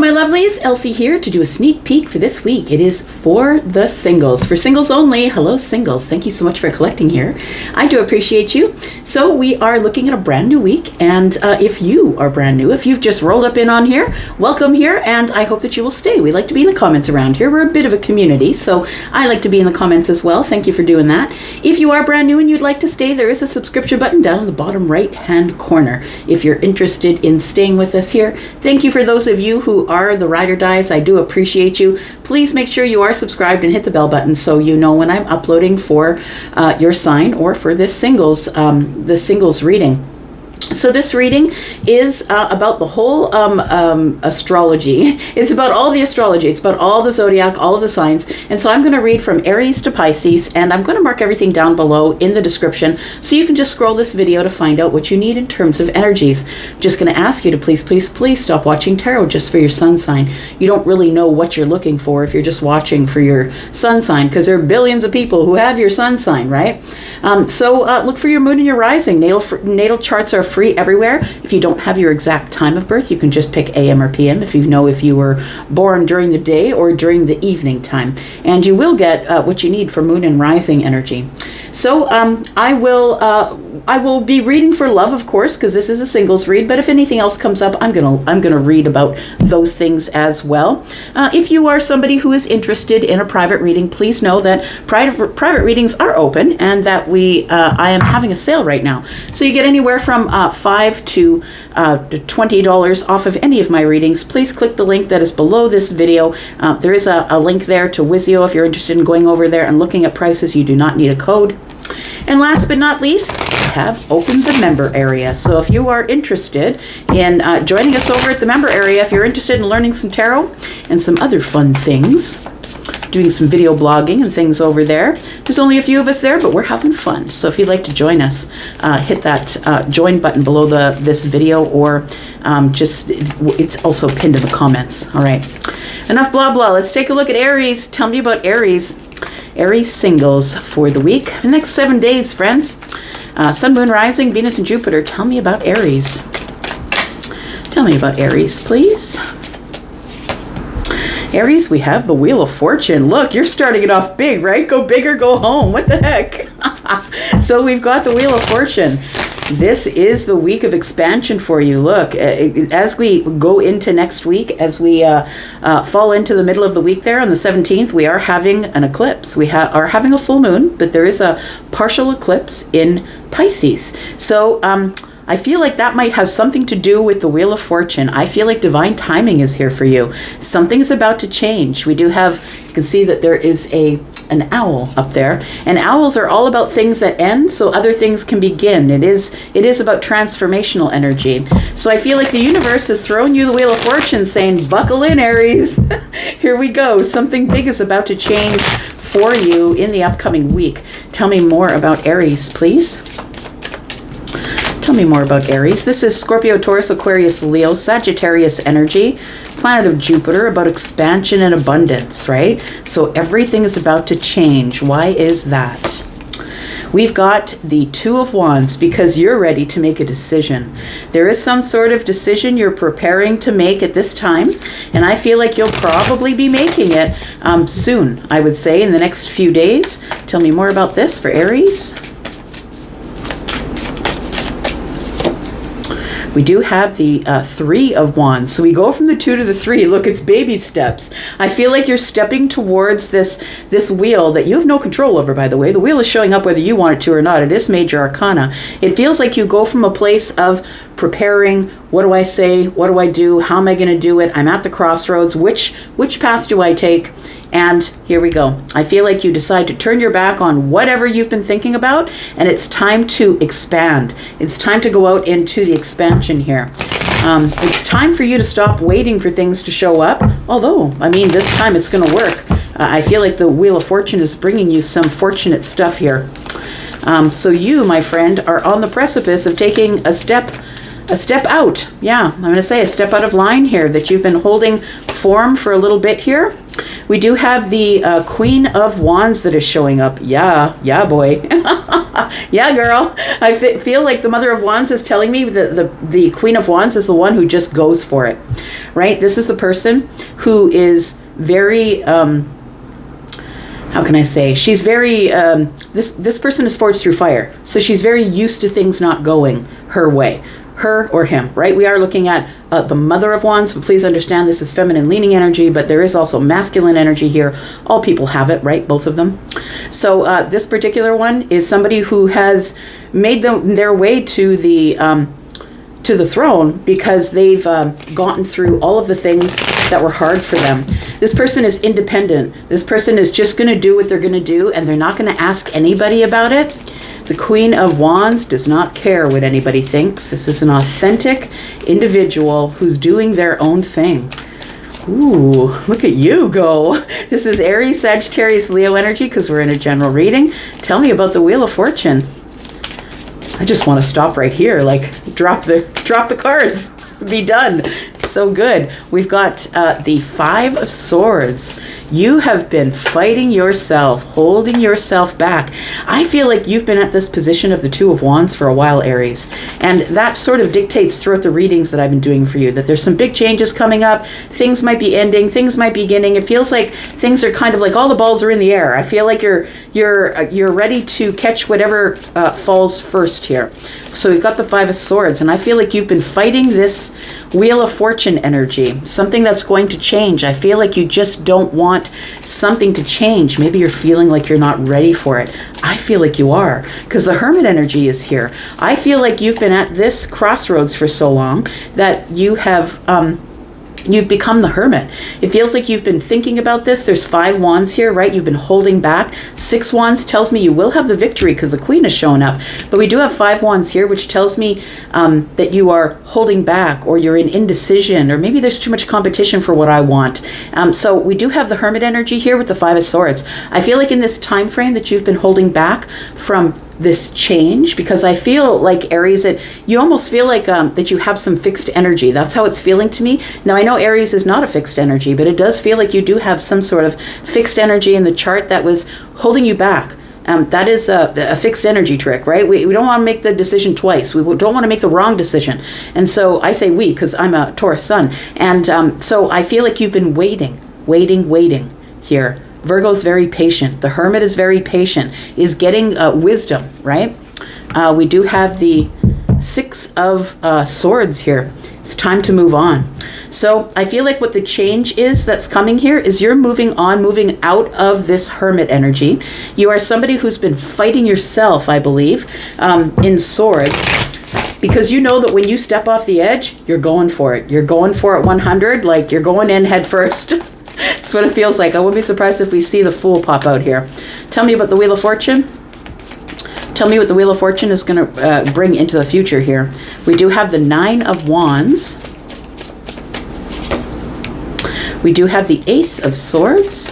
my lovelies, Elsie here to do a sneak peek for this week. It is for the singles, for singles only. Hello singles, thank you so much for collecting here. I do appreciate you. So we are looking at a brand new week, and if you are brand new, if you've just rolled up in on here, welcome here, and I hope that you will stay. We like to be in the comments around here. We're a bit of a community, so I like to be in the comments as well. Thank you for doing that. If you are brand new and you'd like to stay, there is a subscription button down in the bottom right hand corner if you're interested in staying with us here. Thank you for those of you who are the ride or dies. I do appreciate you. Please make sure you are subscribed and hit the bell button so you know when I'm uploading for your sign or for this singles reading. So this reading is about the whole astrology. It's about all the astrology. It's about all the zodiac, all of the signs. And so I'm going to read from Aries to Pisces, and I'm going to mark everything down below in the description so you can just scroll this video to find out what you need in terms of energies. I'm just going to ask you to please stop watching tarot just for your sun sign. You don't really know what you're looking for if you're just watching for your sun sign, because there are billions of people who have your sun sign, right? So look for your moon and your rising. Natal charts are free everywhere. If you don't have your exact time of birth, you can just pick AM or PM if you were born during the day or during the evening time, and you will get what you need for moon and rising energy. So I will be reading for love, of course, because this is a singles read, but if anything else comes up, I'm gonna read about those things as well. If you are somebody who is interested in a private reading, please know that private readings are open, and that I am having a sale right now. So you get anywhere from $5 to $20 off of any of my readings. Please click the link that is below this video. There is a link there to Wizio if you're interested in going over there and looking at prices. You do not need a code. And last but not least, I have opened the member area. So if you are interested in joining us over at the member area, if you're interested in learning some tarot and some other fun things, doing some video blogging and things over there. There's only a few of us there, but we're having fun. So if you'd like to join us, hit that join button below this video, or it's also pinned in the comments. All right, enough blah blah. Let's take a look at Aries. Tell me about Aries. Aries singles for the week. The next 7 days, friends. Sun, Moon, Rising, Venus, and Jupiter. Tell me about Aries. Tell me about Aries, please. Aries, we have the Wheel of Fortune. Look, you're starting it off big, right? Go big or go home. What the heck? So we've got the Wheel of Fortune. This is the week of expansion for you. Look, as we go into next week, as we fall into the middle of the week there on the 17th, we are having an eclipse. We are having a full moon, but there is a partial eclipse in Pisces. So I feel like that might have something to do with the Wheel of Fortune. I feel like divine timing is here for you. Something's about to change. We do have, you can see that there is an owl up there, and owls are all about things that end so other things can begin. It is about transformational energy. So I feel like the universe is throwing you the Wheel of Fortune, saying, buckle in, Aries. Here we go. Something big is about to change for you in the upcoming week. Tell me more about Aries, please. Tell me more about Aries. This is Scorpio, Taurus, Aquarius, Leo, Sagittarius energy, planet of Jupiter, about expansion and abundance, right? So everything is about to change. Why is that? We've got the Two of Wands because you're ready to make a decision. There is some sort of decision you're preparing to make at this time, and I feel like you'll probably be making it soon, I would say, in the next few days. Tell me more about this for Aries. We do have the Three of Wands. So we go from the 2 to the 3. Look, it's baby steps. I feel like you're stepping towards this wheel that you have no control over, by the way. The wheel is showing up whether you want it to or not. It is major arcana. It feels like you go from a place of preparing. What do I say? What do I do? How am I going to do it? I'm at the crossroads. Which path do I take? And here we go. I feel like you decide to turn your back on whatever you've been thinking about, and it's time to expand. It's time to go out into the expansion here. It's time for you to stop waiting for things to show up. Although, I mean, this time it's going to work. I feel like the Wheel of Fortune is bringing you some fortunate stuff here. So you, my friend, are on the precipice of taking a step out. Yeah, I'm going to say a step out of line here, that you've been holding form for a little bit here. We do have the Queen of Wands that is showing up. Yeah, boy. Yeah, girl. I feel like the Mother of Wands is telling me that the Queen of Wands is the one who just goes for it, right? This is the person who is very, how can I say? She's very, this person is forged through fire. So she's very used to things not going her way. Her or him, right? We are looking at the Mother of Wands, but please understand this is feminine leaning energy, but there is also masculine energy here. All people have it, right? Both of them. So this particular one is somebody who has made their way to the throne because they've gotten through all of the things that were hard for them. This person is independent. This person is just going to do what they're going to do, and they're not going to ask anybody about it. The Queen of Wands does not care what anybody thinks. This is an authentic individual who's doing their own thing. Ooh, look at you go. This is Aries, Sagittarius, Leo energy because we're in a general reading. Tell me about the Wheel of Fortune. I just want to stop right here, like drop the cards, be done. So good. We've got the Five of Swords. You have been fighting yourself, holding yourself back. I feel like you've been at this position of the Two of Wands for a while, Aries. And that sort of dictates throughout the readings that I've been doing for you, that there's some big changes coming up. Things might be ending, things might be beginning. It feels like things are kind of like all the balls are in the air. I feel like you're ready to catch whatever falls first here. So we've got the Five of Swords, and I feel like you've been fighting this Wheel of Fortune energy, something that's going to change. I feel like you just don't want something to change. Maybe you're feeling like you're not ready for it. I feel like you are, because the Hermit energy is here. I feel like you've been at this crossroads for so long that you have you've become the Hermit. It feels like you've been thinking about this. There's 5 wands here, right? You've been holding back. 6 wands tells me you will have the victory because the Queen has shown up. But we do have 5 wands here, which tells me that you are holding back, or you're in indecision, or maybe there's too much competition for what I want. So we do have the Hermit energy here with the 5 of Swords. I feel like in this time frame that you've been holding back from this change, because I feel like, Aries, that you almost feel like that you have some fixed energy. That's how it's feeling to me. Now, I know Aries is not a fixed energy, but it does feel like you do have some sort of fixed energy in the chart that was holding you back. That is a fixed energy trick, right? We don't want to make the decision twice. We don't want to make the wrong decision. And so I say we, because I'm a Taurus sun. And so I feel like you've been waiting here. Virgo's very patient. The Hermit is very patient, is getting wisdom, right? We do have the 6 of Swords here. It's time to move on. So I feel like what the change is that's coming here is you're moving on, moving out of this Hermit energy. You are somebody who's been fighting yourself, I believe, in Swords, because you know that when you step off the edge, you're going for it. You're going for it 100, like you're going in head first. That's what it feels like. I wouldn't be surprised if we see the Fool pop out here. Tell me about the Wheel of Fortune. Tell me what the Wheel of Fortune is going to bring into the future here. We do have the 9 of Wands. We do have the Ace of Swords.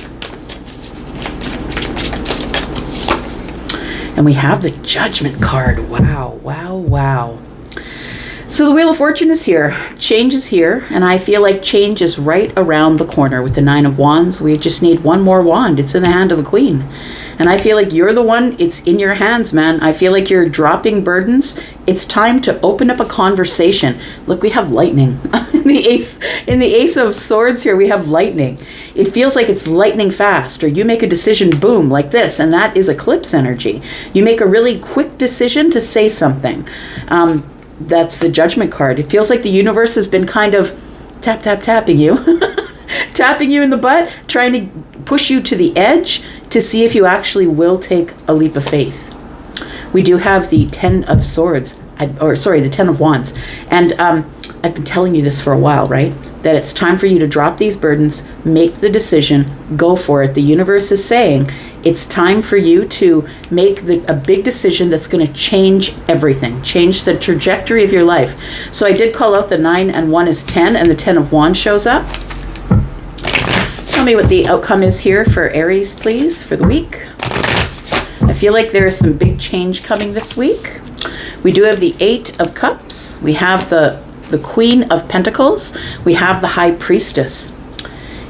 And we have the Judgment card. Wow, wow, wow. So the Wheel of Fortune is here. Change is here. And I feel like change is right around the corner with the 9 of Wands. We just need one more wand. It's in the hand of the Queen. And I feel like you're the one. It's in your hands, man. I feel like you're dropping burdens. It's time to open up a conversation. Look, we have lightning. In the Ace of Swords here, we have lightning. It feels like it's lightning fast. Or you make a decision, boom, like this. And that is eclipse energy. You make a really quick decision to say something. That's the Judgment card. It feels like the universe has been kind of tapping you. Tapping you in the butt, trying to push you to the edge to see if you actually will take a leap of faith. We do have the 10 of Swords, the 10 of Wands. And I've been telling you this for a while, right? That it's time for you to drop these burdens, make the decision, go for it. The universe is saying it's time for you to make a big decision that's going to change everything, change the trajectory of your life. So I did call out the 9 and 1 is 10, and the 10 of Wands shows up. Tell me what the outcome is here for Aries, please, for the week. I feel like there is some big change coming this week. We do have the 8 of Cups. We have the Queen of Pentacles. We have the High Priestess.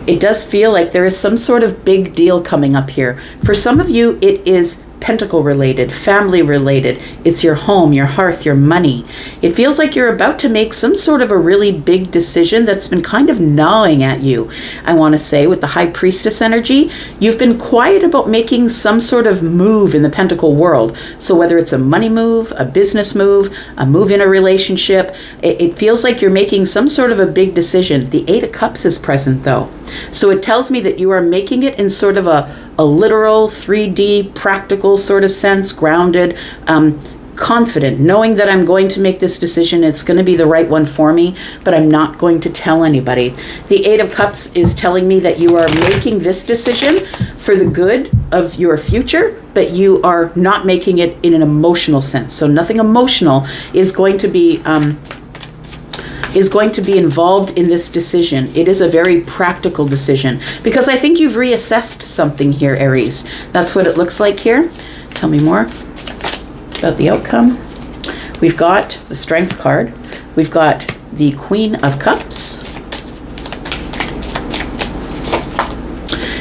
It does feel like there is some sort of big deal coming up here. For some of you, it is pentacle related, family related. It's your home, your hearth, your money. It feels like you're about to make some sort of a really big decision that's been kind of gnawing at you. I want to say with the High Priestess energy, you've been quiet about making some sort of move in the pentacle world. So whether it's a money move, a business move, a move in a relationship, it feels like you're making some sort of a big decision. The Eight of Cups is present though. So it tells me that you are making it in sort of a literal 3D practical sort of sense, grounded, confident, knowing that I'm going to make this decision. It's going to be the right one for me, but I'm not going to tell anybody. The Eight of Cups is telling me that you are making this decision for the good of your future, but you are not making it in an emotional sense. So nothing emotional is going to be involved in this decision. It is a very practical decision because I think you've reassessed something here, Aries. That's what it looks like here. Tell me more about the outcome. We've got the Strength card. We've got the Queen of Cups.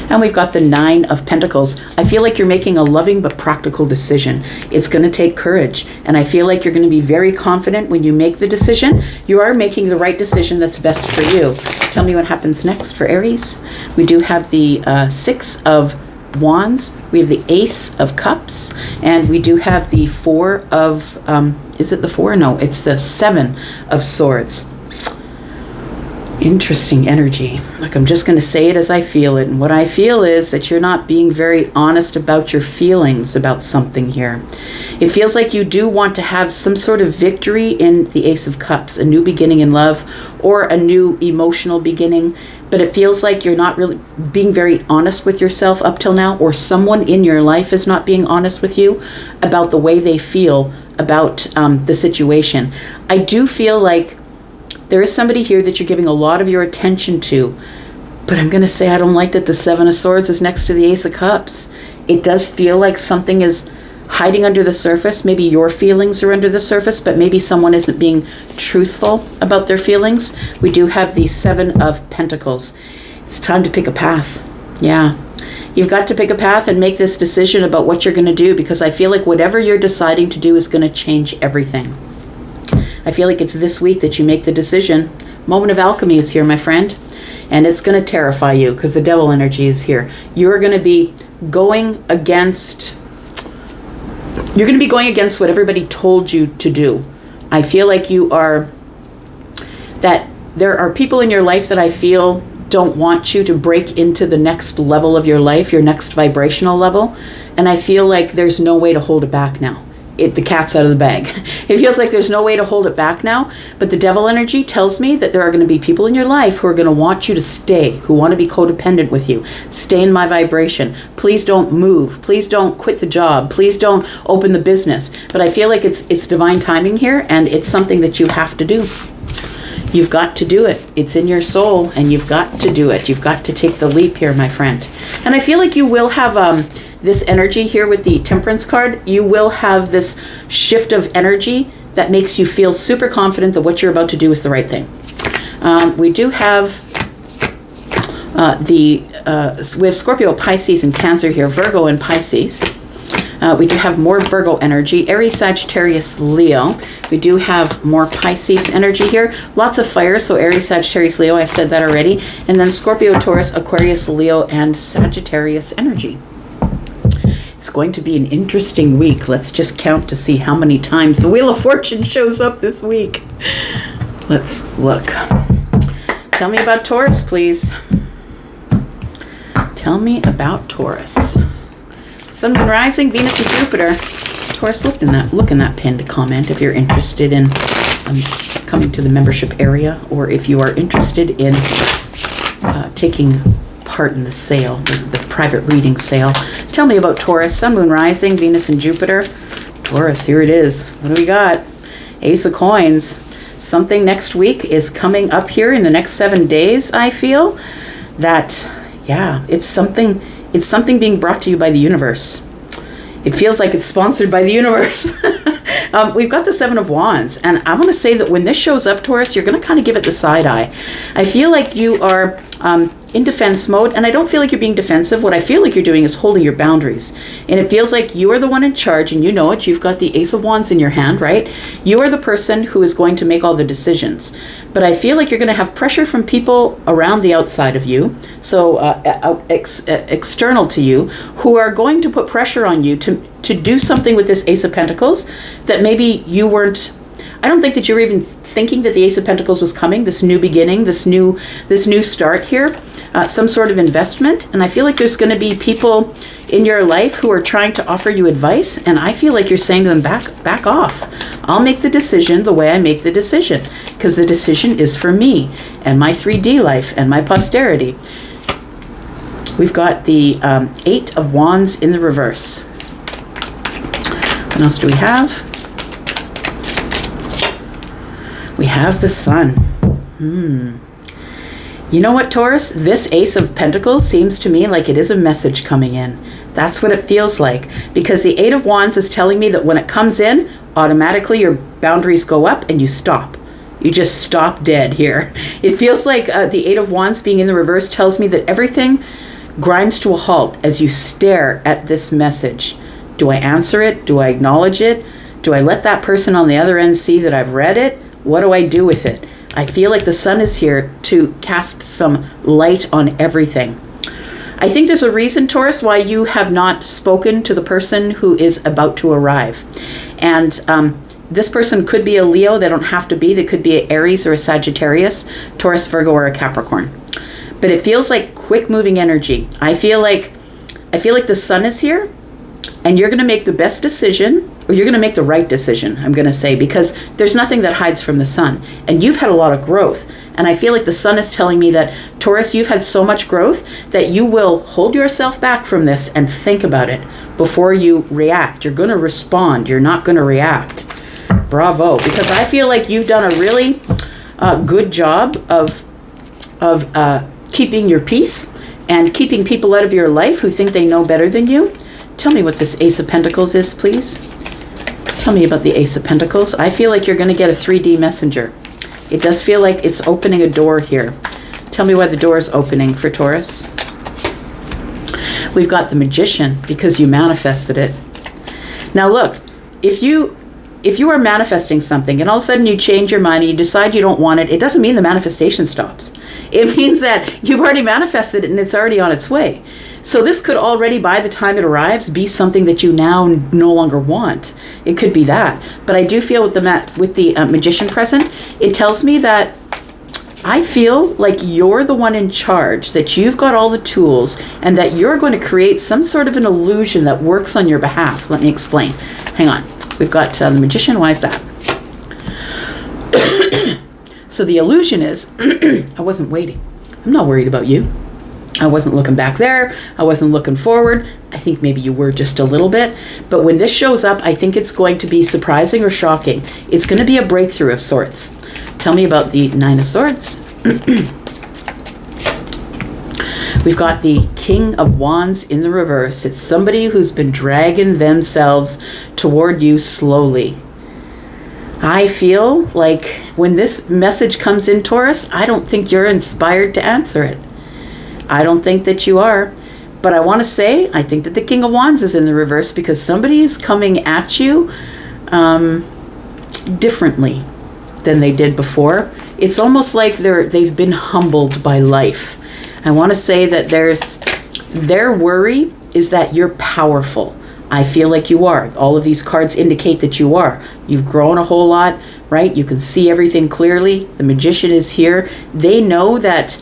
And we've got the Nine of Pentacles. I feel like you're making a loving but practical decision. It's going to take courage. And I feel like you're going to be very confident when you make the decision. You are making the right decision that's best for you. Tell me what happens next for Aries. We do have the Six of Wands. We have the Ace of Cups. And we do have the Four of, is it the Four? No, it's the Seven of Swords. Interesting energy. Like, I'm just going to say it as I feel it. And what I feel is that you're not being very honest about your feelings about something here. It feels like you do want to have some sort of victory in the Ace of Cups, a new beginning in love or a new emotional beginning. But it feels like you're not really being very honest with yourself up till now, or someone in your life is not being honest with you about the way they feel about the situation. I do feel like there is somebody here that you're giving a lot of your attention to, but I'm going to say I don't like that the Seven of Swords is next to the Ace of Cups. It does feel like something is hiding under the surface. Maybe your feelings are under the surface, but maybe someone isn't being truthful about their feelings. We do have the Seven of Pentacles. It's time to pick a path. Yeah. You've got to pick a path and make this decision about what you're going to do, because I feel like whatever you're deciding to do is going to change everything. I feel like it's this week that you make the decision. Moment of alchemy is here, my friend. And it's going to terrify you because the devil energy is here. You're going to be going against what everybody told you to do. I feel like that there are people in your life that I feel don't want you to break into the next level of your life, your next vibrational level. And I feel like there's no way to hold it back now. The cat's out of the bag. It feels like there's no way to hold it back now, but the devil energy tells me that there are going to be people in your life who are going to want you to stay, who want to be codependent with you. Stay in my vibration. Please don't move. Please don't quit the job. Please don't open the business. But I feel like it's divine timing here, and it's something that you have to do. You've got to do it. It's in your soul, and you've got to do it. You've got to take the leap here, my friend. And I feel like you will have this energy here with the Temperance card. You will have this shift of energy that makes you feel super confident that what you're about to do is the right thing. We do have we have Scorpio, Pisces, and Cancer here, Virgo and Pisces. We do have more Virgo energy, Aries, Sagittarius, Leo. We do have more Pisces energy here. Lots of fire, so Aries, Sagittarius, Leo, I said that already. And then Scorpio, Taurus, Aquarius, Leo, and Sagittarius energy. It's going to be an interesting week. Let's just count to see how many times the Wheel of Fortune shows up this week. Let's look. Tell me about Taurus, please. Tell me about Taurus. Sun, Moon, Rising, Venus, and Jupiter. Taurus, look in that pinned comment if you're interested in coming to the membership area, or if you are interested in taking part in the sale, the private reading sale. Tell me about Taurus, Sun, Moon, Rising, Venus, and Jupiter. Taurus, here it is. What do we got? Ace of Coins. Something next week is coming up here in the next 7 days, I feel. That, yeah, it's something being brought to you by the universe. It feels like it's sponsored by the universe. We've got the Seven of Wands, and I want to say that when this shows up, Taurus, you're going to kind of give it the side eye. I feel like you are in defense mode, and I don't feel like you're being defensive. What I feel like you're doing is holding your boundaries. And it feels like you are the one in charge, and you know it. You've got the Ace of Wands in your hand, right? You are the person who is going to make all the decisions. But I feel like you're going to have pressure from people around the outside of you, so external to you, who are going to put pressure on you to do something with this Ace of Pentacles that maybe you weren't. I don't think that you're even thinking that the Ace of Pentacles was coming, this new beginning, this new start here, some sort of investment. And I feel like there's going to be people in your life who are trying to offer you advice, and I feel like you're saying to them, back off. I'll make the decision the way I make the decision, because the decision is for me and my 3D life and my posterity. We've got the 8 of Wands in the reverse. What else do we have? We have the Sun. You know what, Taurus? This Ace of Pentacles seems to me like it is a message coming in. That's what it feels like. Because the 8 of Wands is telling me that when it comes in, automatically your boundaries go up and you stop. You just stop dead here. It feels like the 8 of Wands being in the reverse tells me that everything grinds to a halt as you stare at this message. Do I answer it? Do I acknowledge it? Do I let that person on the other end see that I've read it? What do I do with it? I feel like the Sun is here to cast some light on everything. I think there's a reason, Taurus, why you have not spoken to the person who is about to arrive. And this person could be a Leo. They don't have to be. They could be an Aries or a Sagittarius, Taurus, Virgo, or a Capricorn. But it feels like quick moving energy. I feel like the Sun is here, and you're going to make the best decision, or you're going to make the right decision, I'm going to say, because there's nothing that hides from the Sun. And you've had a lot of growth. And I feel like the Sun is telling me that, Taurus, you've had so much growth that you will hold yourself back from this and think about it before you react. You're going to respond. You're not going to react. Bravo. Because I feel like you've done a really good job of keeping your peace and keeping people out of your life who think they know better than you. Tell me what this Ace of Pentacles is, please. Tell me about the Ace of Pentacles. I feel like you're going to get a 3D messenger. It does feel like it's opening a door here. Tell me why the door is opening for Taurus. We've got the Magician, because you manifested it. Now look, if you are manifesting something and all of a sudden you change your mind and you decide you don't want it, it doesn't mean the manifestation stops. It means that you've already manifested it and it's already on its way. So this could already, by the time it arrives, be something that you now no longer want. It could be that. But I do feel with the Magician present, it tells me that I feel like you're the one in charge, that you've got all the tools, and that you're going to create some sort of an illusion that works on your behalf. Let me explain. Hang on. We've got the Magician. Why is that? So the illusion is, I wasn't waiting. I'm not worried about you. I wasn't looking back there. I wasn't looking forward. I think maybe you were just a little bit. But when this shows up, I think it's going to be surprising or shocking. It's going to be a breakthrough of sorts. Tell me about the 9 of Swords. We've got the King of Wands in the reverse. It's somebody who's been dragging themselves toward you slowly. I feel like when this message comes in, Taurus, I don't think you're inspired to answer it. I don't think that you are. But I want to say, I think that the King of Wands is in the reverse because somebody is coming at you differently than they did before. It's almost like they've been humbled by life. I want to say that their worry is that you're powerful. I feel like you are. All of these cards indicate that you are. You've grown a whole lot, right? You can see everything clearly. The Magician is here. They know that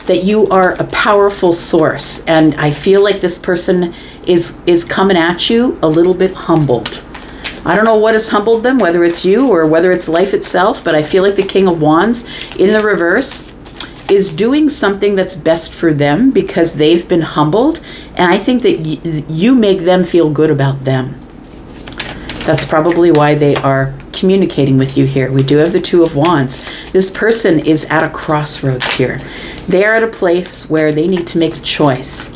you are a powerful source. And I feel like this person is coming at you a little bit humbled. I don't know what has humbled them, whether it's you or whether it's life itself, but I feel like the King of Wands in the reverse is doing something that's best for them because they've been humbled. And I think that you make them feel good about them. That's probably why they are communicating with you here. We do have the 2 of Wands. This person is at a crossroads here. They're at a place where they need to make a choice.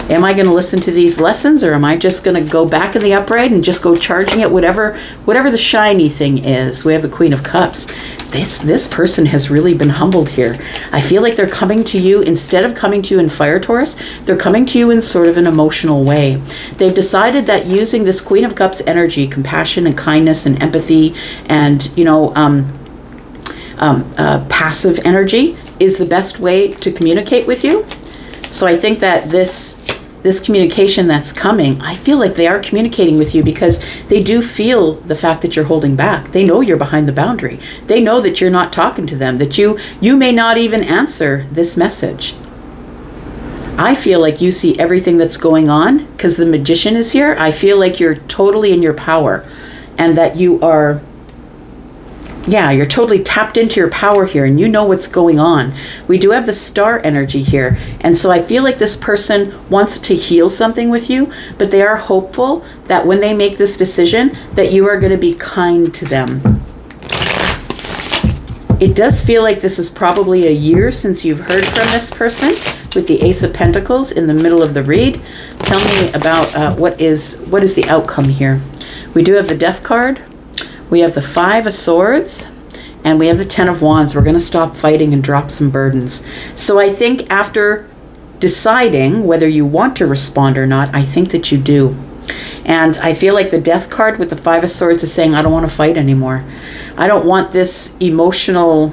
Am I going to listen to these lessons, or am I just going to go back in the upright and just go charging at whatever the shiny thing is? We have the Queen of Cups. this person has really been humbled here. I feel like they're coming to you, instead of coming to you in fire, Taurus, they're coming to you in sort of an emotional way. They've decided that using this Queen of Cups energy, compassion and kindness and empathy and, passive energy is the best way to communicate with you. So I think that this communication that's coming, I feel like they are communicating with you because they do feel the fact that you're holding back. They know you're behind the boundary. They know that you're not talking to them, that you may not even answer this message. I feel like you see everything that's going on because the Magician is here. I feel like you're totally in your power and that you are, you're totally tapped into your power here and you know what's going on. We do have the Star energy here. And so I feel like this person wants to heal something with you, but they are hopeful that when they make this decision that you are going to be kind to them. It does feel like this is probably a year since you've heard from this person with the Ace of Pentacles in the middle of the read. Tell me about what is the outcome here. We do have the Death card. We have the Five of Swords, and we have the Ten of Wands. We're going to stop fighting and drop some burdens. So I think after deciding whether you want to respond or not, I think that you do. And I feel like the Death card with the Five of Swords is saying, I don't want to fight anymore. I don't want this emotional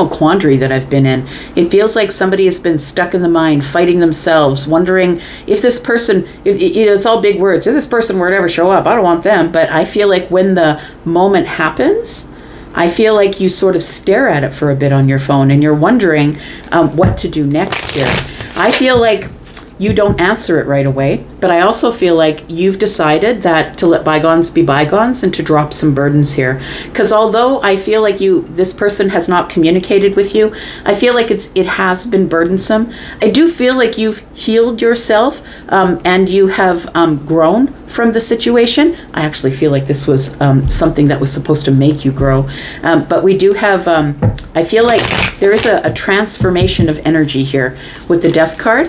quandary that I've been in. It feels like somebody has been stuck in the mind, fighting themselves, wondering if this person, it's all big words, if this person were to ever show up, I don't want them. But I feel like when the moment happens, I feel like you sort of stare at it for a bit on your phone and you're wondering what to do next here. I feel like you don't answer it right away, but I also feel like you've decided that to let bygones be bygones and to drop some burdens here. Because although I feel like this person has not communicated with you, I feel like it has been burdensome. I do feel like you've healed yourself and you have grown from the situation. I actually feel like this was something that was supposed to make you grow. But we do have, I feel like there is a transformation of energy here with the Death card.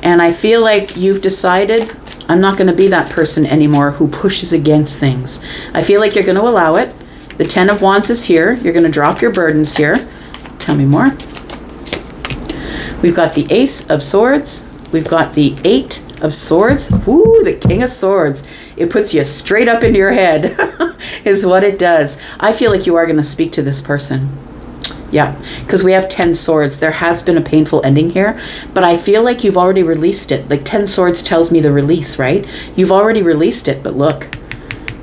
And I feel like you've decided, I'm not going to be that person anymore who pushes against things. I feel like you're going to allow it. The Ten of Wands is here. You're going to drop your burdens here. Tell me more. We've got the Ace of Swords. We've got the Eight of Swords. Ooh, the King of Swords. It puts you straight up into your head is what it does. I feel like you are going to speak to this person. Yeah, because we have 10 swords. There has been a painful ending here, but I feel like you've already released it. Like 10 swords tells me the release, right? You've already released it, but look,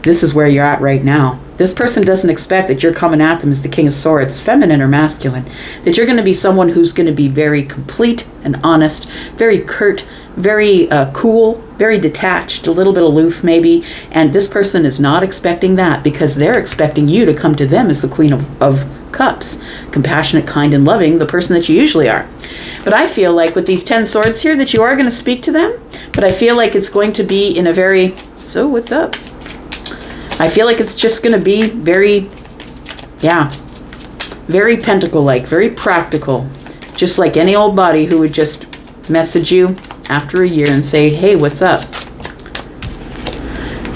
this is where you're at right now. This person doesn't expect that you're coming at them as the King of Swords, feminine or masculine, that you're going to be someone who's going to be very complete and honest, very curt, very cool, very detached, a little bit aloof maybe. And this person is not expecting that because they're expecting you to come to them as the Queen of Cups, compassionate, kind, and loving, the person that you usually are. But I feel like with these 10 swords here that you are going to speak to them, but I feel like it's going to be in a very, so what's up? I feel like it's just going to be very, very pentacle-like, very practical, just like any old body who would just message you after a year and say, hey, what's up?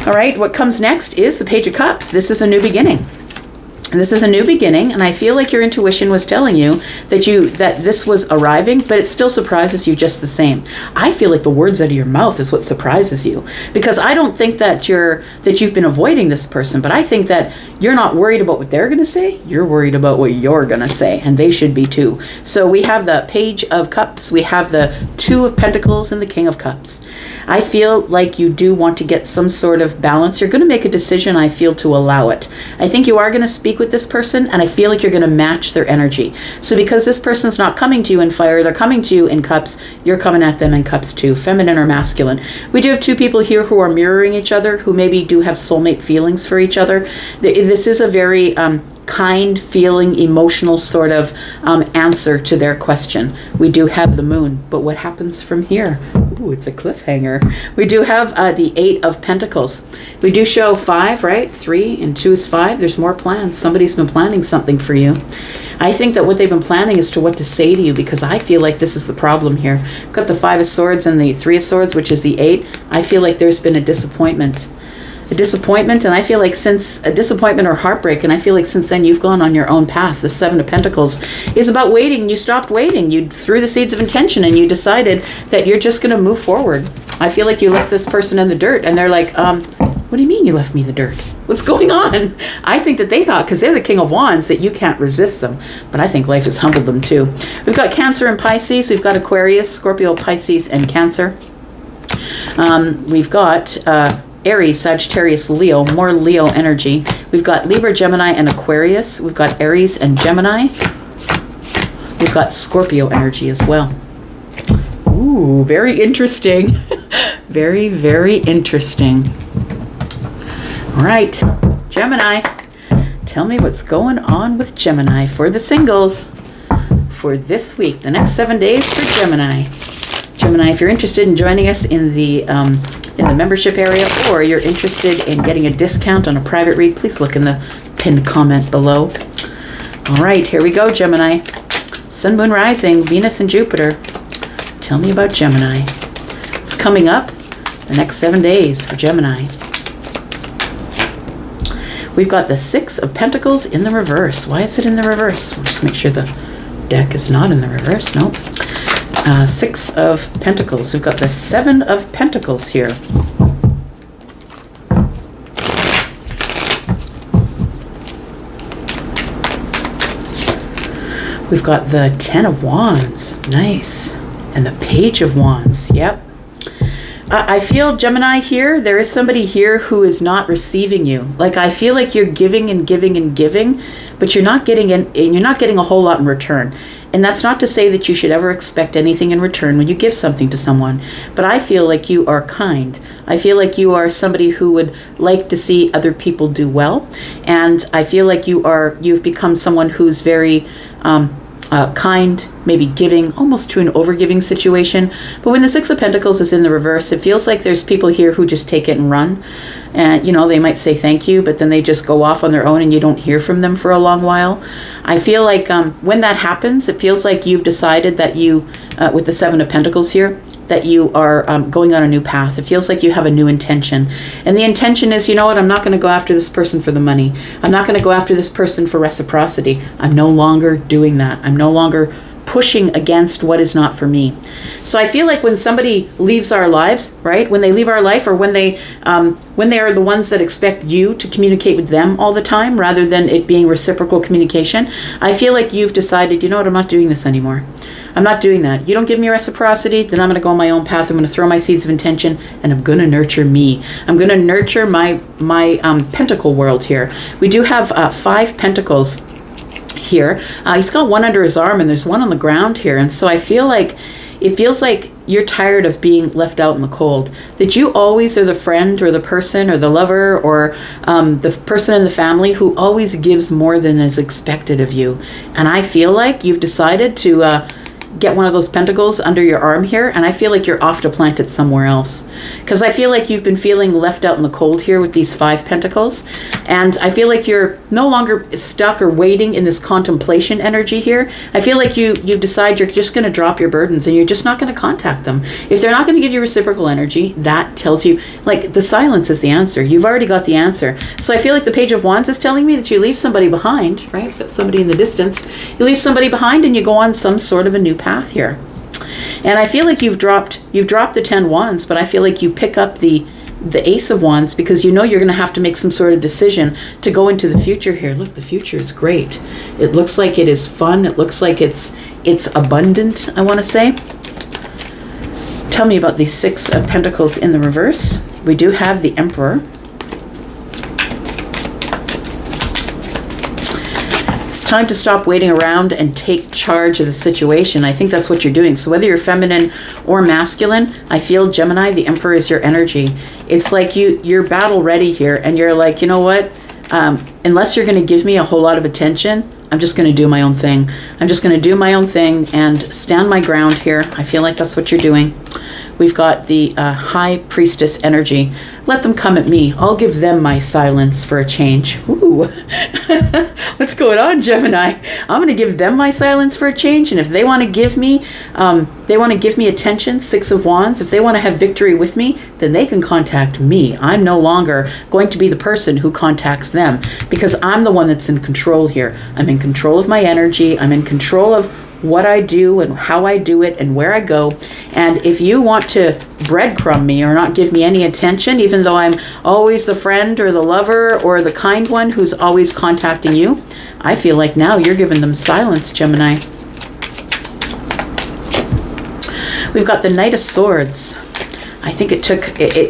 All right, what comes next is the Page of Cups. This is a new beginning. This is a new beginning, and I feel like your intuition was telling you that this was arriving, but it still surprises you just the same. I feel like the words out of your mouth is what surprises you, because I don't think that you've been avoiding this person, but I think that you're not worried about what they're going to say. You're worried about what you're going to say, and they should be too. So we have the Page of Cups, we have the Two of Pentacles, and the King of Cups. I feel like you do want to get some sort of balance. You're going to make a decision, I feel, to allow it. I think you are going to speak with this person, and I feel like you're going to match their energy. So because this person's not coming to you in fire, they're coming to you in cups, you're coming at them in cups too, feminine or masculine. We do have two people here who are mirroring each other, who maybe do have soulmate feelings for each other. This is a very kind, feeling, emotional sort of answer to their question. We do have the Moon, but what happens from here? Ooh, it's a cliffhanger. We do have the Eight of Pentacles. We do show 5, right? 3 and 2 is 5. There's more plans. Somebody's been planning something for you. I think that what they've been planning is to what to say to you, because I feel like this is the problem here. Got the 5 of Swords and the 3 of Swords, which is the 8. I feel like there's been a disappointment. a disappointment, and I feel like since a disappointment or heartbreak, and I feel like since then you've gone on your own path. The Seven of Pentacles is about waiting. You stopped waiting. You threw the seeds of intention and you decided that you're just going to move forward. I feel like you left this person in the dirt, and they're like, what do you mean you left me in the dirt? What's going on? I think that they thought, because they're the King of Wands, that you can't resist them. But I think life has humbled them too. We've got Cancer and Pisces. We've got Aquarius, Scorpio, Pisces, and Cancer. We've got Aries, Sagittarius, Leo, more Leo energy. We've got Libra, Gemini, and Aquarius. We've got Aries and Gemini. We've got Scorpio energy as well. Ooh, very interesting. Very, very interesting. All right, Gemini, tell me what's going on with Gemini for the singles for this week, the next 7 days for Gemini. Gemini, if you're interested in joining us in the membership area, or you're interested in getting a discount on a private read, please look in the pinned comment below. All right, here we go, Gemini. Sun, Moon, Rising, Venus, and Jupiter. Tell me about Gemini. It's coming up the next 7 days for Gemini. We've got the Six of Pentacles in the reverse. Why is it in the reverse? We'll just make sure the deck is not in the reverse. Nope. Six of Pentacles. We've got the Seven of Pentacles here. We've got the Ten of Wands. Nice. And the Page of Wands. Yep. I feel, Gemini, here, there is somebody here who is not receiving you. Like, I feel like you're giving and giving and giving, but you're not getting a whole lot in return. And that's not to say that you should ever expect anything in return when you give something to someone. But I feel like you are kind. I feel like you are somebody who would like to see other people do well. And I feel like you've become someone who's very kind, maybe giving, almost to an overgiving situation. But when the Six of Pentacles is in the reverse, it feels like there's people here who just take it and run. And, they might say thank you, but then they just go off on their own and you don't hear from them for a long while. I feel like when that happens, it feels like you've decided that you, with the Seven of Pentacles here, that you are going on a new path. It feels like you have a new intention. And the intention is, you know what, I'm not going to go after this person for the money. I'm not going to go after this person for reciprocity. I'm no longer doing that. I'm no longer pushing against what is not for me. So I feel like when somebody leaves our lives, right? When they leave our life, or when they are the ones that expect you to communicate with them all the time, rather than it being reciprocal communication, I feel like you've decided, you know what, I'm not doing this anymore. I'm not doing that. You don't give me reciprocity, then I'm going to go on my own path. I'm going to throw my seeds of intention, and I'm going to nurture me. I'm going to nurture my pentacle world here. We do have 5 pentacles here. He's got one under his arm, and there's one on the ground here. And so I feel like it feels like you're tired of being left out in the cold, that you always are the friend or the person or the lover or the person in the family who always gives more than is expected of you. And I feel like you've decided to get one of those pentacles under your arm here, and I feel like you're off to plant it somewhere else, because I feel like you've been feeling left out in the cold here with these 5 pentacles, and I feel like you're no longer stuck or waiting in this contemplation energy here. I feel like you decide you're just going to drop your burdens and you're just not going to contact them. If they're not going to give you reciprocal energy, that tells you, like, the silence is the answer. You've already got the answer. So I feel like the Page of Wands is telling me that you leave somebody behind, right? But somebody in the distance, you leave somebody behind and you go on some sort of a new path here. And I feel like you've dropped the 10 wands, but I feel like you pick up the Ace of Wands, because you know you're going to have to make some sort of decision to go into the future here. Look, the future is great. It looks like it is fun. It looks like it's abundant, I want to say. Tell me about the 6 of Pentacles in the reverse. We do have the Emperor. It's time to stop waiting around and take charge of the situation. I think that's what you're doing. So whether you're feminine or masculine, I feel, Gemini, the Emperor is your energy. It's like you're battle ready here, and you're like, you know what? Unless you're going to give me a whole lot of attention, I'm just going to do my own thing. I'm just going to do my own thing and stand my ground here. I feel like that's what you're doing. We've got the High Priestess energy. Let them come at me. I'll give them my silence for a change. Ooh. What's going on, Gemini? I'm going to give them my silence for a change. And if they want to give me, attention, Six of Wands. If they want to have victory with me, then they can contact me. I'm no longer going to be the person who contacts them, because I'm the one that's in control here. I'm in control of my energy. I'm in control of what I do and how I do it and where I go. And if you want to breadcrumb me or not give me any attention, even though I'm always the friend or the lover or the kind one who's always contacting you, I feel like now you're giving them silence, Gemini. We've got the Knight of Swords. I think it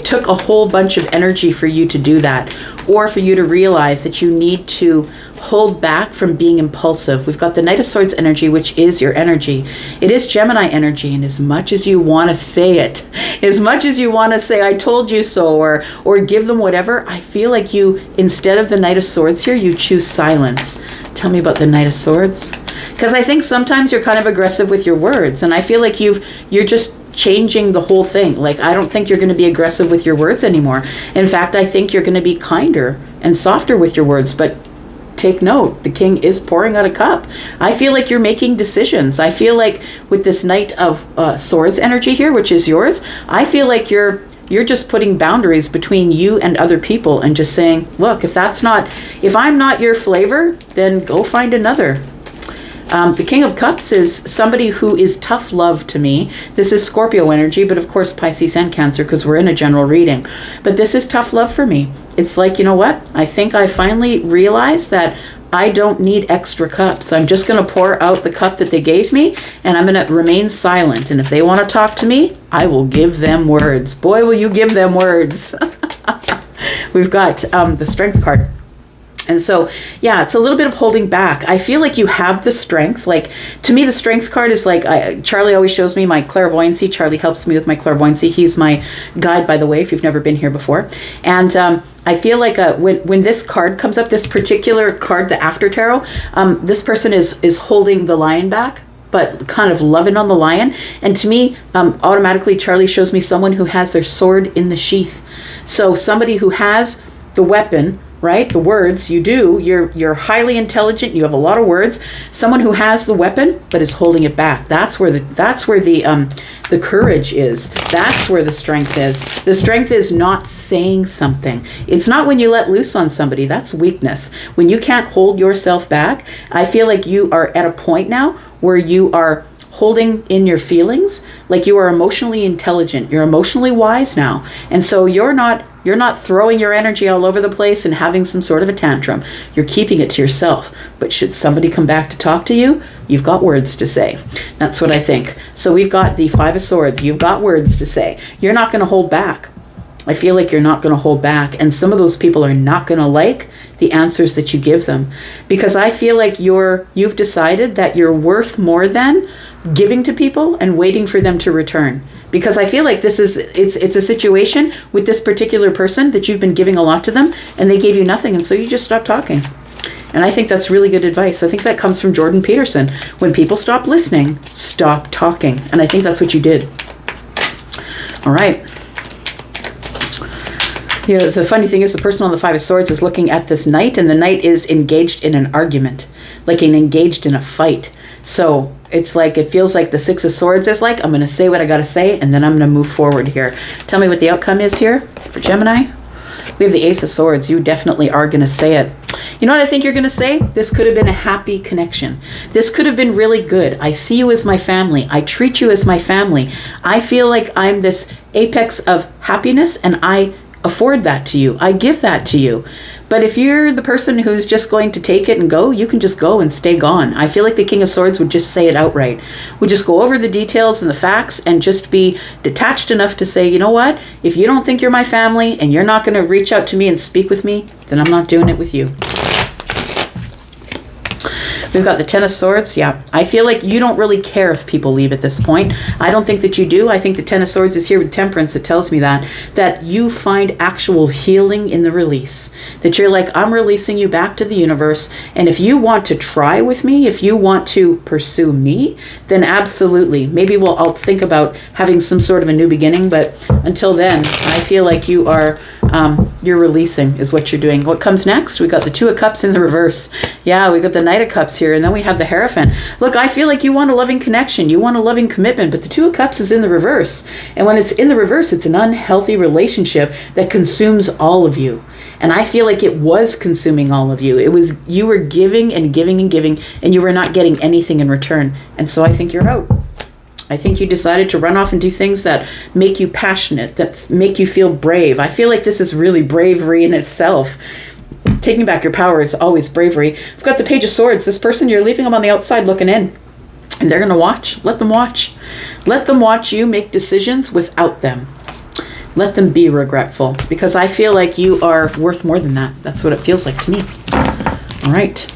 took a whole bunch of energy for you to do that, or for you to realize that you need to hold back from being impulsive. We've got the Knight of Swords energy, which is your energy. It is Gemini energy, and as much as you want to say it, as much as you want to say, I told you so, or give them whatever, I feel like you, instead of the Knight of Swords here, you choose silence. Tell me about the Knight of Swords. Because I think sometimes you're kind of aggressive with your words, and I feel like you're just changing the whole thing. Like, I don't think you're going to be aggressive with your words anymore. In fact, I think you're going to be kinder and softer with your words. But take note, the King is pouring out a cup. I feel like you're making decisions. I feel like with this Knight of Swords energy here, which is yours, I feel like you're just putting boundaries between you and other people and just saying, look, if I'm not your flavor, then go find another. The King of Cups is somebody who is tough love to me. This is Scorpio energy, but of course Pisces and Cancer, because we're in a general reading. But this is tough love for me. It's like, you know what? I think I finally realized that I don't need extra cups. I'm just going to pour out the cup that they gave me, and I'm going to remain silent. And if they want to talk to me, I will give them words. Boy, will you give them words. We've got the Strength card. And so, yeah, it's a little bit of holding back. I feel like you have the strength. Like, to me, the Strength card is like, Charlie always shows me my clairvoyancy. Charlie helps me with my clairvoyancy. He's my guide, by the way, if you've never been here before. And I feel like when this card comes up, this particular card, the After Tarot, this person is holding the lion back, but kind of loving on the lion. And to me, automatically, Charlie shows me someone who has their sword in the sheath. So somebody who has the weapon, right? The words, you're highly intelligent, you have a lot of words. Someone who has the weapon but is holding it back. That's where the courage is. That's where the strength is. The strength is not saying something. It's not when you let loose on somebody. That's weakness. When you can't hold yourself back, I feel like you are at a point now where you are holding in your feelings, like you are emotionally intelligent. You're emotionally wise now. And so you're not throwing your energy all over the place and having some sort of a tantrum. You're keeping it to yourself. But should somebody come back to talk to you, you've got words to say. That's what I think. So we've got the Five of Swords. You've got words to say. You're not going to hold back. I feel like you're not going to hold back. And some of those people are not going to like the answers that you give them. Because I feel like you've decided that you're worth more than giving to people and waiting for them to return. Because I feel like it's a situation with this particular person that you've been giving a lot to them and they gave you nothing, and so you just stopped talking. And I think that's really good advice. I think that comes from Jordan Peterson. When people stop listening, stop talking. And I think that's what you did. All right. You know, the funny thing is the person on the Five of Swords is looking at this knight, and the knight is engaged in an argument, like engaged in a fight. So it's like, it feels like the Six of Swords is like, I'm going to say what I got to say, and then I'm going to move forward here. Tell me what the outcome is here for Gemini. We have the Ace of Swords. You definitely are going to say it. You know what I think you're going to say? This could have been a happy connection. This could have been really good. I see you as my family. I treat you as my family. I feel like I'm this apex of happiness, and I afford that to you. I give that to you. But if you're the person who's just going to take it and go, you can just go and stay gone. I feel like the King of Swords would just say it outright. Would just go over the details and the facts and just be detached enough to say, you know what? If you don't think you're my family and you're not going to reach out to me and speak with me, then I'm not doing it with you. We've got the Ten of Swords. Yeah, I feel like you don't really care if people leave at this point. I don't think that you do. I think the Ten of Swords is here with Temperance. It tells me that you find actual healing in the release. That you're like, I'm releasing you back to the universe. And if you want to try with me, if you want to pursue me, then absolutely. Maybe I'll think about having some sort of a new beginning. But until then, I feel like you are, you're releasing is what you're doing. What comes next? We got the Two of Cups in the reverse. Yeah, we got the Knight of Cups here, and then we have the Hierophant. Look, I feel like you want a loving connection. You want a loving commitment, but the Two of Cups is in the reverse. And when it's in the reverse, it's an unhealthy relationship that consumes all of you. And I feel like it was consuming all of you. It was, you were giving and giving and giving, and you were not getting anything in return. And so I think you're out. I think you decided to run off and do things that make you passionate, that make you feel brave. I feel like this is really bravery in itself. Taking back your power is always bravery. We've got the Page of Swords. This person, you're leaving them on the outside looking in. And they're going to watch. Let them watch. Let them watch you make decisions without them. Let them be regretful. Because I feel like you are worth more than that. That's what it feels like to me. All right.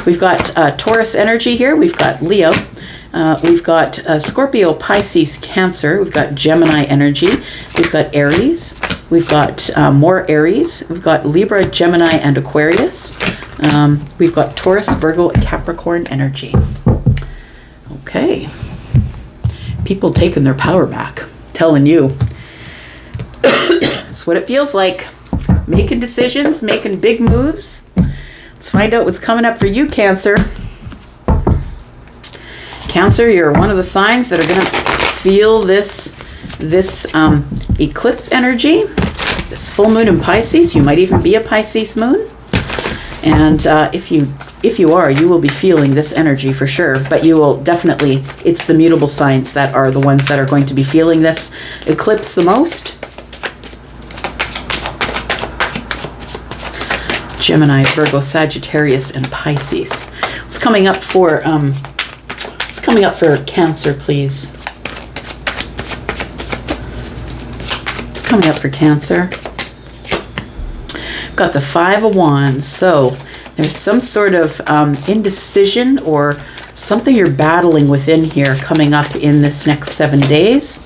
We've got Taurus energy here. We've got Leo. We've got Scorpio, Pisces, Cancer. We've got Gemini energy. We've got Aries. We've got more Aries. We've got Libra, Gemini, and Aquarius. We've got Taurus, Virgo, and Capricorn energy. Okay. People taking their power back. Telling you. That's what it feels like. Making decisions, making big moves. Let's find out what's coming up for you, Cancer. Cancer, you're one of the signs that are going to feel this eclipse energy, this full moon in Pisces. You might even be a Pisces moon. And if you are, you will be feeling this energy for sure. But you will definitely, it's the mutable signs that are the ones that are going to be feeling this eclipse the most. Gemini, Virgo, Sagittarius, and Pisces. It's coming up for Cancer, please. It's coming up for Cancer. Got the Five of Wands. So there's some sort of indecision or something you're battling within here coming up in this next 7 days.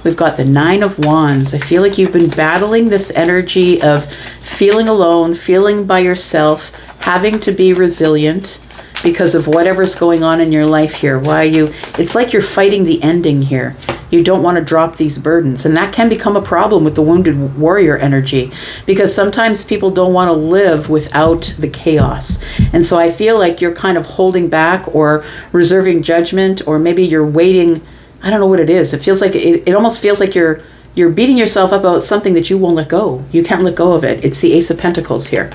We've got the Nine of Wands. I feel like you've been battling this energy of feeling alone, feeling by yourself, having to be resilient because of whatever's going on in your life here. It's like you're fighting the ending here. You don't want to drop these burdens. And that can become a problem with the wounded warrior energy because sometimes people don't want to live without the chaos. And so I feel like you're kind of holding back or reserving judgment, or maybe you're waiting. I don't know what it is. It feels like it almost feels like you're beating yourself up about something that you won't let go. You can't let go of it. It's the Ace of Pentacles here.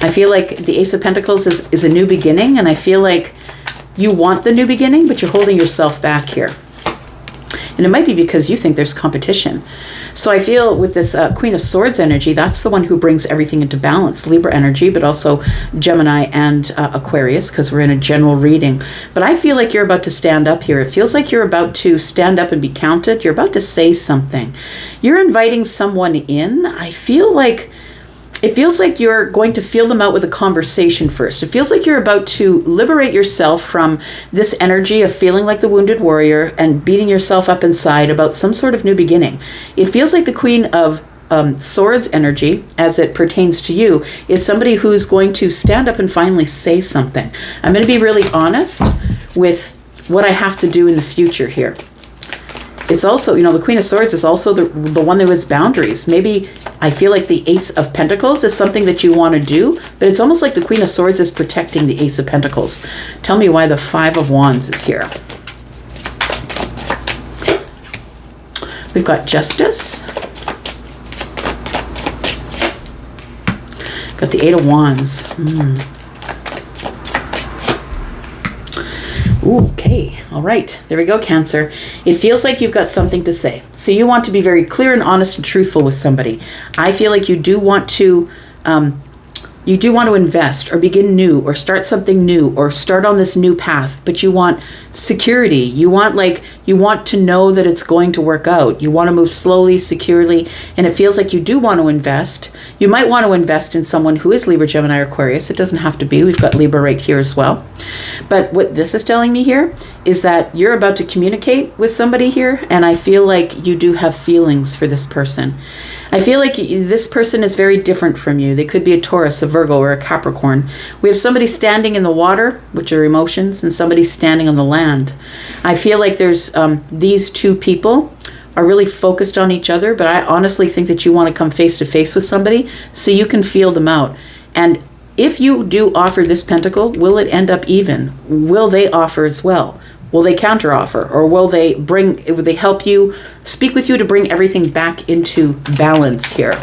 I feel like the Ace of Pentacles is a new beginning, and I feel like you want the new beginning, but you're holding yourself back here. And it might be because you think there's competition. So I feel with this Queen of Swords energy, that's the one who brings everything into balance. Libra energy, but also Gemini and Aquarius, because we're in a general reading. But I feel like you're about to stand up here. It feels like you're about to stand up and be counted. You're about to say something. You're inviting someone in. It feels like you're going to feel them out with a conversation first. It feels like you're about to liberate yourself from this energy of feeling like the wounded warrior and beating yourself up inside about some sort of new beginning. It feels like the Queen of Swords energy, as it pertains to you, is somebody who's going to stand up and finally say something. I'm going to be really honest with what I have to do in the future here. It's also, the Queen of Swords is also the one that has boundaries. Maybe I feel like the Ace of Pentacles is something that you want to do, but it's almost like the Queen of Swords is protecting the Ace of Pentacles. Tell me why the Five of Wands is here. We've got Justice. Got the Eight of Wands. Okay, all right, there we go, Cancer. It feels like you've got something to say. So you want to be very clear and honest and truthful with somebody. I feel like you do want to you do want to invest or begin new or start something new or start on this new path, but you want security. You want to know that it's going to work out. You want to move slowly, securely, and it feels like you do want to invest. You might want to invest in someone who is Libra, Gemini, or Aquarius. It doesn't have to be. We've got Libra right here as well. But what this is telling me here is that you're about to communicate with somebody here, and I feel like you do have feelings for this person. I feel like this person is very different from you. They could be a Taurus, a Virgo, or a Capricorn. We have somebody standing in the water, which are emotions, and somebody standing on the land. I feel like there's these two people are really focused on each other, but I honestly think that you want to come face to face with somebody so you can feel them out. And if you do offer this pentacle, will it end up even? Will they offer as well? Will they counteroffer, or will they help you, speak with you to bring everything back into balance here?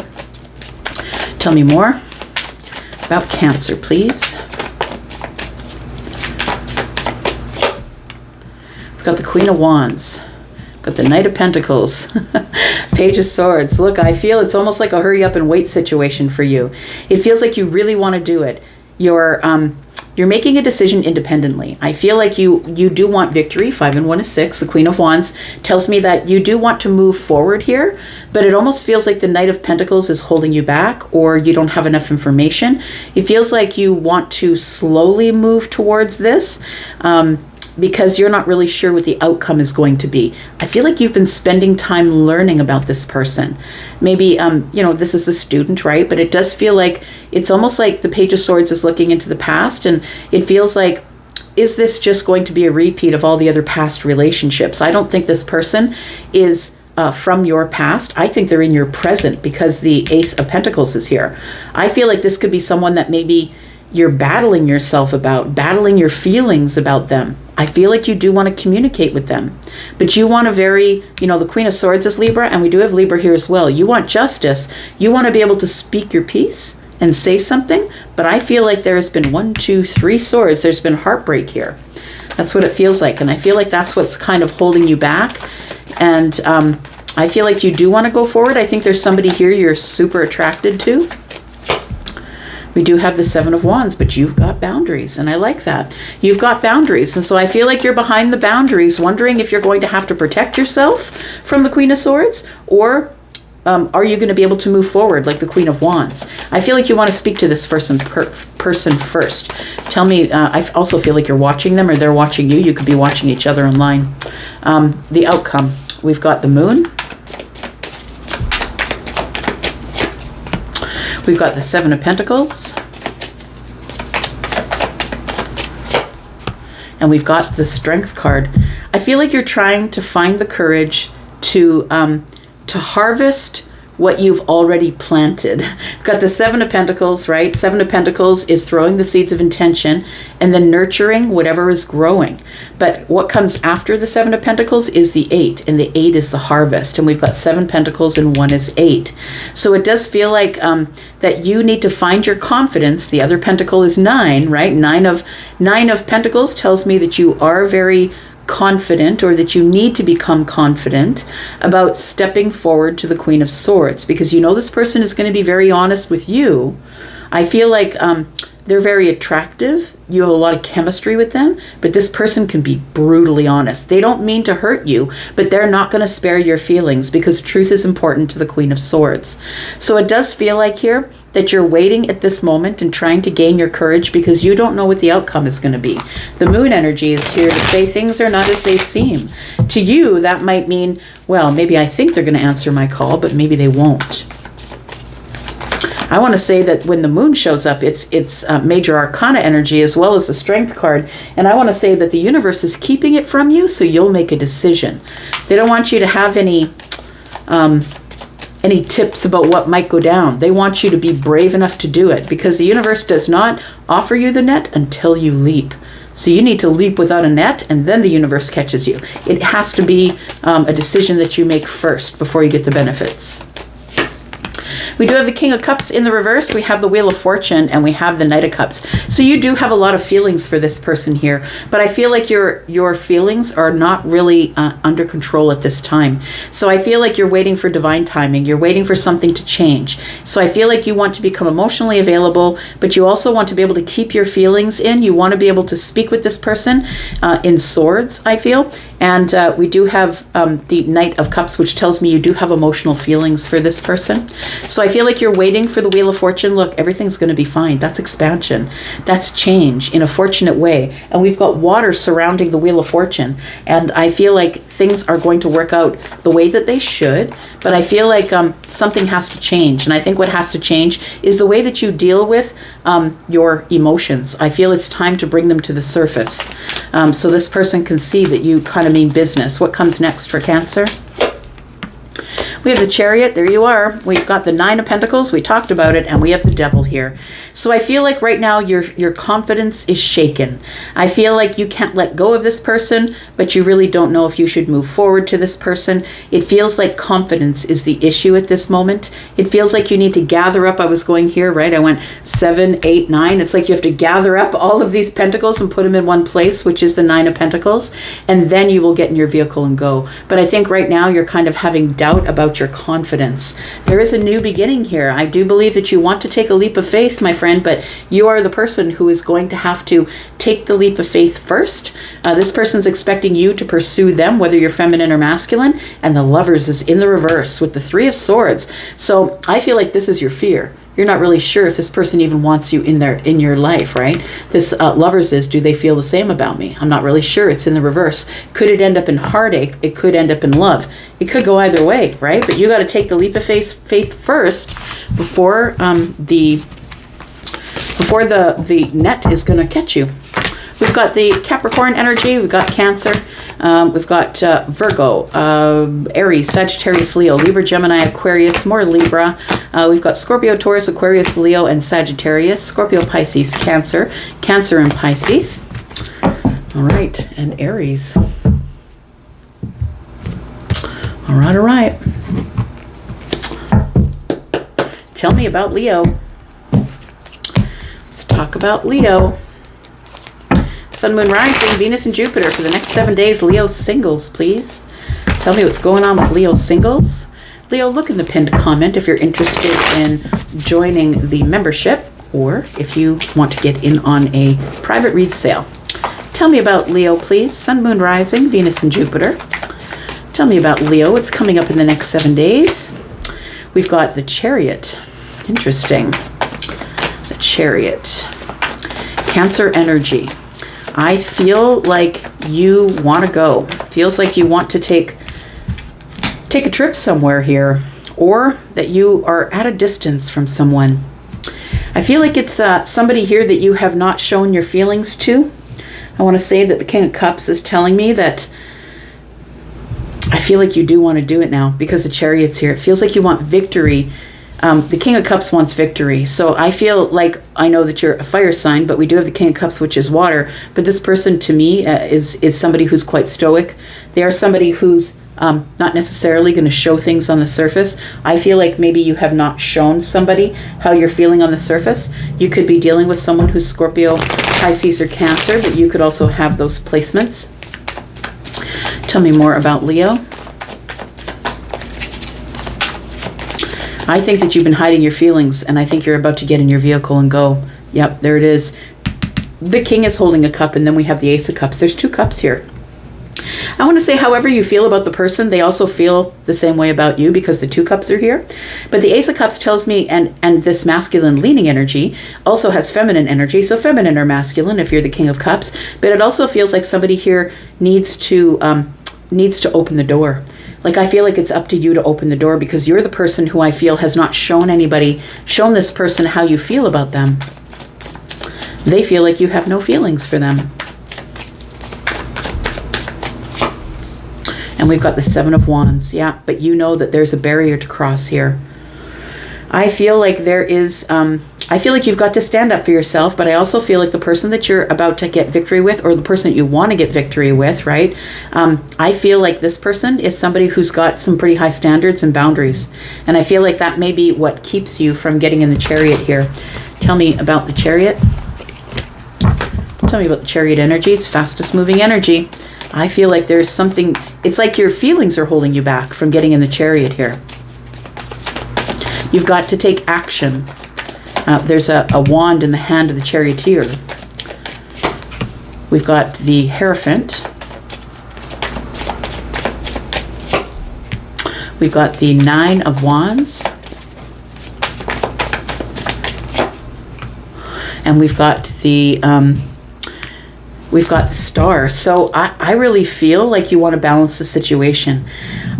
Tell me more about Cancer, please. We've got the Queen of Wands. Got the Knight of Pentacles, Page of Swords. Look, I feel it's almost like a hurry up and wait situation for you. It feels like you really want to do it. You're making a decision independently. I feel like you do want victory. 5 and 1 is 6. The Queen of Wands tells me that you do want to move forward here, but it almost feels like the Knight of Pentacles is holding you back, or you don't have enough information. It feels like you want to slowly move towards this, because you're not really sure what the outcome is going to be. I feel like you've been spending time learning about this person. Maybe, this is a student, right? But it does feel like it's almost like the Page of Swords is looking into the past, and it feels like, is this just going to be a repeat of all the other past relationships? I don't think this person is from your past. I think they're in your present, because the Ace of Pentacles is here. I feel like this could be someone that maybe you're battling yourself about, battling your feelings about them. I feel like you do want to communicate with them, but you want a very, the Queen of Swords is Libra, and we do have Libra here as well. You want justice. You want to be able to speak your piece and say something, but I feel like there has been 1, 2, 3 swords. There's been heartbreak here. That's what it feels like, and I feel like that's what's kind of holding you back, and I feel like you do want to go forward. I think there's somebody here you're super attracted to. We do have the 7 of Wands, but you've got boundaries, and I like that. You've got boundaries, and so I feel like you're behind the boundaries, wondering if you're going to have to protect yourself from the Queen of Swords, or are you going to be able to move forward like the Queen of Wands? I feel like you want to speak to this person first. Tell me, I also feel like you're watching them, or they're watching you. You could be watching each other online. The outcome, we've got the Moon. We've got the 7 of Pentacles. And we've got the Strength card. I feel like you're trying to find the courage to harvest what you've already planted. We've got the 7 of Pentacles, right? 7 of Pentacles is throwing the seeds of intention and then nurturing whatever is growing. But what comes after the 7 of Pentacles is the 8, and the 8 is the harvest. And we've got 7 Pentacles and 1 is 8. So it does feel like that you need to find your confidence. The other Pentacle is 9, right? 9 of Pentacles tells me that you are very confident, or that you need to become confident about stepping forward to the Queen of Swords, because this person is going to be very honest with you. I feel like they're very attractive. You have a lot of chemistry with them, but this person can be brutally honest. They don't mean to hurt you, but they're not going to spare your feelings, because truth is important to the Queen of Swords. So it does feel like here that you're waiting at this moment and trying to gain your courage, because you don't know what the outcome is going to be. The Moon energy is here to say things are not as they seem. To you, that might mean, well, maybe I think they're going to answer my call, but maybe they won't. I want to say that when the Moon shows up, it's major arcana energy as well as the Strength card. And I want to say that the universe is keeping it from you, so you'll make a decision. They don't want you to have any tips about what might go down. They want you to be brave enough to do it, because the universe does not offer you the net until you leap. So you need to leap without a net, and then the universe catches you. It has to be a decision that you make first before you get the benefits. We do have the King of Cups in the reverse. We have the Wheel of Fortune, and we have the Knight of Cups. So you do have a lot of feelings for this person here, but I feel like your feelings are not really under control at this time. So I feel like you're waiting for divine timing. You're waiting for something to change. So I feel like you want to become emotionally available, but you also want to be able to keep your feelings in. You want to be able to speak with this person in swords, I feel. And we do have the Knight of Cups, which tells me you do have emotional feelings for this person. So I feel like you're waiting for the Wheel of Fortune. Look, everything's going to be fine. That's expansion. That's change in a fortunate way. And we've got water surrounding the Wheel of Fortune. And I feel like things are going to work out the way that they should. But I feel like something has to change. And I think what has to change is the way that you deal with your emotions. I feel it's time to bring them to the surface. So this person can see that you kind of mean business. What comes next for Cancer? We have the Chariot. There you are. We've got the Nine of Pentacles. We talked about it. And we have the Devil here. So I feel like right now your confidence is shaken. I feel like you can't let go of this person, but you really don't know if you should move forward to this person. It feels like confidence is the issue at this moment. It feels like you need to gather up. I was going here, right? I went 7, 8, 9. It's like you have to gather up all of these pentacles and put them in one place, which is the Nine of Pentacles. And then you will get in your vehicle and go. But I think right now you're kind of having doubt about your confidence. There is a new beginning here. I do believe that you want to take a leap of faith, my friend, but you are the person who is going to have to take the leap of faith first. This person's expecting you to pursue them, whether you're feminine or masculine, and the Lovers is in the reverse with the Three of Swords. So I feel like this is your fear. You're not really sure if this person even wants you in your life, right? This Lovers is, do they feel the same about me? I'm not really sure. It's in the reverse. Could it end up in heartache? It could end up in love. It could go either way, right? But you got to take the leap of faith first before the net is going to catch you. We've got the Capricorn energy. We've got Cancer. We've got Virgo, Aries, Sagittarius, Leo, Libra, Gemini, Aquarius, more Libra. We've got Scorpio, Taurus, Aquarius, Leo, and Sagittarius. Scorpio, Pisces, Cancer. Cancer and Pisces. All right. And Aries. All right, all right. Tell me about Leo. Let's talk about Leo. Sun, Moon, Rising, Venus, and Jupiter for the next 7 days. Leo singles, please. Tell me what's going on with Leo singles. Leo, look in the pinned comment if you're interested in joining the membership or if you want to get in on a private read sale. Tell me about Leo, please. Sun, Moon, Rising, Venus, and Jupiter. Tell me about Leo. What's coming up in the next 7 days? We've got the Chariot. Interesting. The Chariot. Cancer energy. I feel like you want to go. Feels like you want to take a trip somewhere here, or that you are at a distance from someone. I feel like it's somebody here that you have not shown your feelings to. I want to say that the King of Cups is telling me that I feel like you do want to do it now because the Chariot's here. It feels like you want victory. The King of Cups wants victory. So I feel like I know that you're a fire sign, but we do have the King of Cups, which is water. But this person to me is somebody who's quite stoic. They are somebody who's not necessarily going to show things on the surface. I feel like maybe you have not shown somebody how you're feeling on the surface. You could be dealing with someone who's Scorpio, Pisces, or Cancer, but you could also have those placements. Tell me more about Leo. I think that you've been hiding your feelings, and I think you're about to get in your vehicle and go. Yep, there it is. The King is holding a cup, and then we have the Ace of Cups. There's 2 cups here. I want to say however you feel about the person, they also feel the same way about you because the 2 cups are here. But the Ace of Cups tells me, and this masculine leaning energy also has feminine energy. So feminine or masculine if you're the King of Cups. But it also feels like somebody here needs to open the door. Like I feel like it's up to you to open the door because you're the person who I feel has not shown this person how you feel about them. They feel like you have no feelings for them. And we've got the 7 of Wands. Yeah, but you know that there's a barrier to cross here. I feel like there is, I feel like you've got to stand up for yourself, but I also feel like the person that you're about to get victory with, or the person that you want to get victory with, right? I feel like this person is somebody who's got some pretty high standards and boundaries. And I feel like that may be what keeps you from getting in the chariot here. Tell me about the chariot. Tell me about the chariot energy. It's fastest moving energy. I feel like there's something, it's like your feelings are holding you back from getting in the chariot here. You've got to take action. There's a wand in the hand of the charioteer. We've got the Hierophant. We've got the Nine of Wands. And we've got the Star. So I really feel like you want to balance the situation.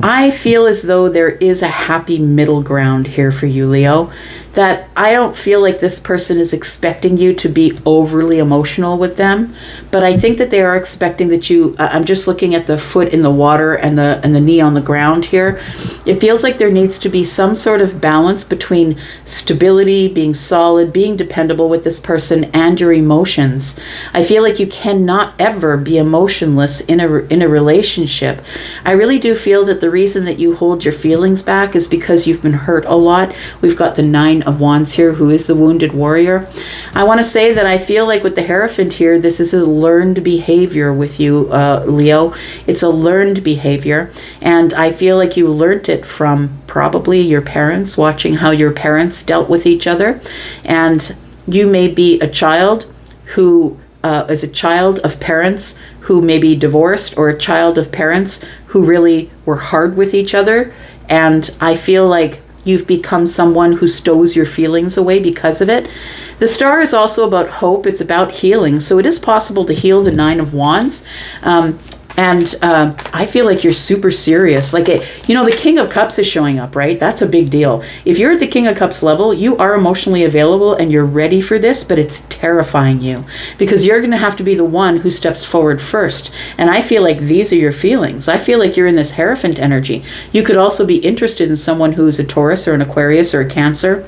I feel as though there is a happy middle ground here for you, Leo. That I don't feel like this person is expecting you to be overly emotional with them, but I think that they are expecting that you, I'm just looking at the foot in the water and the knee on the ground here. It feels like there needs to be some sort of balance between stability, being solid, being dependable with this person, and your emotions. I feel like you cannot ever be emotionless in a relationship. I really do feel that the reason that you hold your feelings back is because you've been hurt a lot. We've got the Nine of Wands here, who is the wounded warrior. I want to say that I feel like with the Hierophant here, this is a learned behavior with you, Leo. It's a learned behavior, and I feel like you learned it from probably your parents, watching how your parents dealt with each other. And you may be a child who is a child of parents who may be divorced, or a child of parents who really were hard with each other. And I feel like you've become someone who stows your feelings away because of it. The Star is also about hope. It's about healing. So it is possible to heal the Nine of Wands. I feel like you're super serious. Like, the King of Cups is showing up, right? That's a big deal. If you're at the King of Cups level, you are emotionally available and you're ready for this, but it's terrifying you because you're going to have to be the one who steps forward first. And I feel like these are your feelings. I feel like you're in this Hierophant energy. You could also be interested in someone who's a Taurus or an Aquarius or a Cancer.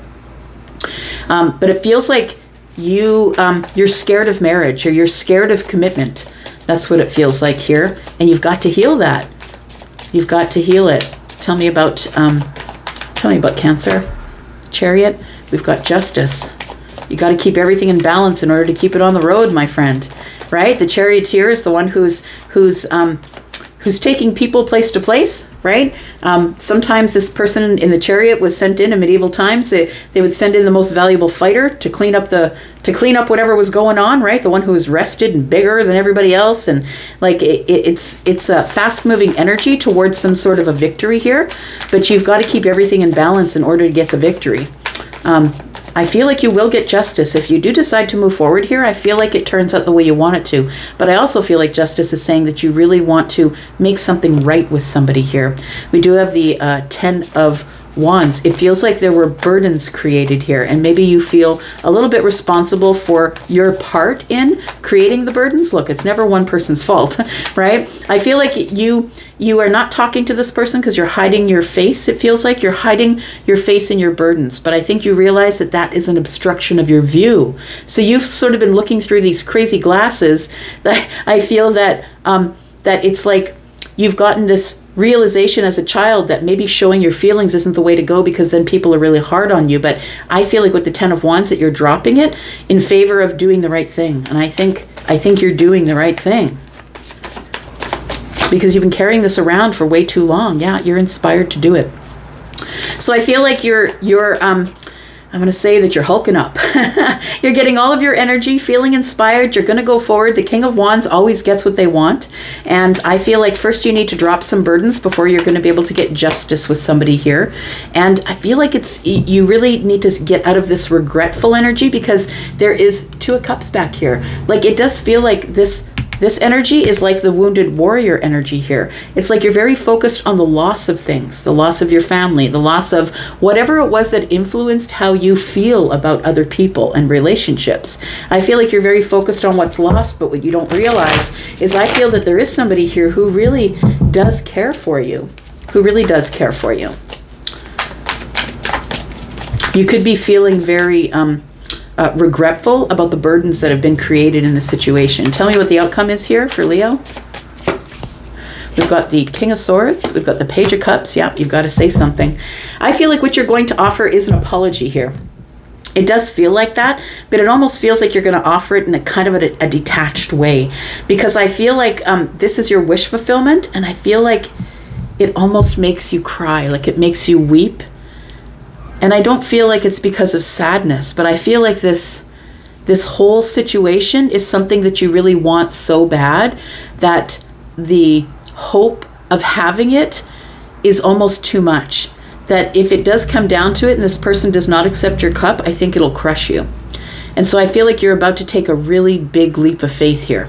But it feels like you're scared of marriage, or you're scared of commitment. That's what it feels like here. And you've got to heal that. You've got to heal it. Tell me about Cancer. Chariot. We've got Justice. You got to keep everything in balance in order to keep it on the road, my friend. Right? The charioteer is the one who's taking people place to place, right? Sometimes this person in the chariot was sent in medieval times. They would send in the most valuable fighter to clean up whatever was going on, right? The one who was rested and bigger than everybody else. And like it's a fast moving energy towards some sort of a victory here, but you've got to keep everything in balance in order to get the victory. I feel like you will get justice. If you do decide to move forward here, I feel like it turns out the way you want it to. But I also feel like justice is saying that you really want to make something right with somebody here. We do have the 10 of Wands. It feels like there were burdens created here, and maybe you feel a little bit responsible for your part in creating the burdens. Look, it's never one person's fault, right? I feel like you are not talking to this person because you're hiding your face. It feels like you're hiding your face in your burdens, but I think you realize that that is an obstruction of your view. So you've sort of been looking through these crazy glasses that I feel that that it's like you've gotten this realization as a child that maybe showing your feelings isn't the way to go because then people are really hard on you. But I feel like with the 10 of Wands that you're dropping it in favor of doing the right thing. And I think you're doing the right thing because you've been carrying this around for way too long. Yeah, you're inspired to do it. So I feel like I'm going to say that you're hulking up. You're getting all of your energy, feeling inspired. You're going to go forward. The King of Wands always gets what they want. And I feel like first you need to drop some burdens before you're going to be able to get justice with somebody here. And I feel like you really need to get out of this regretful energy because there is 2 of Cups back here. Like it does feel like this energy is like the wounded warrior energy here. It's like you're very focused on the loss of things, the loss of your family, the loss of whatever it was that influenced how you feel about other people and relationships. I feel like you're very focused on what's lost, but what you don't realize is I feel that there is somebody here who really does care for you, You could be feeling very regretful about the burdens that have been created in the situation. Tell me what the outcome is here for Leo. We've got the King of Swords. We've got the Page of Cups. Yeah, you've got to say something. I feel like what you're going to offer is an apology here. It does feel like that, but it almost feels like you're going to offer it in a kind of a detached way, because I feel like this is your wish fulfillment, and I feel like it almost makes you cry, like it makes you weep. And I don't feel like it's because of sadness, but I feel like this whole situation is something that you really want so bad that the hope of having it is almost too much. That if it does come down to it and this person does not accept your cup, I think it'll crush you. And so I feel like you're about to take a really big leap of faith here.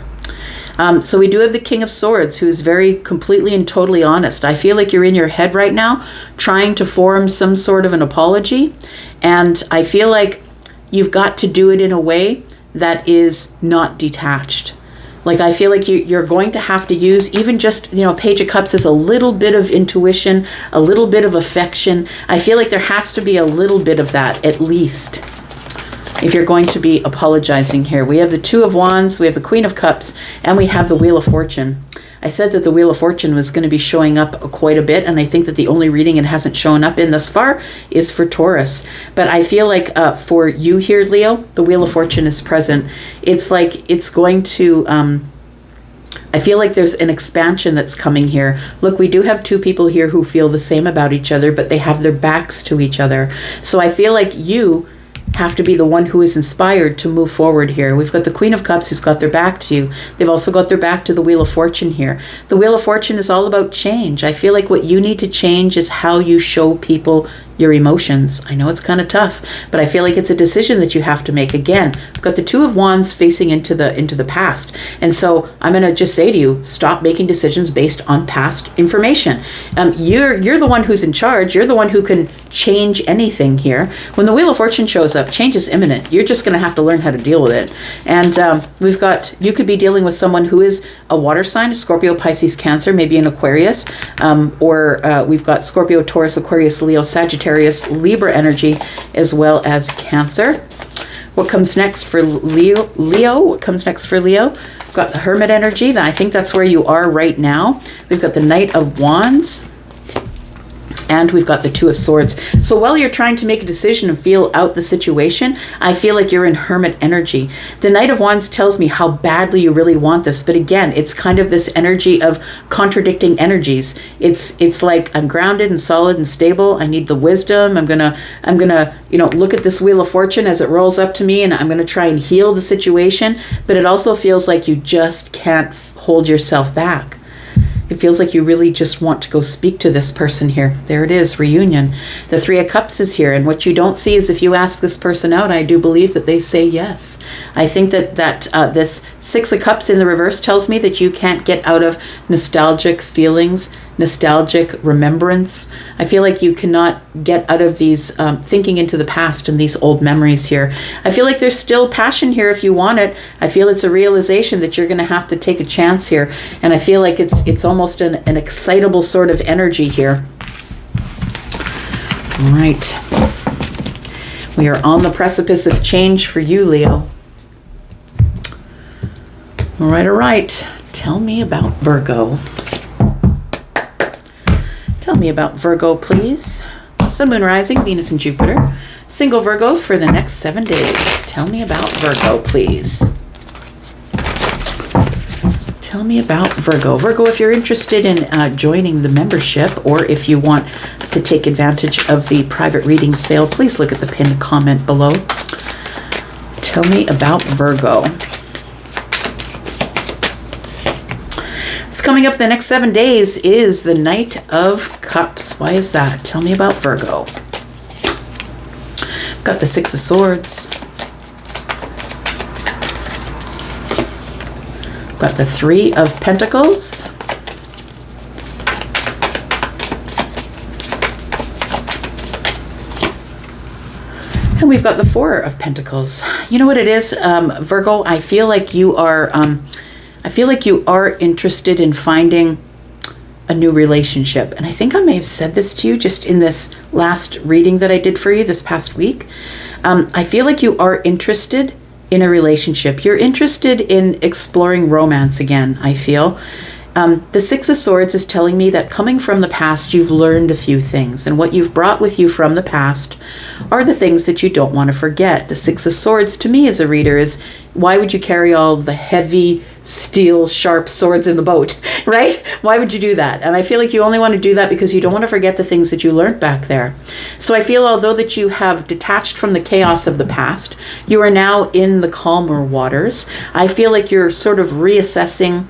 So we do have the King of Swords, who is very completely and totally honest. I feel like you're in your head right now trying to form some sort of an apology. And I feel like you've got to do it in a way that is not detached. Like, I feel like you're going to have to use even just, Page of Cups is a little bit of intuition, a little bit of affection. I feel like there has to be a little bit of that, at least, if you're going to be apologizing here. We have the Two of Wands, we have the Queen of Cups, and we have the Wheel of Fortune. I said that the Wheel of Fortune was going to be showing up quite a bit, and I think that the only reading it hasn't shown up in thus far is for Taurus. But I feel like for you here, Leo, the Wheel of Fortune is present. It's like it's going to... I feel like there's an expansion that's coming here. Look, we do have two people here who feel the same about each other, but they have their backs to each other. So I feel like you have to be the one who is inspired to move forward here. We've got the Queen of Cups who's got their back to you. They've also got their back to the Wheel of Fortune here. The Wheel of Fortune is all about change. I feel like what you need to change is how you show people your emotions. I know it's kind of tough, but I feel like it's a decision that you have to make. Again, we've got the Two of Wands facing into the past. And so I'm going to just say to you, stop making decisions based on past information. You're the one who's in charge. You're the one who can change anything here. When the Wheel of Fortune shows up, change is imminent. You're just going to have to learn how to deal with it. And you could be dealing with someone who is a water sign, Scorpio, Pisces, Cancer, maybe an Aquarius, or we've got Scorpio, Taurus, Aquarius, Leo, Sagittarius, Libra energy, as well as Cancer. What comes next for Leo? What comes next for Leo? We've got the Hermit energy. I think that's where you are right now. We've got the Knight of Wands. And we've got the Two of Swords. So while you're trying to make a decision and feel out the situation, I feel like you're in Hermit energy. The Knight of Wands tells me how badly you really want this. But again, it's kind of this energy of contradicting energies. It's like, I'm grounded and solid and stable. I need the wisdom. I'm gonna look at this Wheel of Fortune as it rolls up to me, and I'm gonna try and heal the situation. But it also feels like you just can't hold yourself back. It feels like you really just want to go speak to this person here. There it is, reunion. The Three of Cups is here. And what you don't see is if you ask this person out, I do believe that they say yes. I think that this Six of Cups in the reverse tells me that you can't get out of nostalgic feelings, nostalgic remembrance. I feel like you cannot get out of these thinking into the past and these old memories here. I feel like there's still passion here if you want it. I feel it's a realization that you're going to have to take a chance here. And I feel like it's almost an excitable sort of energy here. All right. We are on the precipice of change for you, Leo. All right. Tell me about Virgo. Tell me about Virgo, please. Sun, Moon, Rising, Venus, and Jupiter. Single Virgo for the next 7 days. Tell me about Virgo, please. Tell me about Virgo. Virgo, if you're interested in joining the membership, or if you want to take advantage of the private reading sale, please look at the pinned comment below. Tell me about Virgo. What's coming up the next 7 days is the Knight of Cups. Why is that? Tell me about Virgo. Got the Six of Swords. Got the Three of Pentacles. And we've got the Four of Pentacles. You know what it is, Virgo? I feel like you are interested in finding a new relationship. And I think I may have said this to you just in this last reading that I did for you this past week. I feel like you are interested in a relationship. You're interested in exploring romance again, I feel. The Six of Swords is telling me that coming from the past, you've learned a few things. And what you've brought with you from the past are the things that you don't want to forget. The Six of Swords, to me as a reader, is why would you carry all the heavy, steel, sharp swords in the boat, right? Why would you do that? And I feel like you only want to do that because you don't want to forget the things that you learned back there. So I feel although that you have detached from the chaos of the past, you are now in the calmer waters. I feel like you're sort of reassessing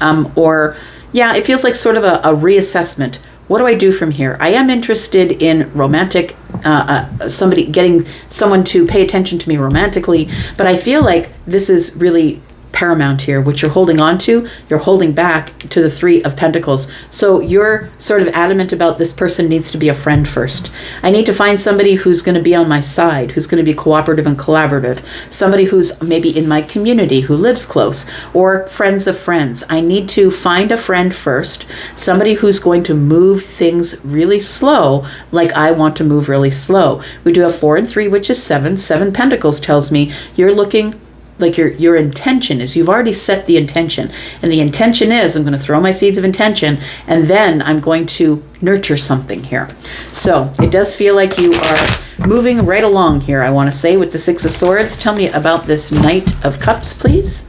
it feels like sort of a reassessment. What do I do from here? I am interested in romantic, getting someone to pay attention to me romantically, but I feel like this is really paramount here. What you're holding on to, you're holding back to the Three of Pentacles. So you're sort of adamant about this person needs to be a friend first. I need to find somebody who's going to be on my side, who's going to be cooperative and collaborative, somebody who's maybe in my community, who lives close, or friends of friends. I need to find a friend first, somebody who's going to move things really slow, like I want to move really slow. We do have 4 and 3, which is 7. 7 Pentacles tells me you're looking like your intention is, you've already set the intention. And the intention is, I'm going to throw my seeds of intention, and then I'm going to nurture something here. So it does feel like you are moving right along here, I want to say, with the Six of Swords. Tell me about this Knight of Cups, please.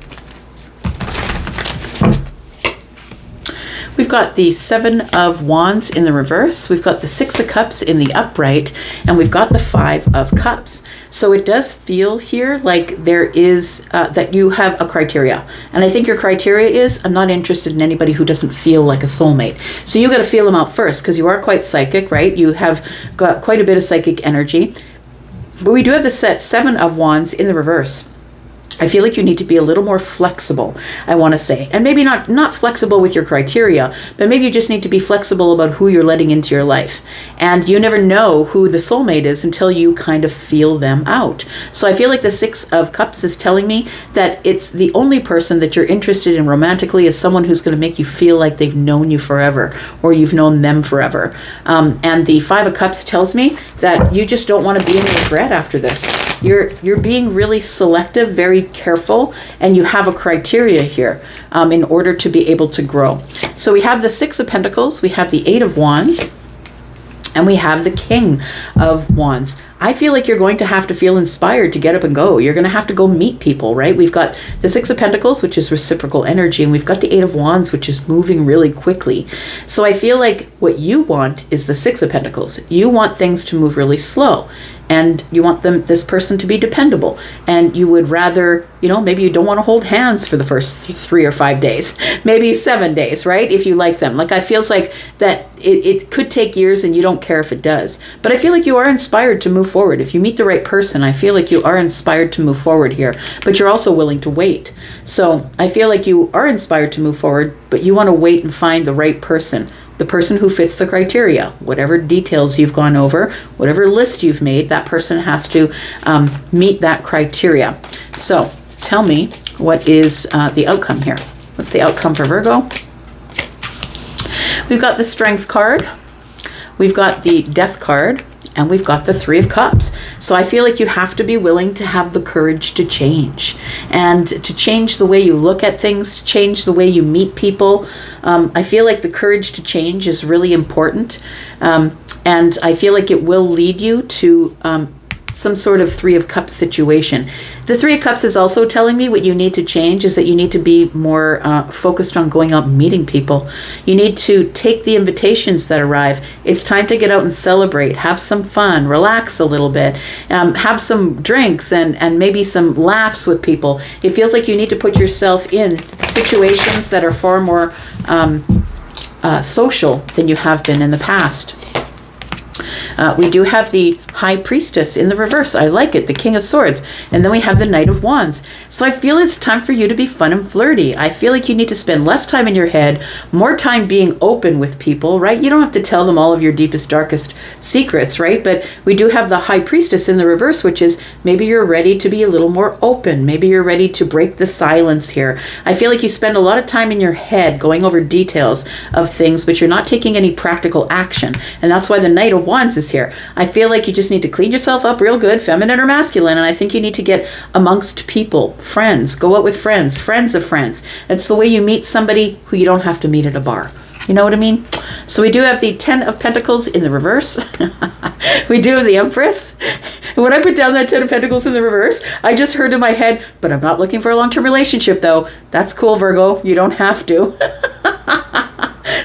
We've got the 7 of Wands in the reverse. We've got the 6 of Cups in the upright, and we've got the 5 of Cups. So it does feel here like there is, that you have a criteria. And I think your criteria is, I'm not interested in anybody who doesn't feel like a soulmate. So you got to feel them out first, because you are quite psychic, right? You have got quite a bit of psychic energy. But we do have the 7 of Wands in the reverse. I feel like you need to be a little more flexible, I want to say. And maybe not flexible with your criteria, but maybe you just need to be flexible about who you're letting into your life. And you never know who the soulmate is until you kind of feel them out. So I feel like the 6 of Cups is telling me that it's the only person that you're interested in romantically is someone who's going to make you feel like they've known you forever, or you've known them forever. And the 5 of Cups tells me that you just don't want to be in regret after this. You're being really selective, very careful, and you have a criteria here in order to be able to grow. So we have the 6 of Pentacles, we have the 8 of Wands, and we have the King of Wands. I feel like you're going to have to feel inspired to get up and go. You're going to have to go meet people, right? We've got the 6 of Pentacles, which is reciprocal energy, and we've got the 8 of Wands, which is moving really quickly. So I feel like what you want is the 6 of Pentacles. You want things to move really slow, and you want this person to be dependable. And you would rather, maybe you don't want to hold hands for the first 3 or 5 days, maybe 7 days, right? If you like them. Like, I feels like that it could take years and you don't care if it does. But I feel like you are inspired to move forward. If you meet the right person, I feel like you are inspired to move forward here, but you're also willing to wait. So I feel like you are inspired to move forward, but you want to wait and find the right person. The person who fits the criteria. Whatever details you've gone over, whatever list you've made, that person has to meet that criteria. So tell me, what is the outcome here? What's the outcome for Virgo? We've got the Strength card, we've got the Death card, and we've got the 3 of Cups. So I feel like you have to be willing to have the courage to change, and to change the way you look at things, to change the way you meet people. I feel like the courage to change is really important. And I feel like it will lead you to some sort of 3 of Cups situation. The 3 of Cups is also telling me what you need to change is that you need to be more focused on going out and meeting people. You need to take the invitations that arrive. It's time to get out and celebrate, have some fun, relax a little bit, have some drinks and maybe some laughs with people. It feels like you need to put yourself in situations that are far more social than you have been in the past. We do have the High Priestess in the reverse. I like it. The King of Swords. And then we have the Knight of Wands. So I feel it's time for you to be fun and flirty. I feel like you need to spend less time in your head, more time being open with people, right? You don't have to tell them all of your deepest, darkest secrets, right? But we do have the High Priestess in the reverse, which is maybe you're ready to be a little more open. Maybe you're ready to break the silence here. I feel like you spend a lot of time in your head going over details of things, but you're not taking any practical action. And that's why the Knight of Wands is here. I feel like you just just need to clean yourself up real good, feminine or masculine. And I think you need to get amongst people, friends, go out with friends, friends of friends. It's the way you meet somebody who you don't have to meet at a bar. You know what I mean? So we do have the 10 of Pentacles in the reverse. We do have the Empress. And when I put down that 10 of Pentacles in the reverse, I just heard in my head, but I'm not looking for a long-term relationship though. That's cool, Virgo. You don't have to.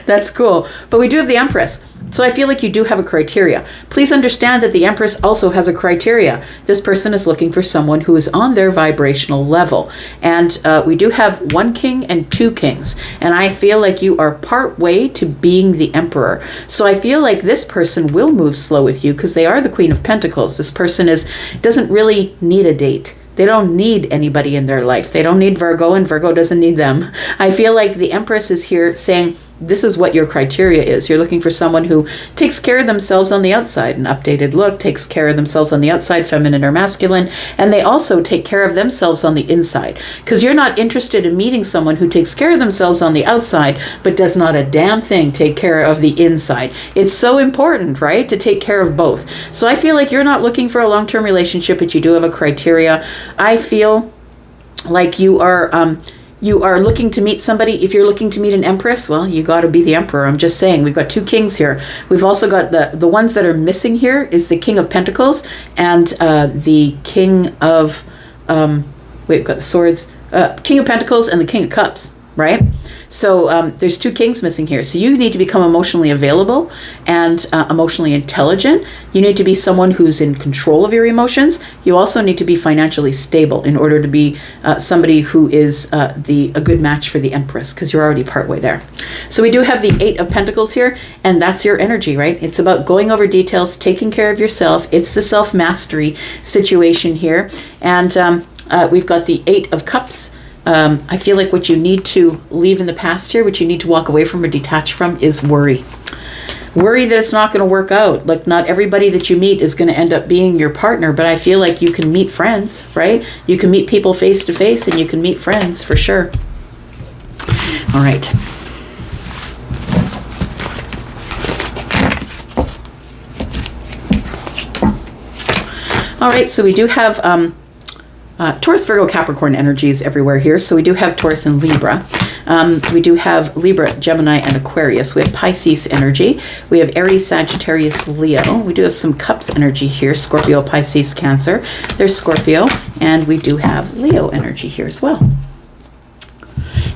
That's cool. But we do have the Empress. So I feel like you do have a criteria. Please understand that the Empress also has a criteria. This person is looking for someone who is on their vibrational level. And we do have 1 king and 2 kings. And I feel like you are part way to being the Emperor. So I feel like this person will move slow with you because they are the Queen of Pentacles. This person doesn't really need a date. They don't need anybody in their life. They don't need Virgo, and Virgo doesn't need them. I feel like the Empress is here saying, this is what your criteria is. You're looking for someone who takes care of themselves on the outside, an updated look, takes care of themselves on the outside, feminine or masculine, and they also take care of themselves on the inside. Because you're not interested in meeting someone who takes care of themselves on the outside, but does not a damn thing take care of the inside. It's so important, right, to take care of both. So I feel like you're not looking for a long-term relationship, but you do have a criteria. I feel like you are looking to meet somebody. If you're looking to meet an Empress, well, you got to be the Emperor. I'm just saying, we've got 2 kings here. We've also got the ones that are missing here is the King of Pentacles and the King of, we've got the swords, King of Pentacles and the King of Cups, right? So there's 2 kings missing here. So you need to become emotionally available and emotionally intelligent. You need to be someone who's in control of your emotions. You also need to be financially stable in order to be somebody who is a good match for the Empress, because you're already partway there. So we do have the 8 of Pentacles here, and that's your energy, right? It's about going over details, taking care of yourself. It's the self-mastery situation here. And we've got the 8 of Cups. I feel like what you need to leave in the past here, what you need to walk away from or detach from, is worry. Worry that it's not going to work out. Like, not everybody that you meet is going to end up being your partner, but I feel like you can meet friends, right? You can meet people face to face, and you can meet friends for sure. All right. All right, so we do have Taurus, Virgo, Capricorn energies everywhere here. So we do have Taurus and Libra. We do have Libra, Gemini, and Aquarius. We have Pisces energy. We have Aries, Sagittarius, Leo. We do have some Cups energy here. Scorpio, Pisces, Cancer. There's Scorpio. And we do have Leo energy here as well.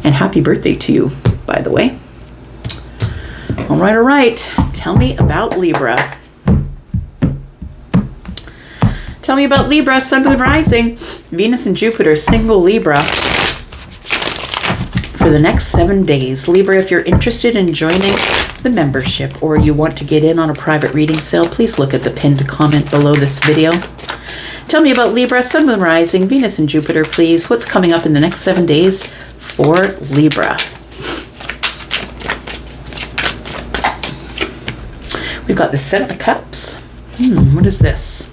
And happy birthday to you, by the way. All right, all right. Tell me about Libra. Tell me about Libra, Sun, Moon, Rising, Venus and Jupiter, single Libra for the next 7 days. Libra, if you're interested in joining the membership or you want to get in on a private reading sale, please look at the pinned comment below this video. Tell me about Libra, Sun, Moon, Rising, Venus and Jupiter, please. What's coming up in the next 7 days for Libra? We've got the 7 of Cups. What is this?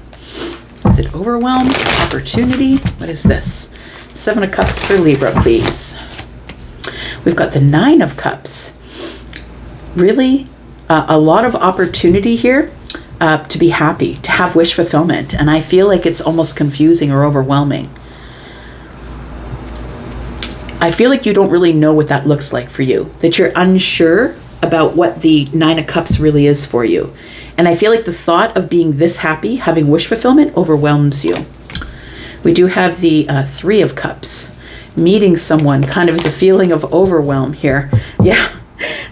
Is it overwhelm? Opportunity? What is this? 7 of Cups for Libra, please. We've got the 9 of Cups. Really, a lot of opportunity here to be happy, to have wish fulfillment. And I feel like it's almost confusing or overwhelming. I feel like you don't really know what that looks like for you, that you're unsure about what the 9 of Cups really is for you. And I feel like the thought of being this happy, having wish fulfillment, overwhelms you. We do have the 3 of Cups. Meeting someone kind of is a feeling of overwhelm here. Yeah,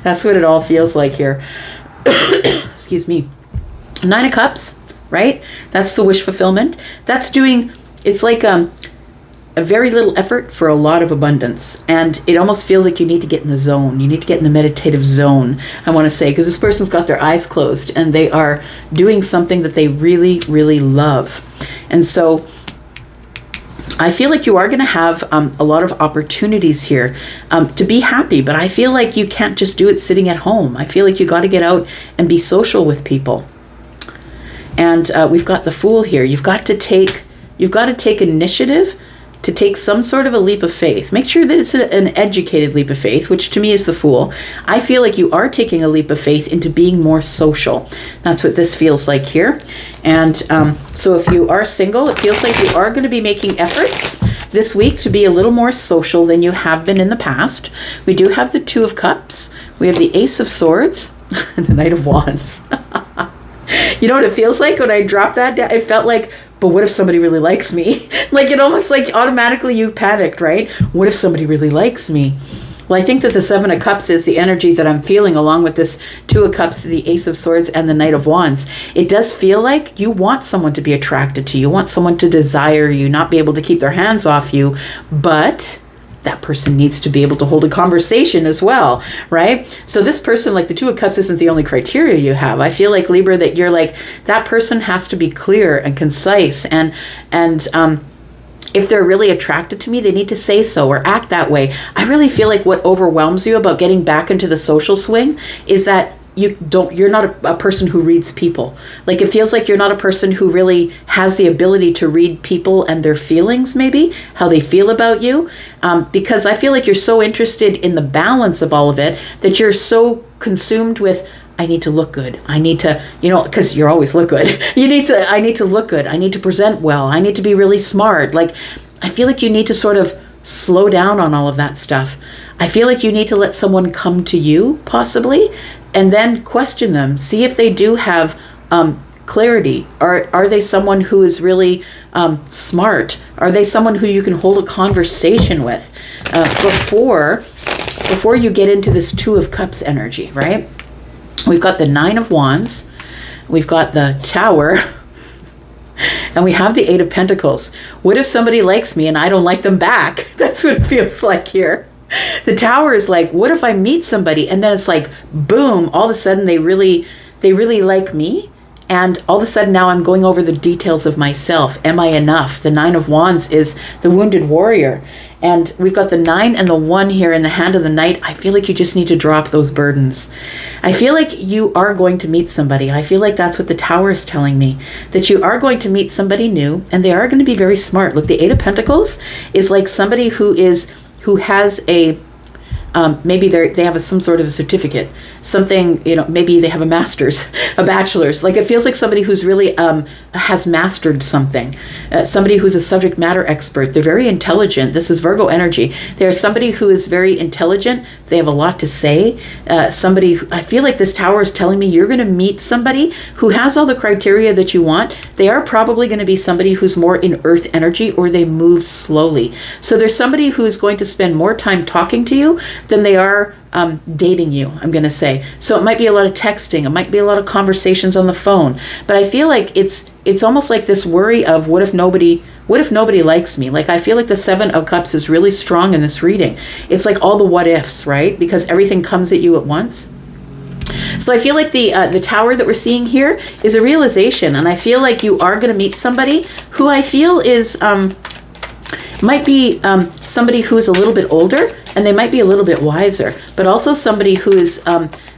that's what it all feels like here. Excuse me. 9 of Cups, right? That's the wish fulfillment. That's doing, it's like a very little effort for a lot of abundance. And it almost feels like you need to get in the zone. You need to get in the meditative zone, I want to say, because this person's got their eyes closed and they are doing something that they really, really love. And so I feel like you are going to have a lot of opportunities here to be happy, but I feel like you can't just do it sitting at home. I feel like you got to get out and be social with people. And we've got the Fool here. You've got to take initiative to take some sort of a leap of faith. Make sure that it's an educated leap of faith, which to me is the Fool. I feel like you are taking a leap of faith into being more social. That's what this feels like here. And so if you are single, it feels like you are going to be making efforts this week to be a little more social than you have been in the past. We do have the Two of Cups. We have the Ace of Swords and the Knight of Wands. You know what it feels like when I dropped that down? It felt like, but what if somebody really likes me? Like it almost like automatically you panicked, right? What if somebody really likes me? Well, I think that the Seven of Cups is the energy that I'm feeling along with this Two of Cups, the Ace of Swords, and the Knight of Wands. It does feel like you want someone to be attracted to you. You want someone to desire you, not be able to keep their hands off you, but that person needs to be able to hold a conversation as well, right? So this person, like the Two of Cups, isn't the only criteria you have. I feel like, Libra, that you're like, that person has to be clear and concise, and if they're really attracted to me, they need to say so or act that way. I really feel like what overwhelms you about getting back into the social swing is that you're not a person who reads people. Like it feels like you're not a person who really has the ability to read people and their feelings, maybe how they feel about you. Because I feel like you're so interested in the balance of all of it that you're so consumed with, I need to look good. I need to, because you always look good. I need to look good. I need to present well. I need to be really smart. Like, I feel like you need to sort of slow down on all of that stuff. I feel like you need to let someone come to you, possibly, and then question them. See if they do have clarity. Are they someone who is really smart? Are they someone who you can hold a conversation with before you get into this Two of Cups energy, right? We've got the Nine of Wands, we've got the Tower, and we have the Eight of Pentacles. What if somebody likes me and I don't like them back? That's what it feels like here. The Tower is like, what if I meet somebody and then it's like, boom, all of a sudden they really like me, and all of a sudden now I'm going over the details of myself. Am I enough? The Nine of Wands is the wounded warrior. And we've got the 9 and the 1 here in the hand of the Knight. I feel like you just need to drop those burdens. I feel like you are going to meet somebody. I feel like that's what the Tower is telling me, that you are going to meet somebody new, and they are going to be very smart. Look, the Eight of Pentacles is like somebody who has a maybe they have some sort of a certificate, something, maybe they have a master's, a bachelor's. Like it feels like somebody who's really has mastered something, somebody who's a subject matter expert. They're very intelligent. This is Virgo energy. They're somebody who is very intelligent. They have a lot to say. I feel like this Tower is telling me you're going to meet somebody who has all the criteria that you want. They are probably going to be somebody who's more in earth energy, or they move slowly. So there's somebody who's going to spend more time talking to you than they are dating you, I'm going to say. So it might be a lot of texting. It might be a lot of conversations on the phone. But I feel like it's almost like this worry of what if nobody likes me? Like I feel like the Seven of Cups is really strong in this reading. It's like all the what ifs, right? Because everything comes at you at once. So I feel like the Tower that we're seeing here is a realization, and I feel like you are going to meet somebody who I feel is might be somebody who is a little bit older, and they might be a little bit wiser, but also somebody who is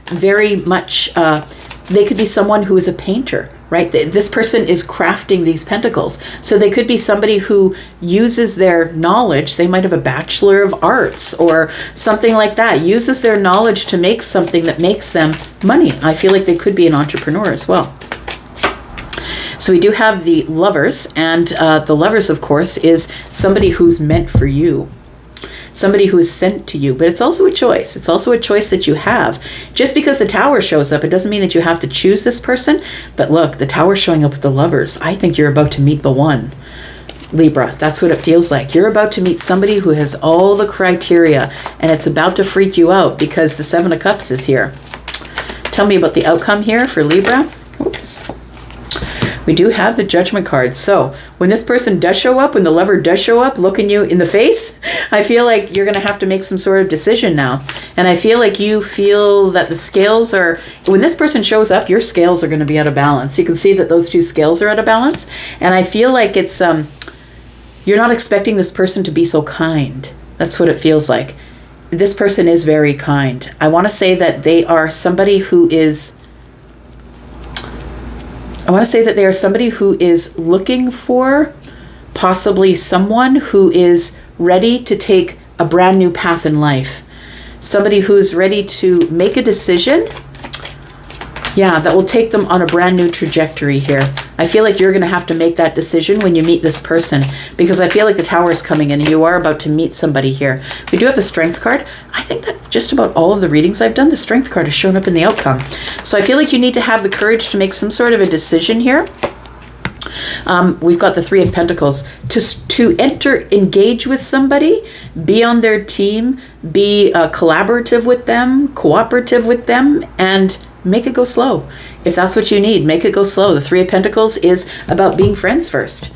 very much, they could be someone who is a painter, right? This person is crafting these pentacles. So they could be somebody who uses their knowledge. They might have a Bachelor of Arts or something like that, uses their knowledge to make something that makes them money. I feel like they could be an entrepreneur as well. So we do have the Lovers, and the Lovers, of course, is somebody who's meant for you, somebody who is sent to you. But it's also a choice. It's also a choice that you have. Just because the Tower shows up, it doesn't mean that you have to choose this person. But look, the Tower showing up with the Lovers. I think you're about to meet the one. Libra, that's what it feels like. You're about to meet somebody who has all the criteria, and it's about to freak you out because the Seven of Cups is here. Tell me about the outcome here for Libra. Oops. We do have the Judgment card. So when this person does show up, when the Lover does show up looking you in the face, I feel like you're going to have to make some sort of decision now. And I feel like you feel that the scales are, when this person shows up, your scales are going to be out of balance. You can see that those two scales are out of balance. And I feel like it's, you're not expecting this person to be so kind. That's what it feels like. This person is very kind. I want to say that they are somebody who is, looking for possibly someone who is ready to take a brand new path in life. Somebody who's ready to make a decision, that will take them on a brand new trajectory here. I feel like you're going to have to make that decision when you meet this person, because I feel like the Tower is coming in and you are about to meet somebody here. We do have the Strength card. I think that just about all of the readings I've done, the Strength card has shown up in the outcome. So I feel like you need to have the courage to make some sort of a decision here. We've got the Three of Pentacles. To engage with somebody, be on their team, be collaborative with them, cooperative with them, and make it go slow. If that's what you need, make it go slow. The Three of Pentacles is about being friends first.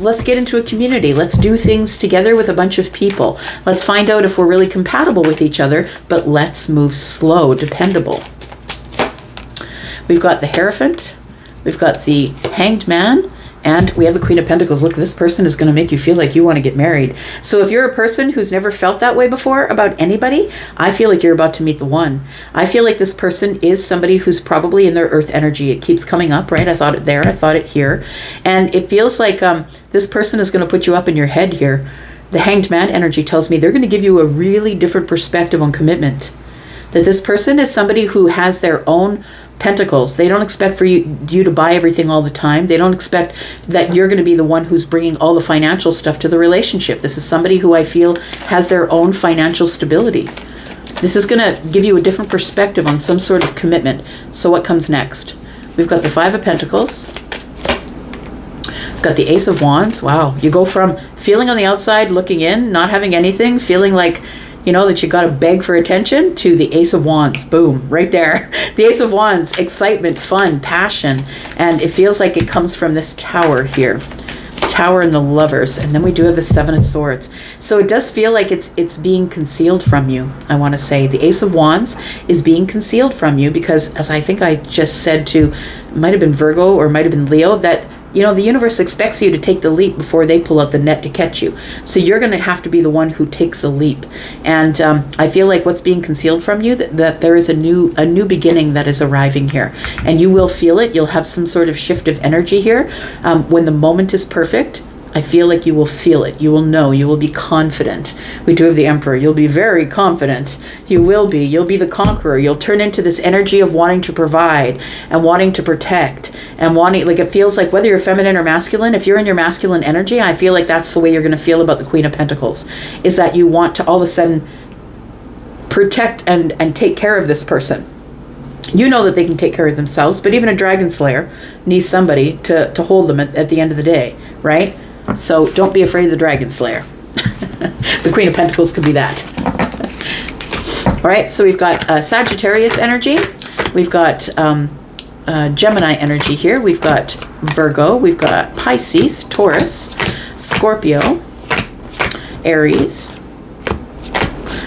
Let's get into a community. Let's do things together with a bunch of people. Let's find out if we're really compatible with each other, but let's move slow, dependable. We've got the Hierophant. We've got the Hanged Man. And we have the Queen of Pentacles. Look, this person is going to make you feel like you want to get married. So if you're a person who's never felt that way before about anybody, I feel like you're about to meet the one. I feel like this person is somebody who's probably in their earth energy. It keeps coming up, right? I thought it there. I thought it here. And it feels like this person is going to put you up in your head here. The Hanged Man energy tells me they're going to give you a really different perspective on commitment. That this person is somebody who has their own pentacles. They don't expect for you to buy everything all the time. They don't expect that you're going to be the one who's bringing all the financial stuff to the relationship. This is somebody who I feel has their own financial stability. This is going to give you a different perspective on some sort of commitment. So what comes next? We've got the Five of Pentacles. We've got the Ace of Wands. Wow. You go from feeling on the outside, looking in, not having anything, feeling like that you got to beg for attention, to the Ace of Wands. Boom, right there. The Ace of Wands, excitement, fun, passion. And it feels like it comes from this Tower here. Tower and the Lovers. And then we do have the Seven of Swords. So it does feel like it's being concealed from you, I want to say. The Ace of Wands is being concealed from you because, as I think I just said to, might have been Virgo or might have been Leo, that the universe expects you to take the leap before they pull out the net to catch you. So you're going to have to be the one who takes a leap. And I feel like what's being concealed from you, that there is a new beginning that is arriving here. And you will feel it. You'll have some sort of shift of energy here. When the moment is perfect, I feel like you will feel it. You will know. You will be confident. We do have the Emperor. You'll be very confident. You will be. You'll be the conqueror. You'll turn into this energy of wanting to provide and wanting to protect and wanting, like, it feels like whether you're feminine or masculine, if you're in your masculine energy, I feel like that's the way you're going to feel about the Queen of Pentacles, is that you want to all of a sudden protect and take care of this person. You know that they can take care of themselves, but even a dragon slayer needs somebody to hold them at the end of the day, right? So don't be afraid of the Dragon Slayer. The Queen of Pentacles could be that. All right, so we've got Sagittarius energy. We've got Gemini energy here. We've got Virgo. We've got Pisces, Taurus, Scorpio, Aries.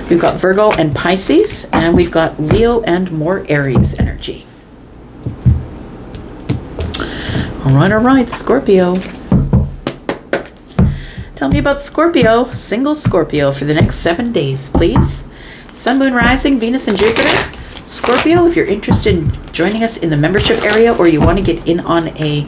We've got Virgo and Pisces, and we've got Leo and more Aries energy. All right, Scorpio. Tell me about Scorpio, single Scorpio, for the next 7 days, please. Sun, Moon, Rising, Venus, and Jupiter. Scorpio, if you're interested in joining us in the membership area or you want to get in on a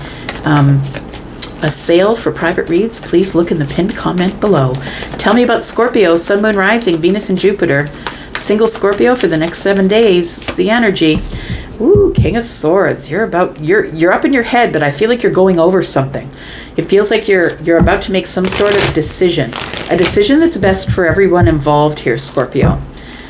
sale for private reads, please look in the pinned comment below. Tell me about Scorpio, Sun, Moon, Rising, Venus, and Jupiter. Single Scorpio for the next 7 days. It's the energy. Ooh, King of Swords. You're up in your head, but I feel like you're going over something. It feels like you're about to make some sort of decision. A decision that's best for everyone involved here, Scorpio.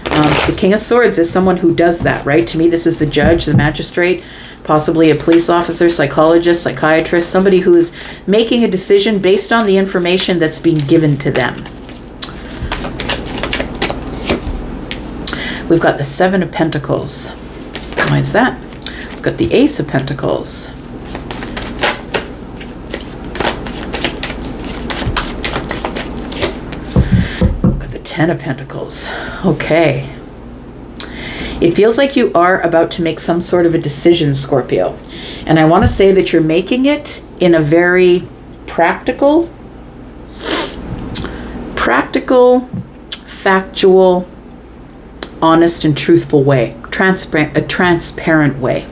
The King of Swords is someone who does that, right? To me, this is the judge, the magistrate, possibly a police officer, psychologist, psychiatrist, somebody who is making a decision based on the information that's being given to them. We've got the Seven of Pentacles. Why is that? We've got the Ace of Pentacles. We've got the Ten of Pentacles. Okay. It feels like you are about to make some sort of a decision, Scorpio. And I want to say that you're making it in a very practical, factual, honest and truthful way, a transparent way.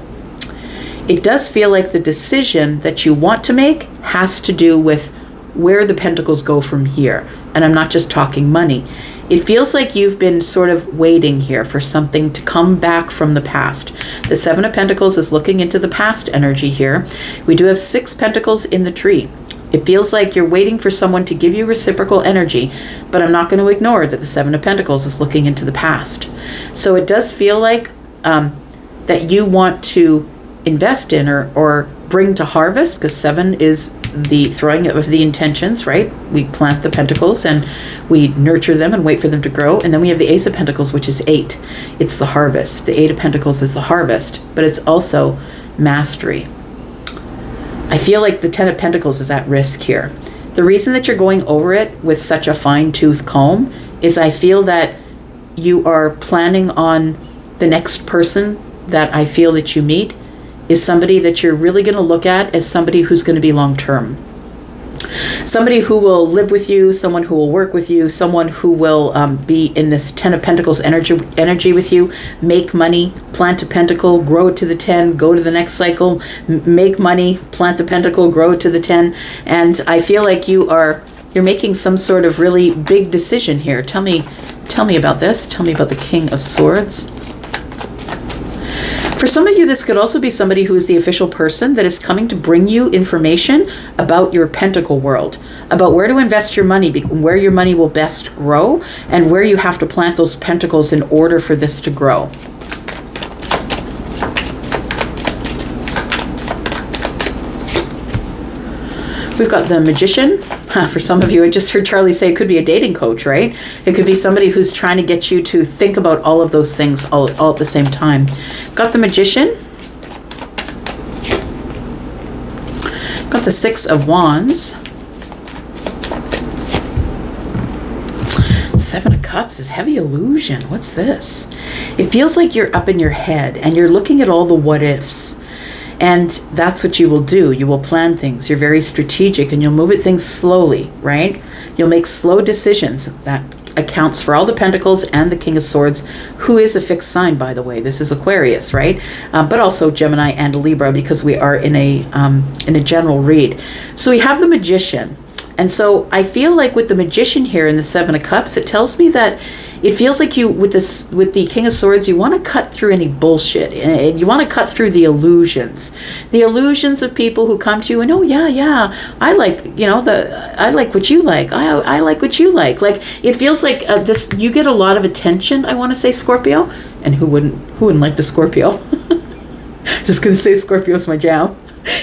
It does feel like the decision that you want to make has to do with where the pentacles go from here. And I'm not just talking money. It feels like you've been sort of waiting here for something to come back from the past. The Seven of Pentacles is looking into the past energy here. We do have 6 pentacles in the tree. It feels like you're waiting for someone to give you reciprocal energy, but I'm not going to ignore that the Seven of Pentacles is looking into the past. So it does feel like that you want to invest in or bring to harvest, because 7 is the throwing of the intentions, right? We plant the pentacles and we nurture them and wait for them to grow. And then we have the Ace of Pentacles, which is 8. It's the harvest. The 8 of Pentacles is the harvest, but it's also mastery. I feel like the 10 of Pentacles is at risk here. The reason that you're going over it with such a fine-tooth comb is I feel that you are planning on the next person that I feel that you meet is somebody that you're really going to look at as somebody who's going to be long-term. Somebody who will live with you, someone who will work with you, someone who will be in this 10 of Pentacles energy with you, make money, plant a pentacle, grow it to the 10, go to the next cycle, make money, plant the pentacle, grow it to the 10. And I feel like you're making some sort of really big decision here. Tell me about this. Tell me about the King of Swords. For some of you, this could also be somebody who is the official person that is coming to bring you information about your pentacle world, about where to invest your money, where your money will best grow, and where you have to plant those pentacles in order for this to grow. We've got the Magician. For some of you, I just heard Charlie say it could be a dating coach, right? It could be somebody who's trying to get you to think about all of those things all at the same time. Got the Magician. Got the 6 of Wands. 7 of Cups is heavy illusion. What's this? It feels like you're up in your head and you're looking at all the what ifs. And that's what you will do. You will plan things. You're very strategic and you'll move at things slowly, right? You'll make slow decisions. That accounts for all the Pentacles and the King of Swords, who is a fixed sign, by the way. This is Aquarius, right? But also Gemini and Libra, because we are in a general read. So we have the Magician. And so I feel like with the Magician here in the 7 of Cups, it tells me that it feels like you, with the King of Swords, you want to cut through any bullshit. And you want to cut through the illusions. The illusions of people who come to you and, oh, yeah, I like, I like what you like. I like what you like. Like, it feels like you get a lot of attention, I want to say, Scorpio. And who wouldn't like the Scorpio? Just going to say Scorpio's my jam.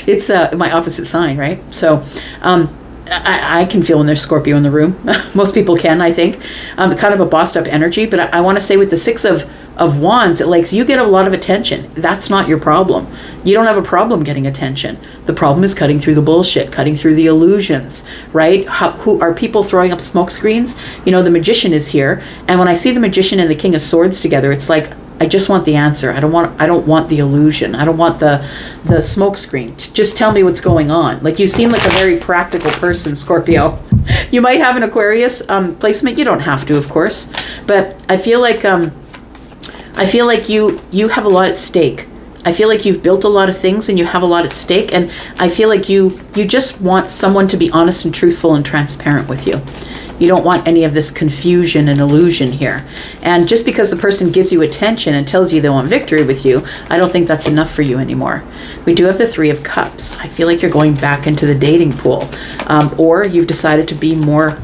It's my opposite sign, right? So, I can feel when there's Scorpio in the room. Most people can, I think. Kind of a bossed up energy. But I want to say with the 6 of Wands, you get a lot of attention. That's not your problem. You don't have a problem getting attention. The problem is cutting through the bullshit, cutting through the illusions, right? Who are people throwing up smoke screens? The Magician is here. And when I see the Magician and the King of Swords together, it's like, I just want the answer. I don't want the illusion. I don't want the smoke screen. Just tell me what's going on. Like, you seem like a very practical person, Scorpio. You might have an Aquarius placement. You don't have to, of course. But I feel like you have a lot at stake. I feel like you've built a lot of things and you have a lot at stake. And I feel like you just want someone to be honest and truthful and transparent with you. You don't want any of this confusion and illusion here. And just because the person gives you attention and tells you they want victory with you, I don't think that's enough for you anymore. We do have the 3 of Cups. I feel like you're going back into the dating pool. Or you've decided to be more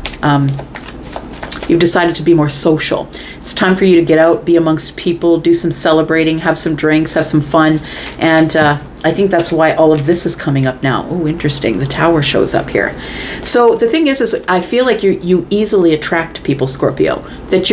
social. It's time for you to get out, be amongst people, do some celebrating, have some drinks, have some fun. And I think that's why all of this is coming up now. Oh, interesting. The Tower shows up here. So the thing is I feel like you easily attract people, Scorpio. That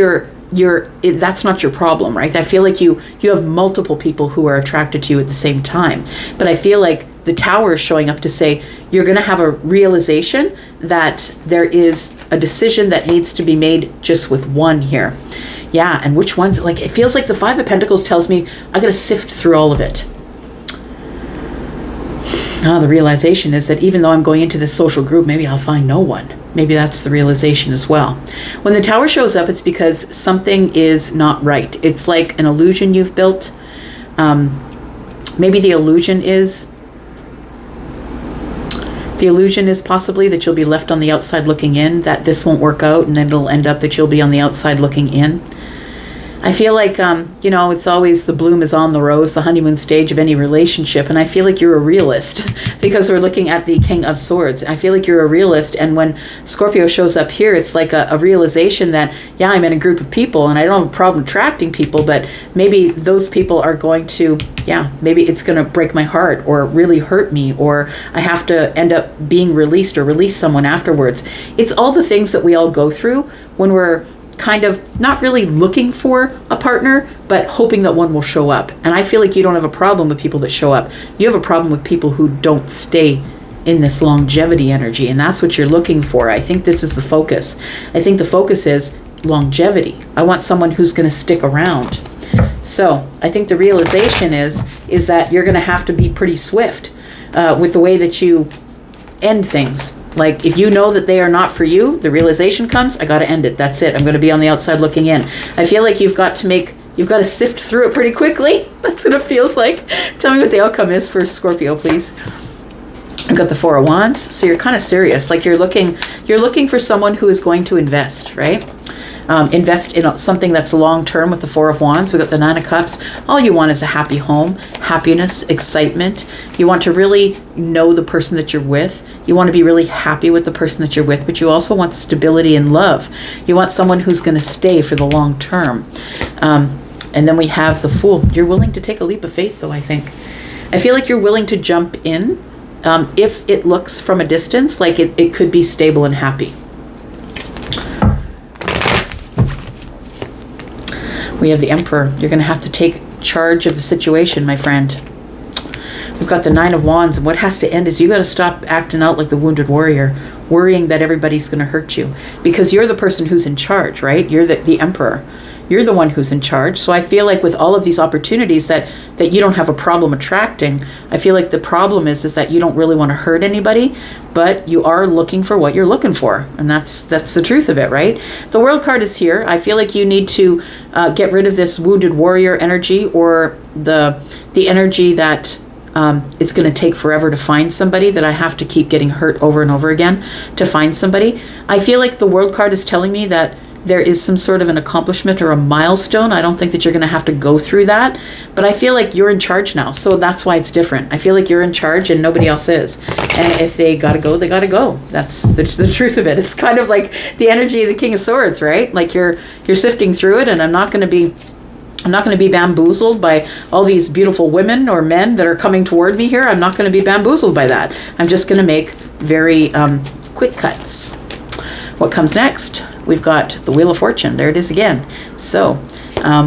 that's not your problem, right? I feel like you have multiple people who are attracted to you at the same time. But I feel like the Tower is showing up to say you're going to have a realization that there is a decision that needs to be made just with one here. Yeah, and which ones? Like, it feels like the 5 of Pentacles tells me I got to sift through all of it. The realization is that even though I'm going into this social group, maybe I'll find no one. Maybe that's the realization as well. When the Tower shows up, it's because something is not right. It's like an illusion you've built. Maybe the illusion is The illusion is possibly that you'll be left on the outside looking in, that this won't work out, and then it'll end up that you'll be on the outside looking in. I feel like, it's always the bloom is on the rose, the honeymoon stage of any relationship. And I feel like you're a realist because we're looking at the King of Swords. I feel like you're a realist. And when Scorpio shows up here, it's like a realization that, yeah, I'm in a group of people and I don't have a problem attracting people, but maybe those people are going to, maybe it's going to break my heart or really hurt me, or I have to end up being released or release someone afterwards. It's all the things that we all go through when we're kind of not really looking for a partner, but hoping that one will show up. And I feel like you don't have a problem with people that show up. You have a problem with people who don't stay in this longevity energy. And that's what you're looking for. I think this is the focus. I think the focus is longevity. I want someone who's going to stick around. So I think the realization is that you're going to have to be pretty swift with the way that you end things. Like, if you know that they are not for you, the realization comes, I got to end it. That's it. I'm going to be on the outside looking in. I feel like you've got to sift through it pretty quickly. That's what it feels like. Tell me what the outcome is for Scorpio, please. I've got the Four of Wands. So you're kind of serious. Like, you're looking for someone who is going to invest, right? Invest in something that's long-term with the Four of Wands. We've got the Nine of Cups. All you want is a happy home, happiness, excitement. You want to really know the person that you're with. You want to be really happy with the person that you're with, but you also want stability and love. You want someone who's going to stay for the long term. And then we have the Fool. You're willing to take a leap of faith, though, I think. I feel like you're willing to jump in if it looks from a distance like it could be stable and happy. We have the Emperor. You're going to have to take charge of the situation, my friend. We've got the Nine of Wands, and what has to end is you got to stop acting out like the wounded warrior, worrying that everybody's going to hurt you, because you're the person who's in charge, right? You're the Emperor. You're the one who's in charge. So I feel like with all of these opportunities that you don't have a problem attracting, I feel like the problem is that you don't really want to hurt anybody, but you are looking for what you're looking for. And that's the truth of it, right? The World card is here. I feel like you need to get rid of this wounded warrior energy, or the energy that it's going to take forever to find somebody, that I have to keep getting hurt over and over again to find somebody. I feel like the World card is telling me that there is some sort of an accomplishment or a milestone. I don't think that you're going to have to go through that, but I feel like you're in charge now. So that's why it's different. I feel like you're in charge and nobody else is. And if they got to go, they got to go. That's the truth of it. It's kind of like the energy of the King of Swords, right? Like you're sifting through it, and I'm not going to be bamboozled by all these beautiful women or men that are coming toward me here. I'm not going to be bamboozled by that. I'm just going to make very quick cuts. What comes next? We've got the Wheel of Fortune. There it is again. So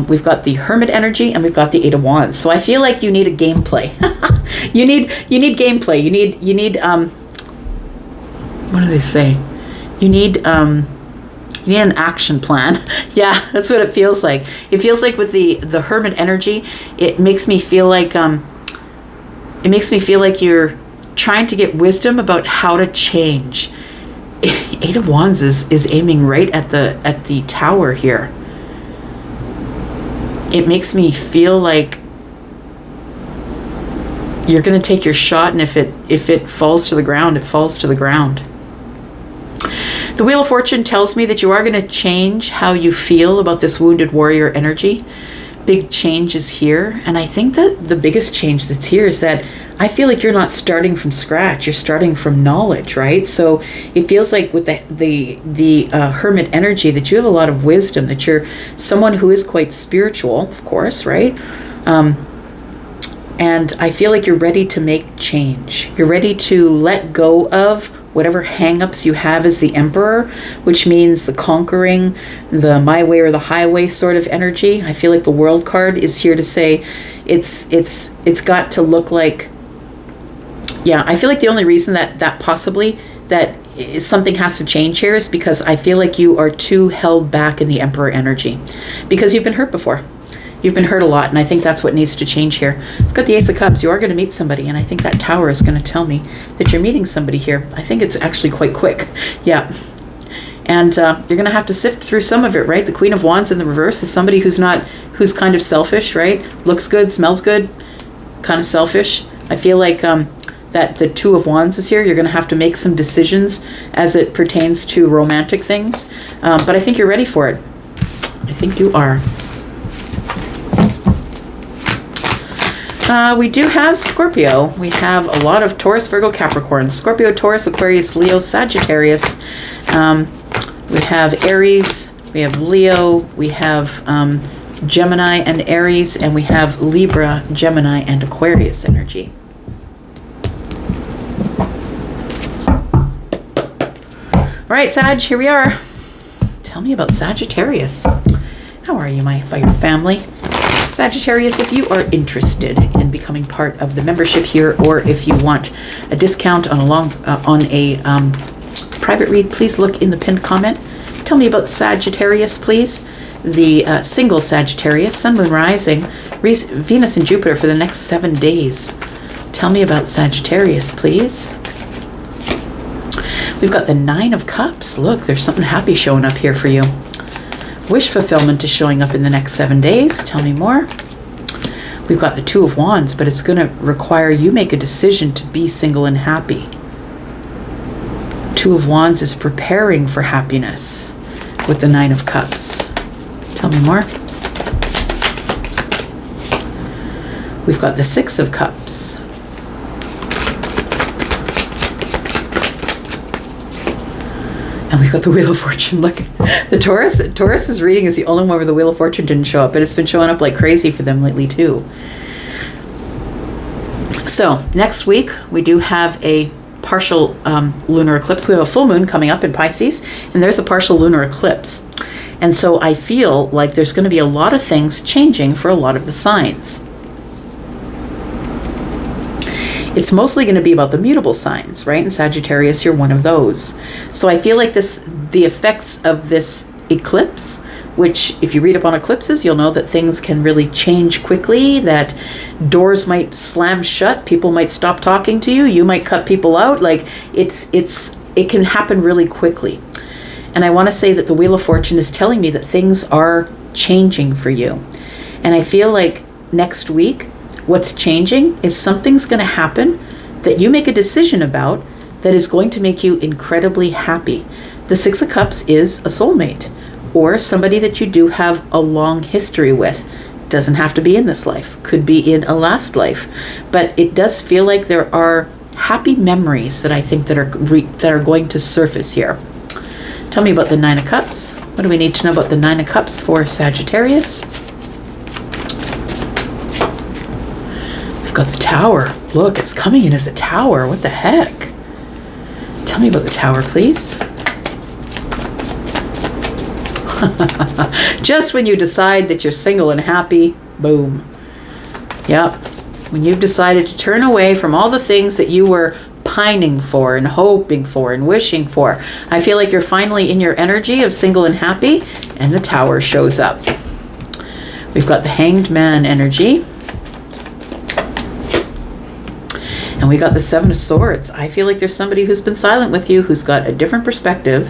we've got the Hermit energy, and we've got the Eight of Wands. So I feel like you need a gameplay. you need gameplay. You need what do they say? You need an action plan. Yeah, that's what it feels like. It feels like with the Hermit energy, it makes me feel like you're trying to get wisdom about how to change. Eight of Wands is aiming right at the Tower here. It makes me feel like you're going to take your shot, and if it falls to the ground, it falls to the ground. The Wheel of Fortune tells me that you are going to change how you feel about this wounded warrior energy. Big change is here, and I think that the biggest change that's here is that I feel like you're not starting from scratch. You're starting from knowledge, right? So it feels like with the Hermit energy that you have a lot of wisdom, that you're someone who is quite spiritual, of course, right? And I feel like you're ready to make change. You're ready to let go of whatever hang-ups you have as the Emperor, which means the conquering, the my way or the highway sort of energy. I feel like the World card is here to say it's got to look like, yeah, I feel like the only reason that possibly that something has to change here is because I feel like you are too held back in the Emperor energy, because you've been hurt before. You've been hurt a lot, and I think that's what needs to change here. I've got the Ace of Cups. You are going to meet somebody, and I think that Tower is going to tell me that you're meeting somebody here. I think it's actually quite quick. Yeah. And you're going to have to sift through some of it, right? The Queen of Wands in the reverse is somebody who's kind of selfish, right? Looks good, smells good, kind of selfish. I feel like that the Two of Wands is here. You're going to have to make some decisions as it pertains to romantic things. But I think you're ready for it. I think you are. We do have Scorpio. We have a lot of Taurus, Virgo, Capricorn. Scorpio, Taurus, Aquarius, Leo, Sagittarius. We have Aries. We have Leo. We have Gemini and Aries. And we have Libra, Gemini, and Aquarius energy. All right, Sag, here we are. Tell me about Sagittarius. How are you, my fire family? Sagittarius, if you are interested in becoming part of the membership here, or if you want a discount on a private read, please look in the pinned comment. Tell me about Sagittarius, please. The single Sagittarius, Sun, Moon, Rising, Venus and Jupiter for the next 7 days. Tell me about Sagittarius, please. We've got the Nine of Cups. Look, there's something happy showing up here for you. Wish fulfillment is showing up in the next 7 days. Tell me more. We've got the Two of Wands, but it's going to require you make a decision to be single and happy. Two of Wands is preparing for happiness with the Nine of Cups. Tell me more. We've got the Six of Cups. And we've got the Wheel of Fortune. Look, the Taurus's reading is the only one where the Wheel of Fortune didn't show up, but it's been showing up like crazy for them lately too. So next week we do have a partial lunar eclipse. We have a full moon coming up in Pisces, and there's a partial lunar eclipse. And so I feel like there's going to be a lot of things changing for a lot of the signs. It's mostly going to be about the mutable signs, right? In Sagittarius, you're one of those. So I feel like the effects of this eclipse, which if you read up on eclipses, you'll know that things can really change quickly, that doors might slam shut, people might stop talking to you, you might cut people out. Like it can happen really quickly. And I want to say that the Wheel of Fortune is telling me that things are changing for you. And I feel like next week, what's changing is something's going to happen that you make a decision about that is going to make you incredibly happy. The Six of Cups is a soulmate or somebody that you do have a long history with. Doesn't have to be in this life, could be in a last life, but it does feel like there are happy memories that I think that are going to surface here. Tell me about the Nine of Cups. What do we need to know about the Nine of Cups for Sagittarius? Got the Tower. Look, it's coming in as a tower. What the heck? Tell me about the Tower, please. Just when you decide that you're single and happy, boom. Yep. When you've decided to turn away from all the things that you were pining for and hoping for and wishing for, I feel like you're finally in your energy of single and happy, and the Tower shows up. We've got the Hanged Man energy. And we got the Seven of Swords. I feel like there's somebody who's been silent with you, who's got a different perspective,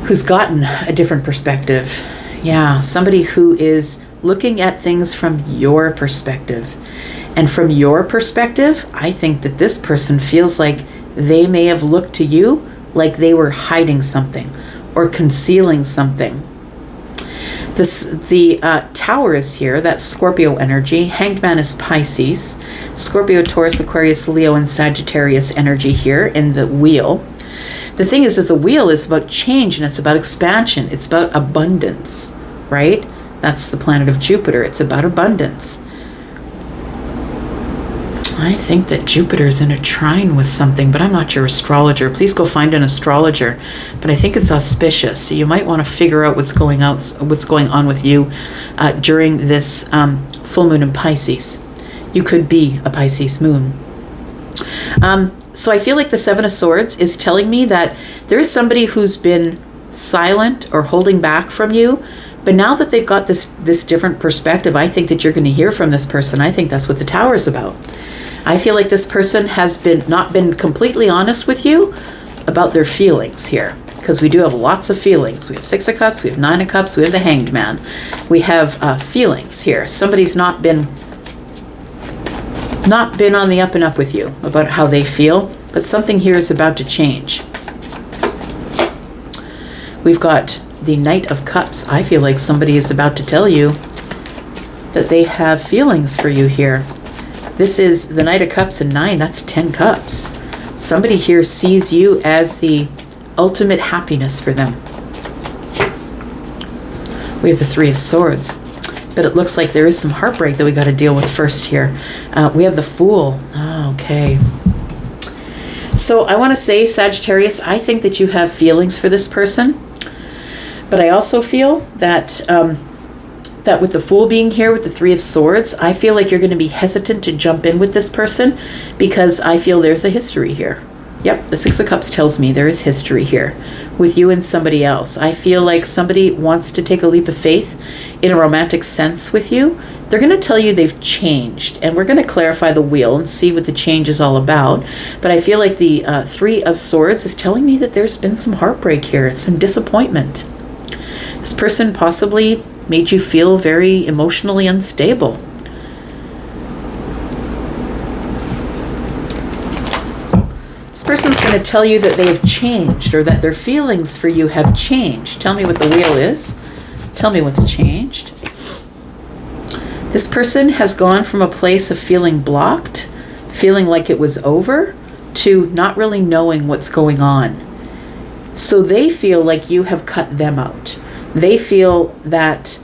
who's gotten a different perspective. Yeah, somebody who is looking at things from your perspective. And from your perspective, I think that this person feels like they may have looked to you like they were hiding something or concealing something. The Tower is here. That's Scorpio energy. Hanged Man is Pisces. Scorpio, Taurus, Aquarius, Leo, and Sagittarius energy here in the wheel. The thing is that the wheel is about change and it's about expansion. It's about abundance, right? That's the planet of Jupiter. It's about abundance. I think that Jupiter is in a trine with something, but I'm not your astrologer. Please go find an astrologer. But I think it's auspicious, so you might want to figure out what's going on with you during this full moon in Pisces. You could be a Pisces moon. So I feel like the Seven of Swords is telling me that there is somebody who's been silent or holding back from you, but now that they've got this different perspective, I think that you're going to hear from this person. I think that's what the Tower is about. I feel like this person has not been completely honest with you about their feelings here, because we do have lots of feelings. We have Six of Cups, we have Nine of Cups, we have the Hanged Man. We have feelings here. Somebody's not been not been on the up and up with you about how they feel, but something here is about to change. We've got the Knight of Cups. I feel like somebody is about to tell you that they have feelings for you here. This is the Knight of Cups and 9. That's 10 cups. Somebody here sees you as the ultimate happiness for them. We have the Three of Swords. But it looks like there is some heartbreak that we got to deal with first here. We have the Fool. Oh, okay. So I want to say, Sagittarius, I think that you have feelings for this person. But I also feel that that with the Fool being here with the Three of Swords, I feel like you're going to be hesitant to jump in with this person because I feel there's a history here. Yep, the Six of Cups tells me there is history here with you and somebody else. I feel like somebody wants to take a leap of faith in a romantic sense with you. They're going to tell you they've changed, and we're going to clarify the wheel and see what the change is all about. But I feel like the Three of Swords is telling me that there's been some heartbreak here, some disappointment. This person possibly made you feel very emotionally unstable. This person's going to tell you that they have changed or that their feelings for you have changed. Tell me what the wheel is. Tell me what's changed. This person has gone from a place of feeling blocked, feeling like it was over, to not really knowing what's going on. So they feel like you have cut them out. They feel that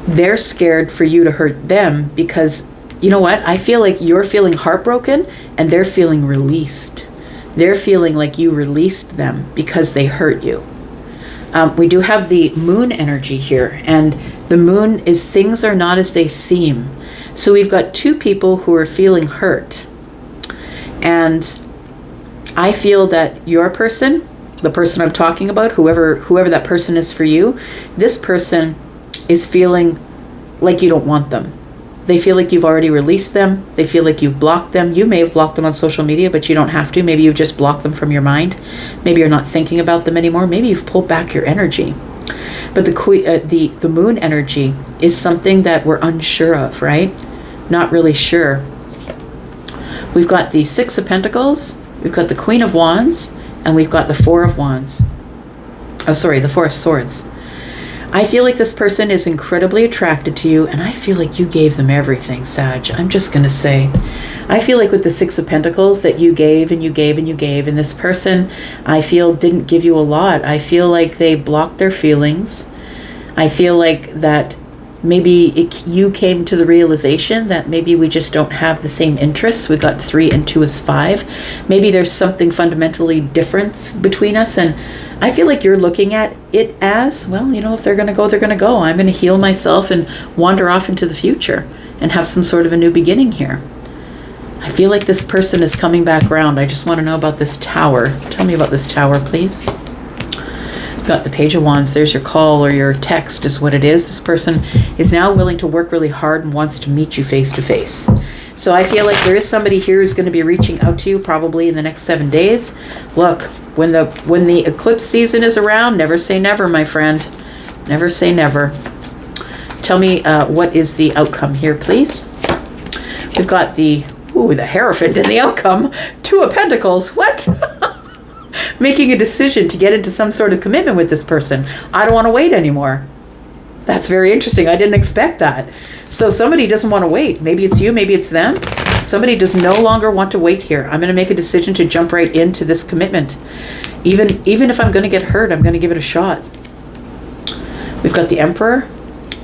they're scared for you to hurt them because, you know what? I feel like you're feeling heartbroken and they're feeling released. They're feeling like you released them because they hurt you. We do have the Moon energy here, and the Moon is things are not as they seem. So we've got two people who are feeling hurt. And I feel that your person, the person I'm talking about, whoever that person is for you, this person is feeling like you don't want them. They feel like you've already released them. They feel like you've blocked them. You may have blocked them on social media, but you don't have to. Maybe you've just blocked them from your mind. Maybe you're not thinking about them anymore. Maybe you've pulled back your energy. But the Moon energy is something that we're unsure of, right? Not really sure. We've got the Six of Pentacles. We've got the Queen of Wands. And we've got the Four of Wands. Oh, sorry, the Four of Swords. I feel like this person is incredibly attracted to you, and I feel like you gave them everything, Sag. I'm just going to say. I feel like with the Six of Pentacles that you gave and you gave and you gave, and this person, I feel, didn't give you a lot. I feel like they blocked their feelings. I feel like that maybe you came to the realization that maybe we just don't have the same interests. We got 3 and 2 is 5. Maybe there's something fundamentally different between us, and I feel like you're looking at it as, well, you know, if they're going to go, they're going to go. I'm going to heal myself and wander off into the future and have some sort of a new beginning here. I feel like this person is coming back around. I just want to know about this Tower. Tell me about this Tower, please. Got the Page of Wands. There's your call or your text is what it is. This person is now willing to work really hard and wants to meet you face to face. So I feel like there is somebody here who's going to be reaching out to you probably in the next 7 days. Look, when the eclipse season is around, never say never, my friend. Never say never. Tell me what is the outcome here, please. We've got the Hierophant in the outcome. 2 of Pentacles. What? Making a decision to get into some sort of commitment with this person. I don't want to wait anymore. That's very interesting. I didn't expect that. So somebody doesn't want to wait. Maybe it's you, maybe it's them. Somebody does no longer want to wait here. I'm going to make a decision to jump right into this commitment. Even if I'm going to get hurt, I'm going to give it a shot. We've got the Emperor.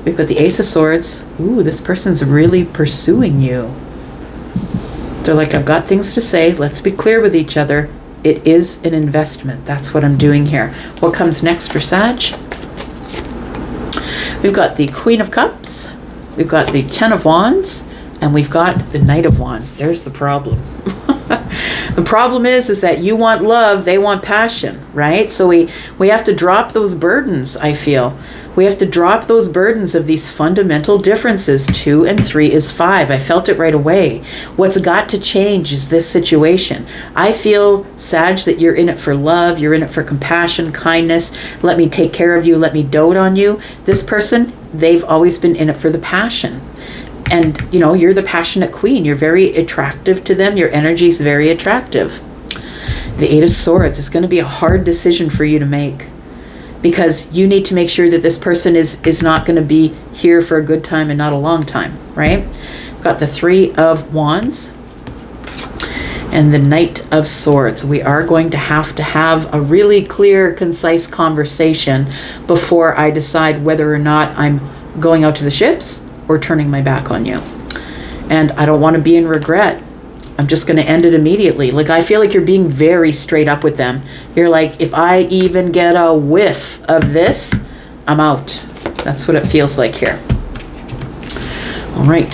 We've got the Ace of Swords. Ooh, this person's really pursuing you. They're like, I've got things to say. Let's be clear with each other. It is an investment. That's what I'm doing here. What comes next for Sag? We've got the Queen of Cups. We've got the 10 of Wands. And we've got the Knight of Wands. There's the problem. The problem is that you want love, they want passion, right? So we have to drop those burdens, I feel. We have to drop those burdens of these fundamental differences. 2 and 3 is 5. I felt it right away. What's got to change is this situation. I feel, Sag, that you're in it for love. You're in it for compassion, kindness. Let me take care of you. Let me dote on you. This person, they've always been in it for the passion. And, you know, you're the passionate queen. You're very attractive to them. Your energy is very attractive. The Eight of Swords is going to be a hard decision for you to make, because you need to make sure that this person is not going to be here for a good time and not a long time, right? Got the Three of Wands and the Knight of Swords. We are going to have a really clear, concise conversation before I decide whether or not I'm going out to the ships or turning my back on you. And I don't want to be in regret. I'm just going to end it immediately. Like, I feel like you're being very straight up with them. You're like, if I even get a whiff of this, I'm out. That's what it feels like here. All right.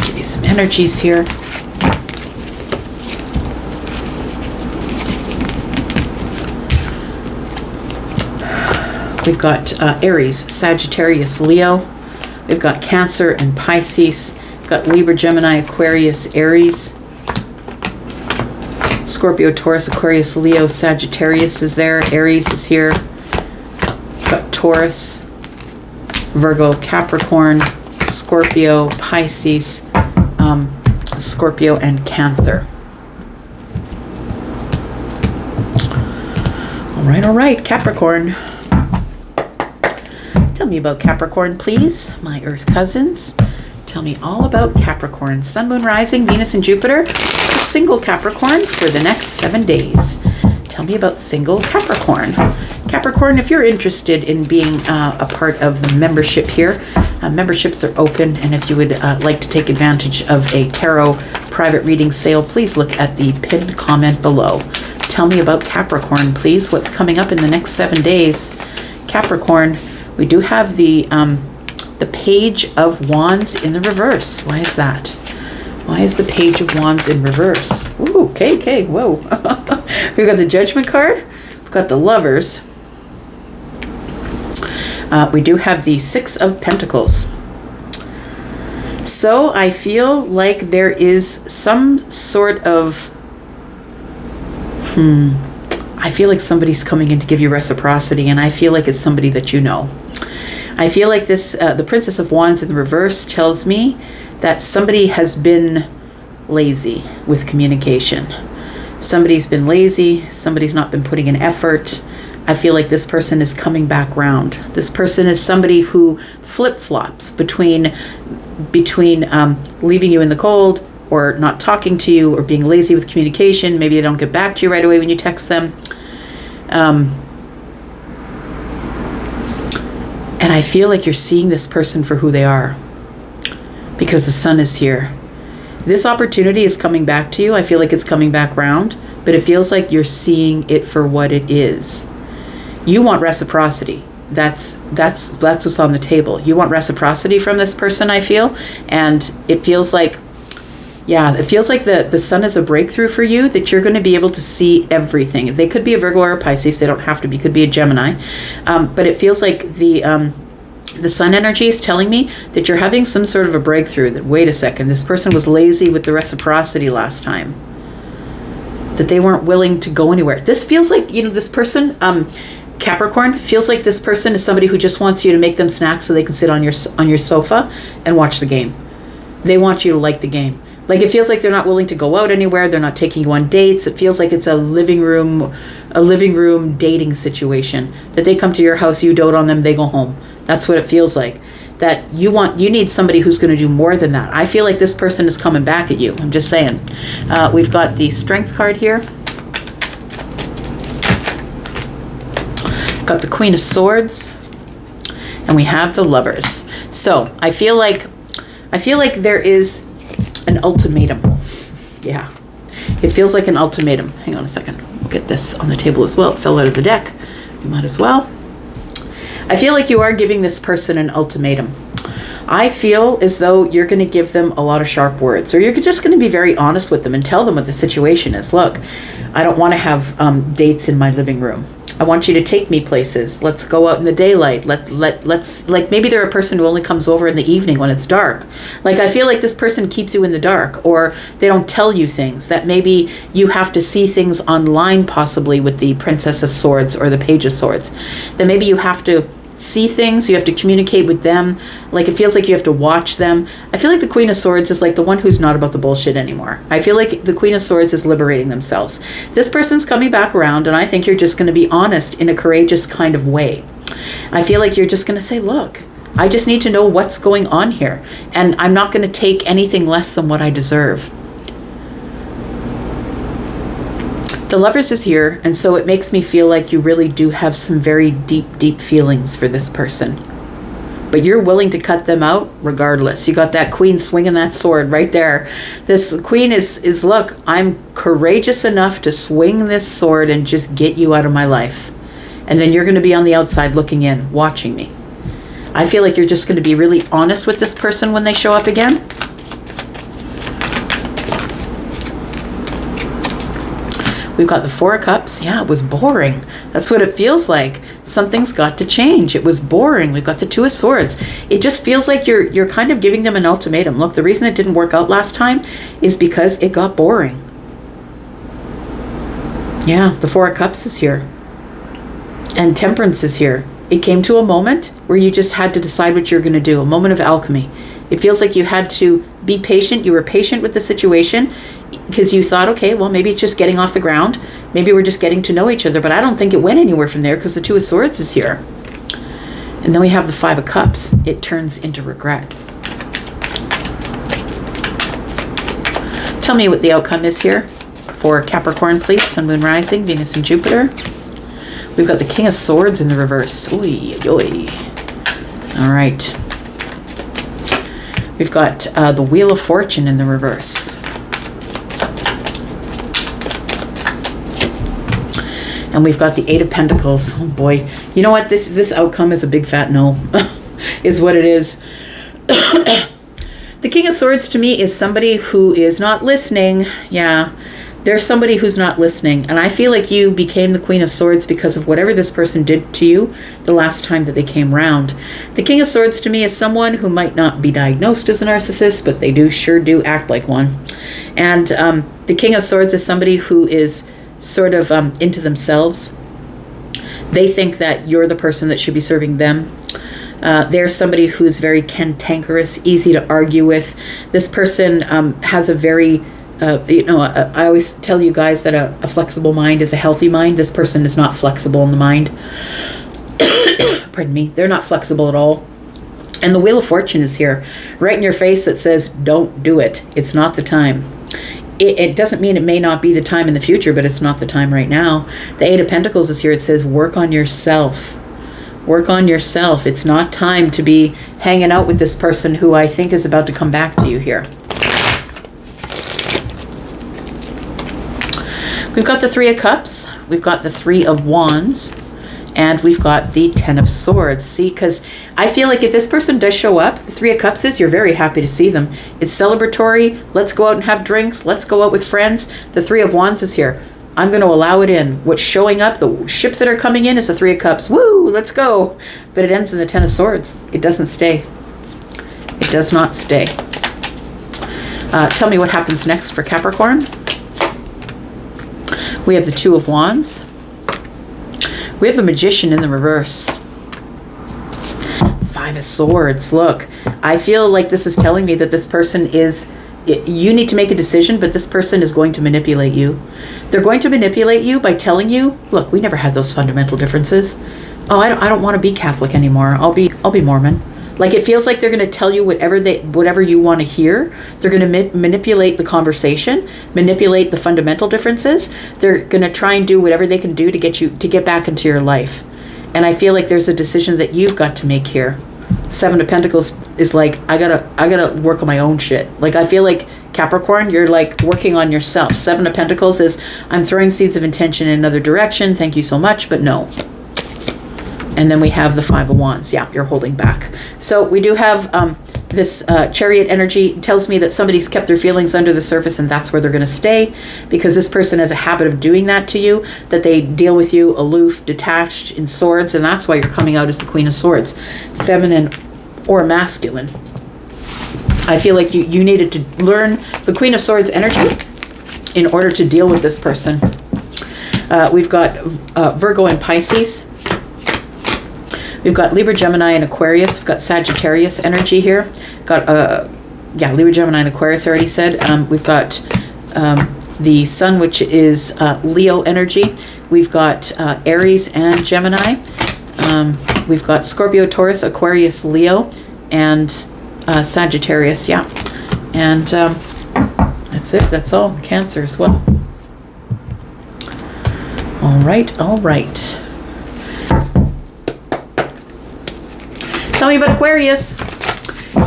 Give you some energies here. We've got Aries, Sagittarius, Leo. We've got Cancer and Pisces. We've got Libra, Gemini, Aquarius, Aries. Scorpio, Taurus, Aquarius, Leo, Sagittarius is there. Aries is here. We've got Taurus, Virgo, Capricorn, Scorpio, Pisces, Scorpio, and Cancer. All right, Capricorn. Tell me about Capricorn, please, my Earth cousins. Tell me all about Capricorn. Sun, Moon, Rising, Venus, and Jupiter. Single Capricorn for the next 7 days. Tell me about single Capricorn. Capricorn, if you're interested in being a part of the membership here, memberships are open, and if you would like to take advantage of a tarot private reading sale, please look at the pinned comment below. Tell me about Capricorn, please. What's coming up in the next 7 days? Capricorn, we do have the Page of Wands in the reverse. Why is that? Why is the Page of Wands in reverse? Ooh, okay, whoa. We've got the Judgment card. We've got the Lovers. We do have the Six of Pentacles. So I feel like there is some sort of... I feel like somebody's coming in to give you reciprocity, and I feel like it's somebody that you know. I feel like this, the Princess of Wands in the reverse tells me that somebody has been lazy with communication. Somebody's been lazy. Somebody's not been putting in effort. I feel like this person is coming back round. This person is somebody who flip-flops between leaving you in the cold, or not talking to you, or being lazy with communication. Maybe they don't get back to you right away when you text them. And I feel like you're seeing this person for who they are, because the Sun is here. This opportunity is coming back to you. I feel like it's coming back round, but it feels like you're seeing it for what it is. You want reciprocity. That's what's on the table. You want reciprocity from this person, I feel. And it feels like, yeah, it feels like the Sun is a breakthrough for you, that you're going to be able to see everything. They could be a Virgo or a Pisces. They don't have to be. Could be a Gemini. But it feels like the Sun energy is telling me that you're having some sort of a breakthrough. That, wait a second, this person was lazy with the reciprocity last time. That they weren't willing to go anywhere. This feels like, you know, this person, Capricorn, feels like this person is somebody who just wants you to make them snacks so they can sit on your sofa and watch the game. They want you to like the game. Like, it feels like they're not willing to go out anywhere. They're not taking you on dates. It feels like it's a living room dating situation. That they come to your house, you dote on them, they go home. That's what it feels like. That you need somebody who's going to do more than that. I feel like this person is coming back at you. I'm just saying. We've got the Strength card here. Got the Queen of Swords. And we have the Lovers. So I feel like there is an ultimatum. Yeah. It feels like an ultimatum. Hang on a second. We'll get this on the table as well. It fell out of the deck. We might as well. I feel like you are giving this person an ultimatum. I feel as though you're going to give them a lot of sharp words, or you're just going to be very honest with them and tell them what the situation is. Look, I don't want to have dates in my living room. I want you to take me places. Let's go out in the daylight. Let's like, maybe they're a person who only comes over in the evening when it's dark. Like, I feel like this person keeps you in the dark, or they don't tell you things, that maybe you have to see things online, possibly with the Princess of Swords or the Page of Swords, that maybe you have to see things. You have to communicate with them. Like, it feels like you have to watch them. I feel like the Queen of Swords is like the one who's not about the bullshit anymore. I feel like the Queen of Swords is liberating themselves. This person's coming back around, and I think you're just going to be honest in a courageous kind of way. I feel like you're just going to say, look, I just need to know what's going on here, and I'm not going to take anything less than what I deserve. The Lovers is here, and so it makes me feel like you really do have some very deep, deep feelings for this person. But you're willing to cut them out regardless. You got that Queen swinging that sword right there. This Queen is look, I'm courageous enough to swing this sword and just get you out of my life. And then you're going to be on the outside looking in, watching me. I feel like you're just going to be really honest with this person when they show up again. We've got the Four of Cups. Yeah, it was boring. That's what it feels like. Something's got to change. It was boring. We've got the Two of Swords. It just feels like you're kind of giving them an ultimatum. Look, the reason it didn't work out last time is because it got boring. Yeah, the Four of Cups is here. And Temperance is here. It came to a moment where you just had to decide what you're going to do. A moment of alchemy. It feels like you had to be patient. You were patient with the situation because you thought, okay, well, maybe it's just getting off the ground. Maybe we're just getting to know each other. But I don't think it went anywhere from there because the Two of Swords is here. And then we have the Five of Cups. It turns into regret. Tell me what the outcome is here for Capricorn, please. Sun, Moon, Rising, Venus, and Jupiter. We've got the King of Swords in the reverse. Oy, oy. All right. We've got the Wheel of Fortune in the reverse. And we've got the Eight of Pentacles. Oh boy. You know what? This outcome is a big fat no. Is what it is. The King of Swords to me is somebody who is not listening. Yeah. There's somebody who's not listening. And I feel like you became the Queen of Swords because of whatever this person did to you the last time that they came round. The King of Swords to me is someone who might not be diagnosed as a narcissist, but they sure do act like one. And the King of Swords is somebody who is sort of into themselves. They think that you're the person that should be serving them. They're somebody who's very cantankerous, easy to argue with. This person has a very... I always tell you guys that a flexible mind is a healthy mind. This person is not flexible in the mind. Pardon me. They're not flexible at all. And the Wheel of Fortune is here, right in your face that says, don't do it. It's not the time. It doesn't mean it may not be the time in the future, but it's not the time right now. The Eight of Pentacles is here. It says, work on yourself. Work on yourself. It's not time to be hanging out with this person who I think is about to come back to you here. We've got the Three of Cups, we've got the Three of Wands, and we've got the Ten of Swords. See, because I feel like if this person does show up, the Three of Cups is, you're very happy to see them. It's celebratory. Let's go out and have drinks. Let's go out with friends. The Three of Wands is here. I'm going to allow it in. What's showing up, the ships that are coming in is the Three of Cups. Woo, let's go. But it ends in the Ten of Swords. It doesn't stay. It does not stay. Tell me what happens next for Capricorn. We have the Two of Wands. We have the Magician in the reverse. Five of Swords. Look, I feel like this is telling me that this person is... You need to make a decision, but this person is going to manipulate you. They're going to manipulate you by telling you, look, we never had those fundamental differences. Oh, I don't want to be Catholic anymore. I'll be Mormon. Like, it feels like they're going to tell you whatever you want to hear. They're going to manipulate the conversation, manipulate the fundamental differences. They're going to try and do whatever they can do to get back into your life. And I feel like there's a decision that you've got to make here. Seven of Pentacles is like, I gotta work on my own shit. Like, I feel like Capricorn, you're like working on yourself. Seven of Pentacles is, I'm throwing seeds of intention in another direction. Thank you so much, but no. And then we have the Five of Wands. Yeah, you're holding back. So we do have this Chariot energy. Tells me that somebody's kept their feelings under the surface, and that's where they're going to stay, because this person has a habit of doing that to you, that they deal with you aloof, detached, in Swords, and that's why you're coming out as the Queen of Swords, feminine or masculine. I feel like you needed to learn the Queen of Swords energy in order to deal with this person. We've got Virgo and Pisces. We've got Libra, Gemini, and Aquarius. We've got Sagittarius energy here. Got Libra, Gemini, and Aquarius, I already said. We've got the Sun, which is Leo energy. We've got Aries and Gemini. We've got Scorpio, Taurus, Aquarius, Leo, and Sagittarius, yeah. And that's it. That's all. Cancer as well. All right, all right. Tell me about Aquarius.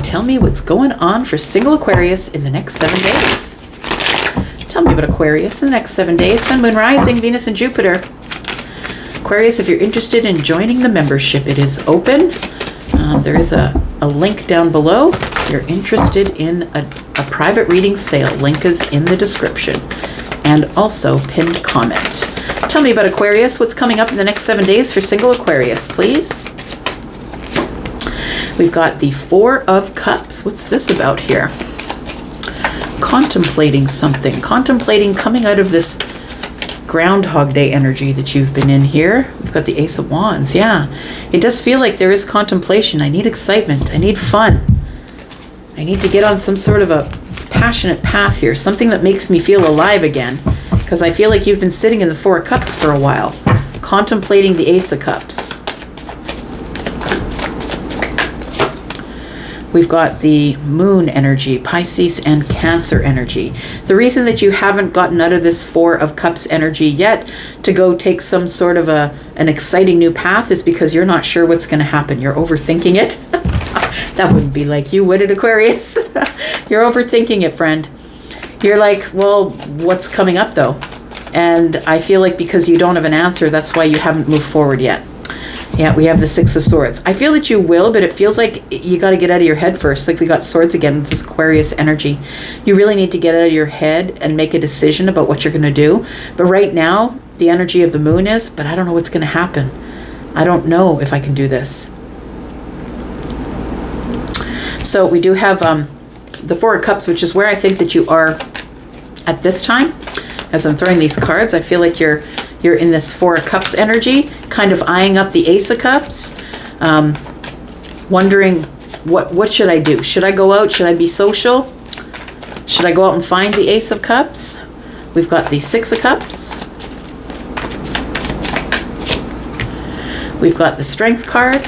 Tell me what's going on for single Aquarius in the next 7 days. Tell me about Aquarius in the next 7 days. Sun, Moon, Rising, Venus, and Jupiter. Aquarius, if you're interested in joining the membership, it is open. There is a link down below. If you're interested in a private reading sale, link is in the description and also pinned comment. Tell me about Aquarius. What's coming up in the next 7 days for single Aquarius, please? We've got the Four of Cups. What's this about here? Contemplating something. Contemplating coming out of this Groundhog Day energy that you've been in here. We've got the Ace of Wands. Yeah. It does feel like there is contemplation. I need excitement. I need fun. I need to get on some sort of a passionate path here. Something that makes me feel alive again. Because I feel like you've been sitting in the Four of Cups for a while. Contemplating the Ace of Cups. We've got the Moon energy, Pisces and Cancer energy. The reason that you haven't gotten out of this Four of Cups energy yet to go take some sort of an exciting new path is because you're not sure what's going to happen. You're overthinking it. That wouldn't be like you, would it, Aquarius? You're overthinking it, friend. You're like, well, what's coming up though? And I feel like because you don't have an answer, that's why you haven't moved forward yet. Yeah, we have the Six of Swords. I feel that you will, but it feels like you got to get out of your head first. Like we got swords again. It's this Aquarius energy. You really need to get out of your head and make a decision about what you're going to do. But right now, the energy of the Moon is, but I don't know what's going to happen. I don't know if I can do this. So we do have the Four of Cups, which is where I think that you are at this time. As I'm throwing these cards, I feel like you're in this Four of Cups energy, kind of eyeing up the Ace of Cups, wondering what should I do? Should I go out? Should I be social? Should I go out and find the Ace of Cups? We've got the Six of Cups. We've got the Strength card.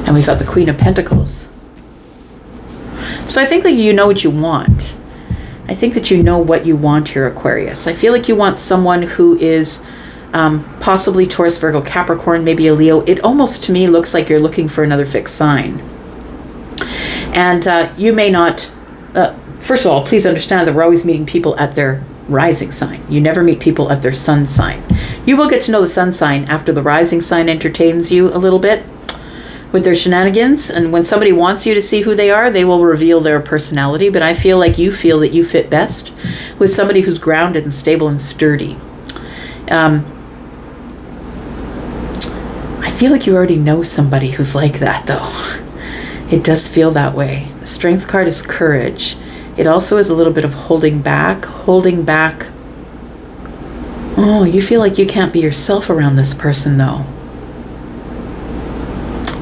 And we've got the Queen of Pentacles. So I think that you know what you want. I think that you know what you want here, Aquarius. I feel like you want someone who is possibly Taurus, Virgo, Capricorn, maybe a Leo. It almost to me looks like you're looking for another fixed sign. And you may not, first of all, please understand that we're always meeting people at their rising sign. You never meet people at their sun sign. You will get to know the sun sign after the rising sign entertains you a little bit with their shenanigans, and when somebody wants you to see who they are, they will reveal their personality. But I feel like you feel that you fit best with somebody who's grounded and stable and sturdy. I feel like you already know somebody who's like that, though. It does feel that way. The Strength card is courage. It also is a little bit of holding back. Oh, you feel like you can't be yourself around this person, though.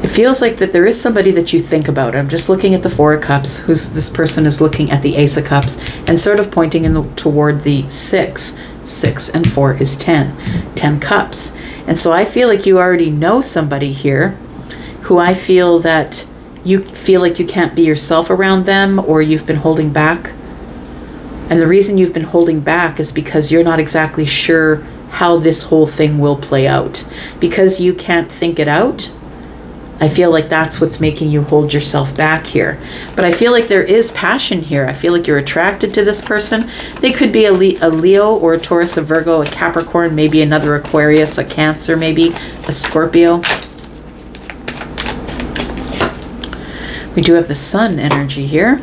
It feels like that there is somebody that you think about. I'm just looking at the Four of Cups. This person is looking at the Ace of Cups and sort of pointing toward the Six. 6 and 4 is 10. 10 cups. And so I feel like you already know somebody here who I feel that you feel like you can't be yourself around them, or you've been holding back. And the reason you've been holding back is because you're not exactly sure how this whole thing will play out. Because you can't think it out, I feel like that's what's making you hold yourself back here. But I feel like there is passion here. I feel like you're attracted to this person. They could be a Leo or a Taurus, a Virgo, a Capricorn, maybe another Aquarius, a Cancer, maybe a Scorpio. We do have the Sun energy here.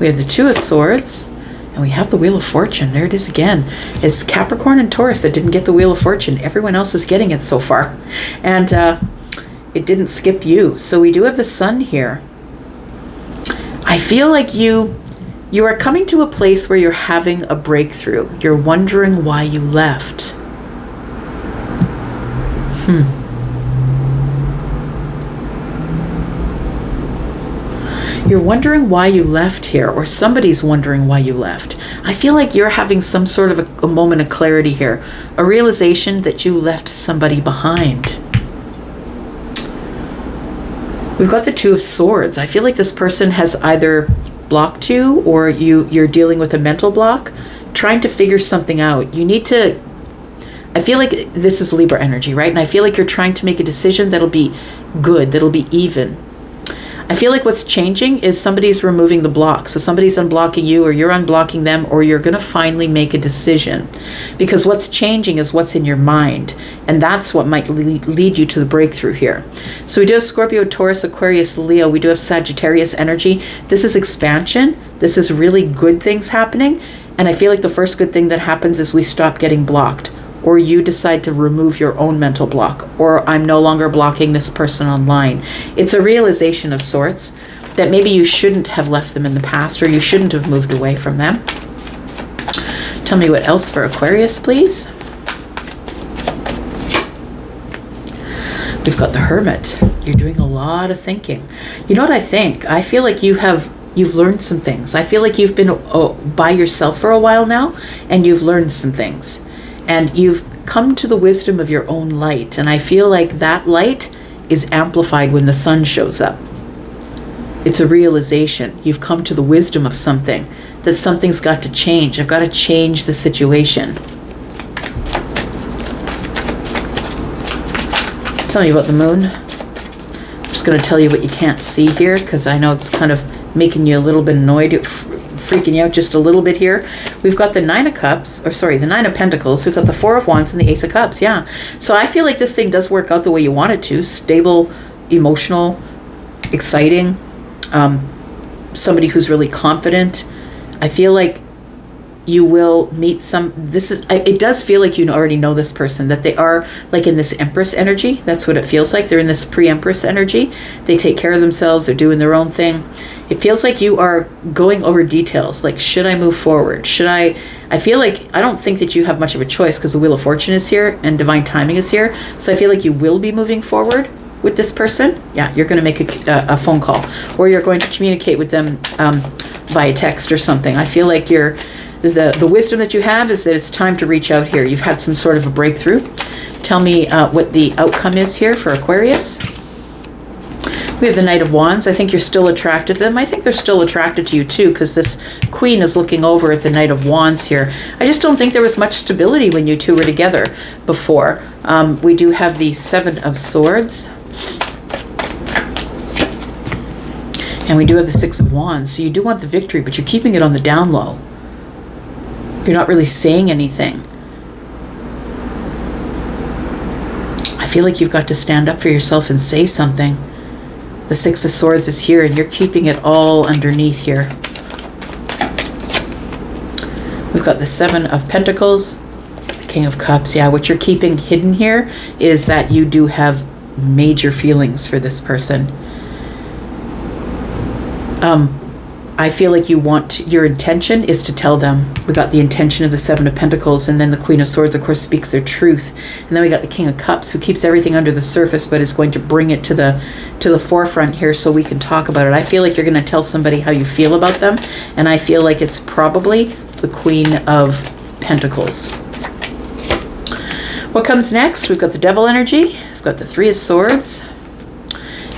We have the Two of Swords. And we have the Wheel of Fortune. There it is again. It's Capricorn and Taurus that didn't get the Wheel of Fortune. Everyone else is getting it so far. And it didn't skip you. So we do have the Sun here. I feel like you are coming to a place where you're having a breakthrough. You're wondering why you left. You're wondering why you left here, or somebody's wondering why you left. I feel like you're having some sort of a moment of clarity here, a realization that you left somebody behind. We've got the Two of Swords. I feel like this person has either blocked you, or you're dealing with a mental block, trying to figure something out. You need to, I feel like this is Libra energy, right? And I feel like you're trying to make a decision that'll be good, that'll be even. I feel like what's changing is somebody's removing the block. So somebody's unblocking you, or you're unblocking them, or you're going to finally make a decision. Because what's changing is what's in your mind. And that's what might lead you to the breakthrough here. So we do have Scorpio, Taurus, Aquarius, Leo. We do have Sagittarius energy. This is expansion. This is really good things happening. And I feel like the first good thing that happens is we stop getting blocked. Or you decide to remove your own mental block, or I'm no longer blocking this person online. It's a realization of sorts that maybe you shouldn't have left them in the past, or you shouldn't have moved away from them. Tell me what else for Aquarius, please. We've got the Hermit. You're doing a lot of thinking. You know what I think? I feel like you've learned some things. I feel like you've been by yourself for a while now, and you've learned some things. And you've come to the wisdom of your own light. And I feel like that light is amplified when the sun shows up. It's a realization. You've come to the wisdom of something, that something's got to change. I've got to change the situation. Tell me about the moon. I'm just going to tell you what you can't see here, because I know it's kind of making you a little bit annoyed, freaking you out just a little bit here. We've got the Nine of Cups, or sorry, the Nine of Pentacles. We've got the Four of Wands and the Ace of Cups. Yeah. So I feel like this thing does work out the way you want it to. Stable, emotional, exciting. Somebody who's really confident. I feel like you will meet it does feel like you already know this person, that they are like in this Empress energy. That's what it feels like. They're in this pre-Empress energy. They take care of themselves. They're doing their own thing. It feels like you are going over details. Like, should I move forward? I feel like, I don't think that you have much of a choice, because the Wheel of Fortune is here and divine timing is here. So I feel like you will be moving forward with this person. Yeah, you're going to make a phone call, or you're going to communicate with them via text or something. I feel like the wisdom that you have is that it's time to reach out here. You've had some sort of a breakthrough. Tell me what the outcome is here for Aquarius. We have the Knight of Wands. I think you're still attracted to them. I think they're still attracted to you too, because this Queen is looking over at the Knight of Wands here. I just don't think there was much stability when you two were together before. We do have the Seven of Swords. And we do have the Six of Wands. So you do want the victory, but you're keeping it on the down low. You're not really saying anything. I feel like you've got to stand up for yourself and say something. The Six of Swords is here, and you're keeping it all underneath here. We've got the Seven of Pentacles, the King of Cups. Yeah, what you're keeping hidden here is that you do have major feelings for this person. I feel like your intention is to tell them. We got the intention of the Seven of Pentacles, and then the Queen of Swords, of course, speaks their truth. And then we got the King of Cups, who keeps everything under the surface, but is going to bring it to the forefront here so we can talk about it. I feel like you're going to tell somebody how you feel about them, and I feel like it's probably the Queen of Pentacles. What comes next? We've got the Devil energy. We've got the Three of Swords.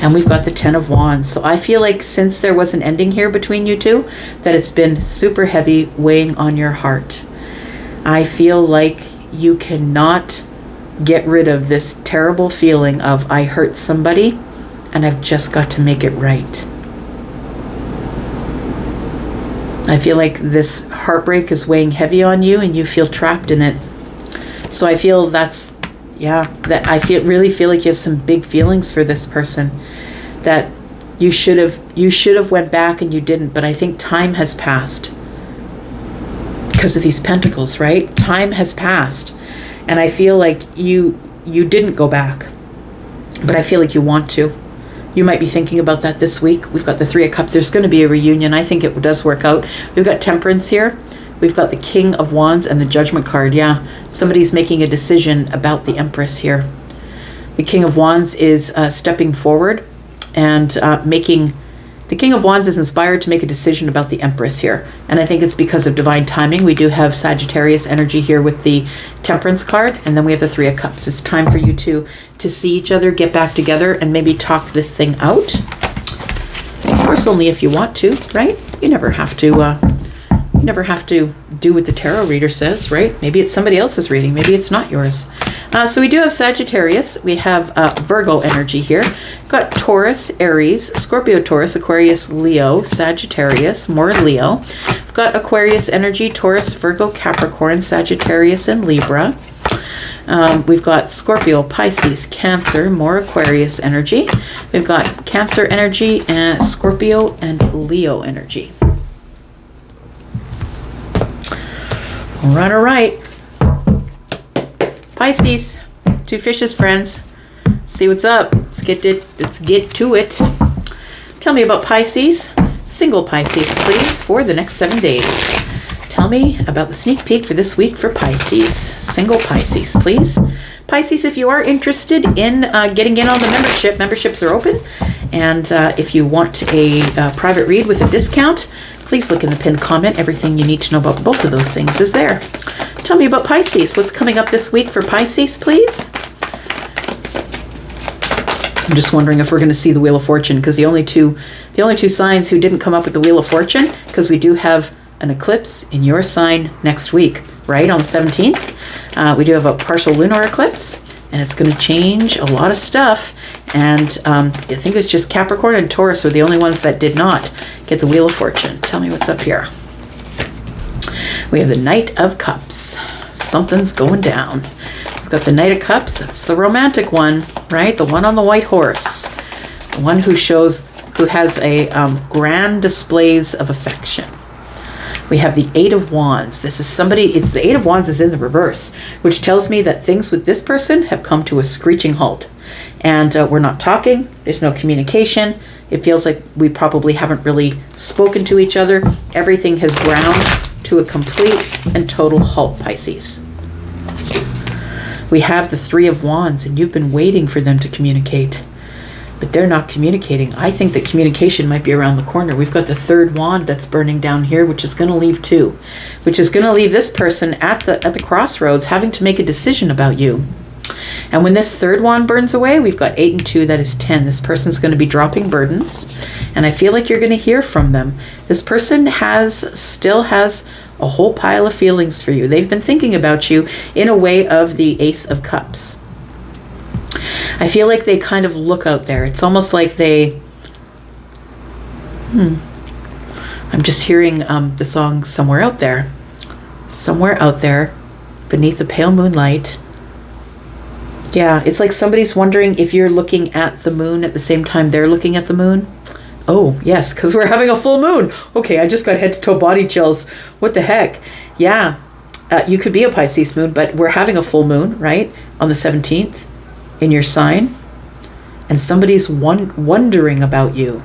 And we've got the Ten of Wands. So I feel like since there was an ending here between you two, that it's been super heavy, weighing on your heart. I feel like you cannot get rid of this terrible feeling of, I hurt somebody and I've just got to make it right. I feel like this heartbreak is weighing heavy on you, and you feel trapped in it. So I feel really feel like you have some big feelings for this person, that you should have went back and you didn't. But I think time has passed because of these pentacles, right? Time has passed, and I feel like you didn't go back, but I feel like you want to. You might be thinking about that this week. We've got the Three of Cups. There's going to be a reunion. I think it does work out. We've got Temperance here. We've got the King of Wands and the Judgment card. Yeah, somebody's making a decision about the Empress here. The King of Wands is stepping forward and making... The King of Wands is inspired to make a decision about the Empress here. And I think it's because of divine timing. We do have Sagittarius energy here with the Temperance card. And then we have the Three of Cups. It's time for you to see each other, get back together, and maybe talk this thing out. Of course, only if you want to, right? You never have to do what the tarot reader says, right? Maybe it's somebody else's reading. Maybe it's not yours. So we do have Sagittarius. We have Virgo energy here. Got Taurus, Aries, Scorpio, Taurus, Aquarius, Leo, Sagittarius, more Leo. We've got Aquarius energy, Taurus, Virgo, Capricorn, Sagittarius, and Libra. We've got Scorpio, Pisces, Cancer, more Aquarius energy. We've got Cancer energy, and Scorpio, and Leo energy. All right. Pisces, two fishes, friends. See what's up. Let's get to it. Tell me about Pisces. Single Pisces, please, for the next 7 days. Tell me about the sneak peek for this week for Pisces. Single Pisces, please. Pisces, if you are interested in getting in on the membership, memberships are open. And if you want a private read with a discount, please look in the pinned comment. Everything you need to know about both of those things is there. Tell me about Pisces. What's coming up this week for Pisces, please? I'm just wondering if we're going to see the Wheel of Fortune, because the only two signs who didn't come up with the Wheel of Fortune, because we do have an eclipse in your sign next week, right, on the 17th. We do have a partial lunar eclipse, and it's going to change a lot of stuff. And I think it's just Capricorn and Taurus were the only ones that did not get the Wheel of Fortune. Tell me what's up here. We have the Knight of Cups. Something's going down. We've got the Knight of Cups. That's the romantic one, right? The one on the white horse. The one who has a grand displays of affection. We have the Eight of Wands. This is somebody, it's the Eight of Wands is in the reverse, which tells me that things with this person have come to a screeching halt. And we're not talking. There's no communication. It feels like we probably haven't really spoken to each other. Everything has ground to a complete and total halt, Pisces. We have the Three of Wands, and you've been waiting for them to communicate, but they're not communicating. I think that communication might be around the corner. We've got the third wand that's burning down here, which is going to leave two, which is going to leave this person at the crossroads having to make a decision about you. And when this third wand burns away, we've got 8 and 2, that is 10. This person's going to be dropping burdens, and I feel like you're going to hear from them. This person still has a whole pile of feelings for you. They've been thinking about you in a way of the Ace of Cups. I feel like they kind of look out there. It's almost like they... I'm just hearing the song Somewhere Out There. Somewhere out there, beneath the pale moonlight. Yeah, it's like somebody's wondering if you're looking at the moon at the same time they're looking at the moon. Oh, yes, because we're having a full moon. Okay, I just got head to toe body chills. What the heck? Yeah, you could be a Pisces moon, but we're having a full moon, right, on the 17th in your sign. And somebody's wondering about you.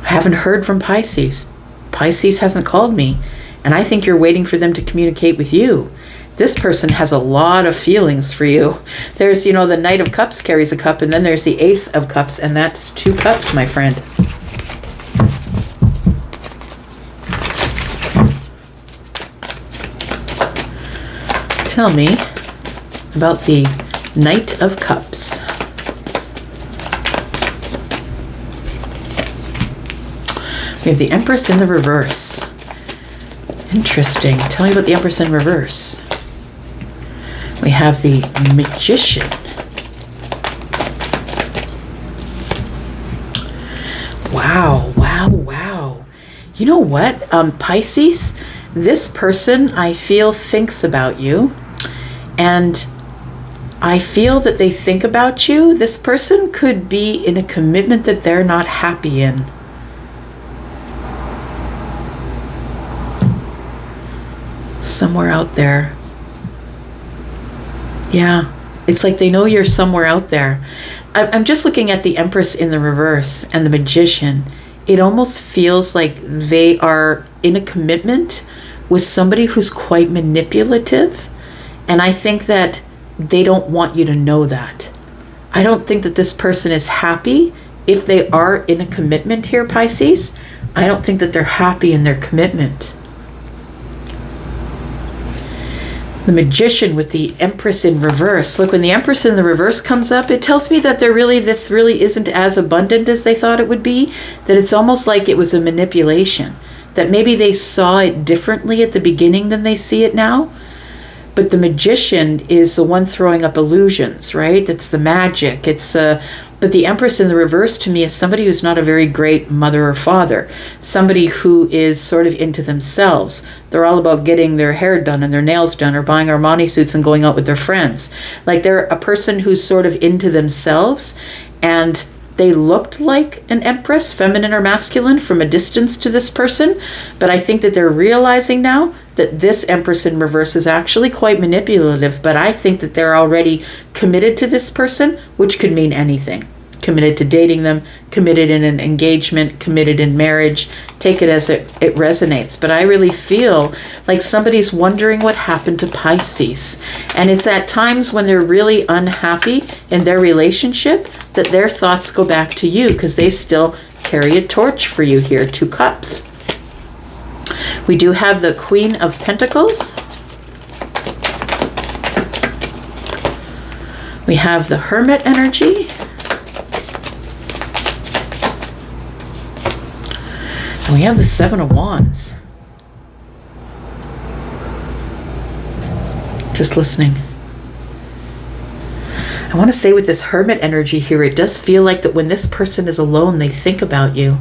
I haven't heard from Pisces. Pisces hasn't called me. And I think you're waiting for them to communicate with you. This person has a lot of feelings for you. There's, the Knight of Cups carries a cup, and then there's the Ace of Cups, and that's 2 cups, my friend. Tell me about the Knight of Cups. We have the Empress in the reverse. Interesting. Tell me about the Empress in reverse. We have the Magician. Wow, wow, wow. You know what, Pisces? This person, I feel, thinks about you. And I feel that they think about you. This person could be in a commitment that they're not happy in. Somewhere out there. Yeah, it's like they know you're somewhere out there. I'm just looking at the Empress in the reverse and the Magician. It almost feels like they are in a commitment with somebody who's quite manipulative. And I think that they don't want you to know that. I don't think that this person is happy if they are in a commitment here, Pisces. I don't think that they're happy in their commitment. The Magician with the Empress in reverse. Look, when the Empress in the reverse comes up, it tells me that this really isn't as abundant as they thought it would be. That it's almost like it was a manipulation. That maybe they saw it differently at the beginning than they see it now. But the Magician is the one throwing up illusions, right? That's the magic. But the Empress in the reverse to me is somebody who's not a very great mother or father. Somebody who is sort of into themselves. They're all about getting their hair done and their nails done or buying Armani suits and going out with their friends. Like they're a person who's sort of into themselves, and they looked like an Empress, feminine or masculine, from a distance to this person. But I think that they're realizing now that this Empress in reverse is actually quite manipulative. But I think that they're already committed to this person, which could mean anything. Committed to dating them, committed in an engagement, committed in marriage. Take it as it resonates. But I really feel like somebody's wondering what happened to Pisces. And it's at times when they're really unhappy in their relationship that their thoughts go back to you, because they still carry a torch for you here. 2 cups. We do have the Queen of Pentacles. We have the Hermit energy. And we have the 7 of Wands. Just listening. I want to say with this Hermit energy here, it does feel like that when this person is alone, they think about you.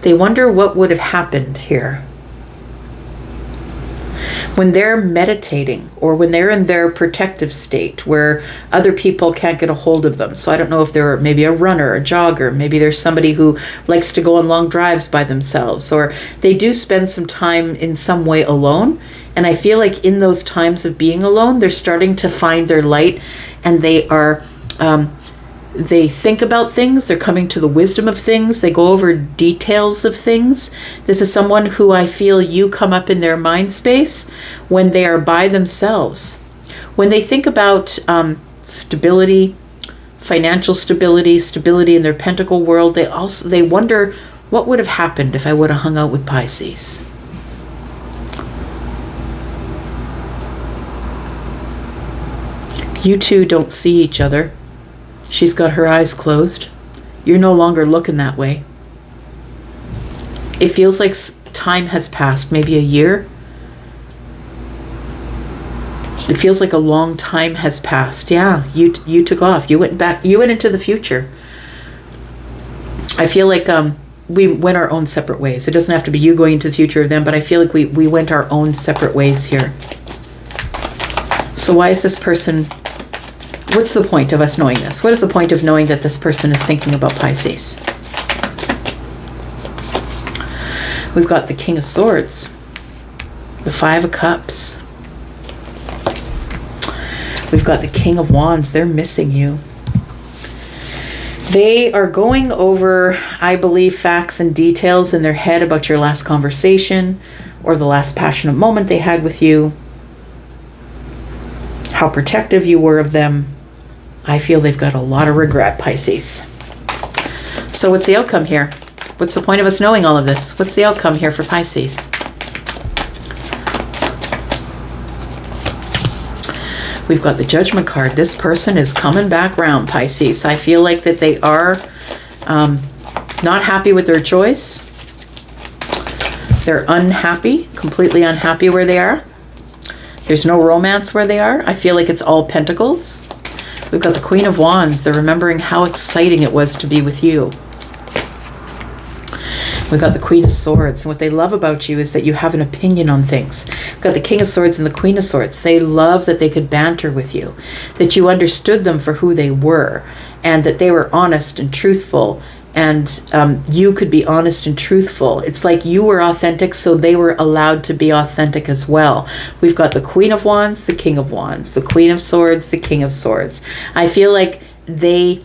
They wonder what would have happened here. When they're meditating or when they're in their protective state where other people can't get a hold of them. So I don't know if they're maybe a runner, a jogger, maybe there's somebody who likes to go on long drives by themselves, or they do spend some time in some way alone. And I feel like in those times of being alone, they're starting to find their light, and they are, they think about things, they're coming to the wisdom of things, they go over details of things. This is someone who I feel you come up in their mind space when they are by themselves. When they think about stability, financial stability, stability in their pentacle world, they wonder what would have happened if I would have hung out with Pisces. You two don't see each other. She's got her eyes closed. You're no longer looking that way. It feels like time has passed, maybe a year. It feels like a long time has passed. Yeah, you took off. You went back. You went into the future. I feel like we went our own separate ways. It doesn't have to be you going into the future of them, but I feel like we went our own separate ways here. So why is this person... What's the point of us knowing this? What is the point of knowing that this person is thinking about Pisces? We've got the King of Swords, the 5 of Cups. We've got the King of Wands. They're missing you. They are going over, I believe, facts and details in their head about your last conversation or the last passionate moment they had with you, how protective you were of them. I feel they've got a lot of regret, Pisces. So what's the outcome here? What's the point of us knowing all of this? What's the outcome here for Pisces? We've got the Judgment card. This person is coming back round, Pisces. I feel like that they are not happy with their choice. They're unhappy, completely unhappy where they are. There's no romance where they are. I feel like it's all pentacles. We've got the Queen of Wands. They're remembering how exciting it was to be with you. We've got the Queen of Swords. And what they love about you is that you have an opinion on things. We've got the King of Swords and the Queen of Swords. They love that they could banter with you, that you understood them for who they were, and that they were honest and truthful, and you could be honest and truthful. It's like you were authentic, so they were allowed to be authentic as well. We've got the Queen of Wands, the King of Wands, the Queen of Swords, the King of Swords. I feel like they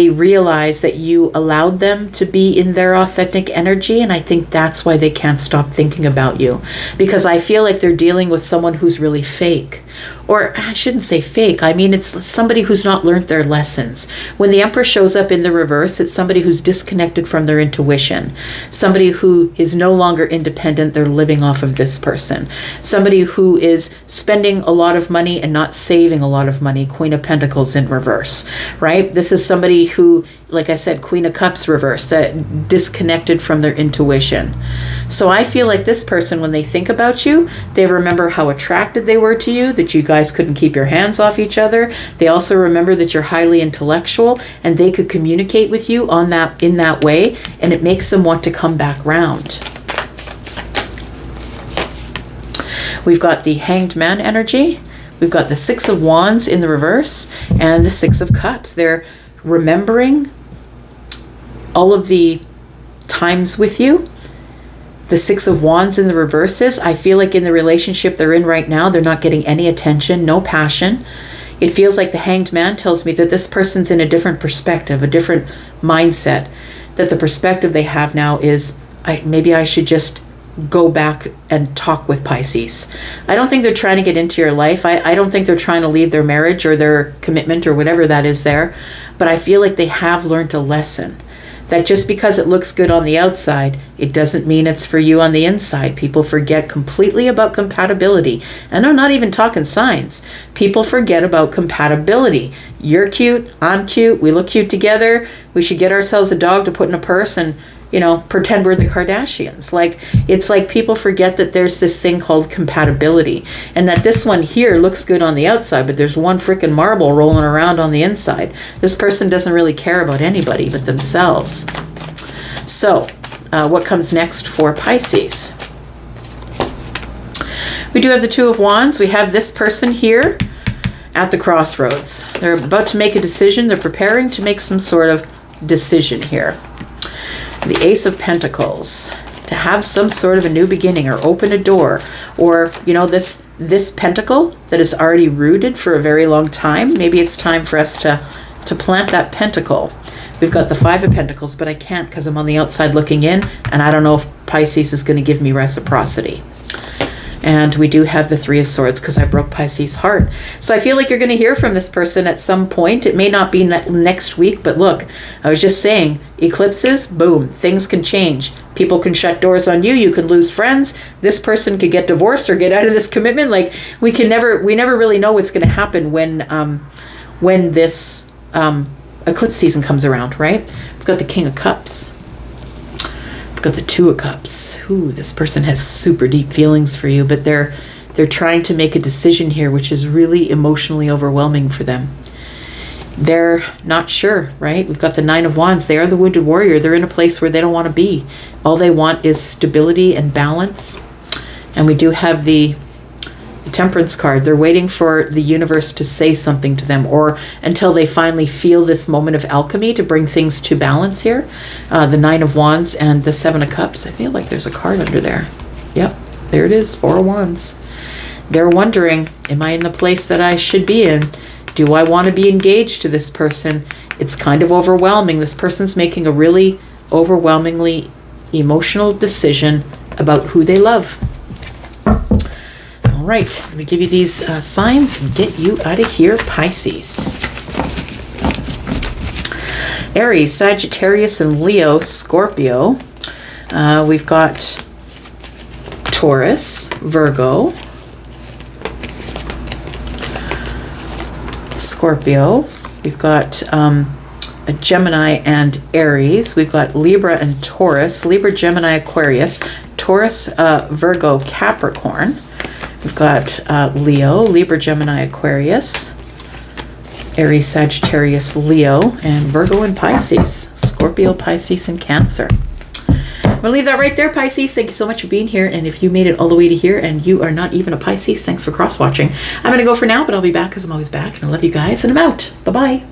realize that you allowed them to be in their authentic energy, and I think that's why they can't stop thinking about you, because I feel like they're dealing with someone who's really fake, or I shouldn't say fake. I mean, it's somebody who's not learned their lessons. When the Emperor shows up in the reverse, it's somebody who's disconnected from their intuition. Somebody who is no longer independent. They're living off of this person. Somebody who is spending a lot of money and not saving a lot of money. Queen of Pentacles in reverse, right? This is somebody who, like I said, Queen of Cups reverse, that disconnected from their intuition. So I feel like this person, when they think about you, they remember how attracted they were to you, that you guys couldn't keep your hands off each other. They also remember that you're highly intellectual and they could communicate with you in that way, and it makes them want to come back round. We've got the Hanged Man energy. We've got the Six of Wands in the reverse and the Six of Cups. They're remembering all of the times with you. The Six of Wands in the reverse is, I feel like in the relationship they're in right now, they're not getting any attention, no passion. It feels like the Hanged Man tells me that this person's in a different perspective, a different mindset, that the perspective they have now is, maybe I should just go back and talk with Pisces. I don't think they're trying to get into your life. I don't think they're trying to leave their marriage or their commitment or whatever that is there. But I feel like they have learned a lesson. That just because it looks good on the outside, it doesn't mean it's for you on the inside. People forget completely about compatibility. And I'm not even talking signs. People forget about compatibility. You're cute, I'm cute, we look cute together. We should get ourselves a dog to put in a purse and, you know, pretend we're the Kardashians. Like, it's like people forget that there's this thing called compatibility, and that this one here looks good on the outside, but there's one freaking marble rolling around on the inside. This person doesn't really care about anybody but themselves. So, what comes next for Pisces? We do have the Two of Wands. We have this person here at the crossroads. They're about to make a decision. They're preparing to make some sort of decision here. The Ace of Pentacles, to have some sort of a new beginning or open a door, or, you know, this pentacle that is already rooted for a very long time. Maybe it's time for us to plant that pentacle. We've got the Five of Pentacles, but I can't because I'm on the outside looking in, and I don't know if Pisces is going to give me reciprocity. And we do have the Three of Swords because I broke Pisces' heart. So I feel like you're going to hear from this person at some point. It may not be next week, but look, I was just saying, eclipses, boom, things can change. People can shut doors on you. You can lose friends. This person could get divorced or get out of this commitment. Like, we never really know what's going to happen when this eclipse season comes around, right? We've got the King of Cups. Got the Two of Cups. Ooh, this person has super deep feelings for you, but they're trying to make a decision here, which is really emotionally overwhelming for them. They're not sure, right? We've got the Nine of Wands. They are the wounded warrior. They're in a place where they don't want to be. All they want is stability and balance. And we do have the Temperance card. They're waiting for the universe to say something to them, or until they finally feel this moment of alchemy to bring things to balance here. The Nine of Wands and the Seven of Cups. I feel like there's a card under there. Yep, there it is, Four of Wands. They're wondering, am I in the place that I should be in? Do I want to be engaged to this person? It's kind of overwhelming. This person's making a really overwhelmingly emotional decision about who they love. All right, let me give you these signs and get you out of here, Pisces. Aries, Sagittarius, and Leo, Scorpio. We've got Taurus, Virgo, Scorpio. We've got a Gemini and Aries. We've got Libra and Taurus, Libra, Gemini, Aquarius, Taurus, Virgo, Capricorn. We've got Leo, Libra, Gemini, Aquarius, Aries, Sagittarius, Leo, and Virgo and Pisces, Scorpio, Pisces, and Cancer. I'm going to leave that right there, Pisces. Thank you so much for being here. And if you made it all the way to here and you are not even a Pisces, thanks for cross-watching. I'm going to go for now, but I'll be back because I'm always back. And I love you guys, and I'm out. Bye-bye.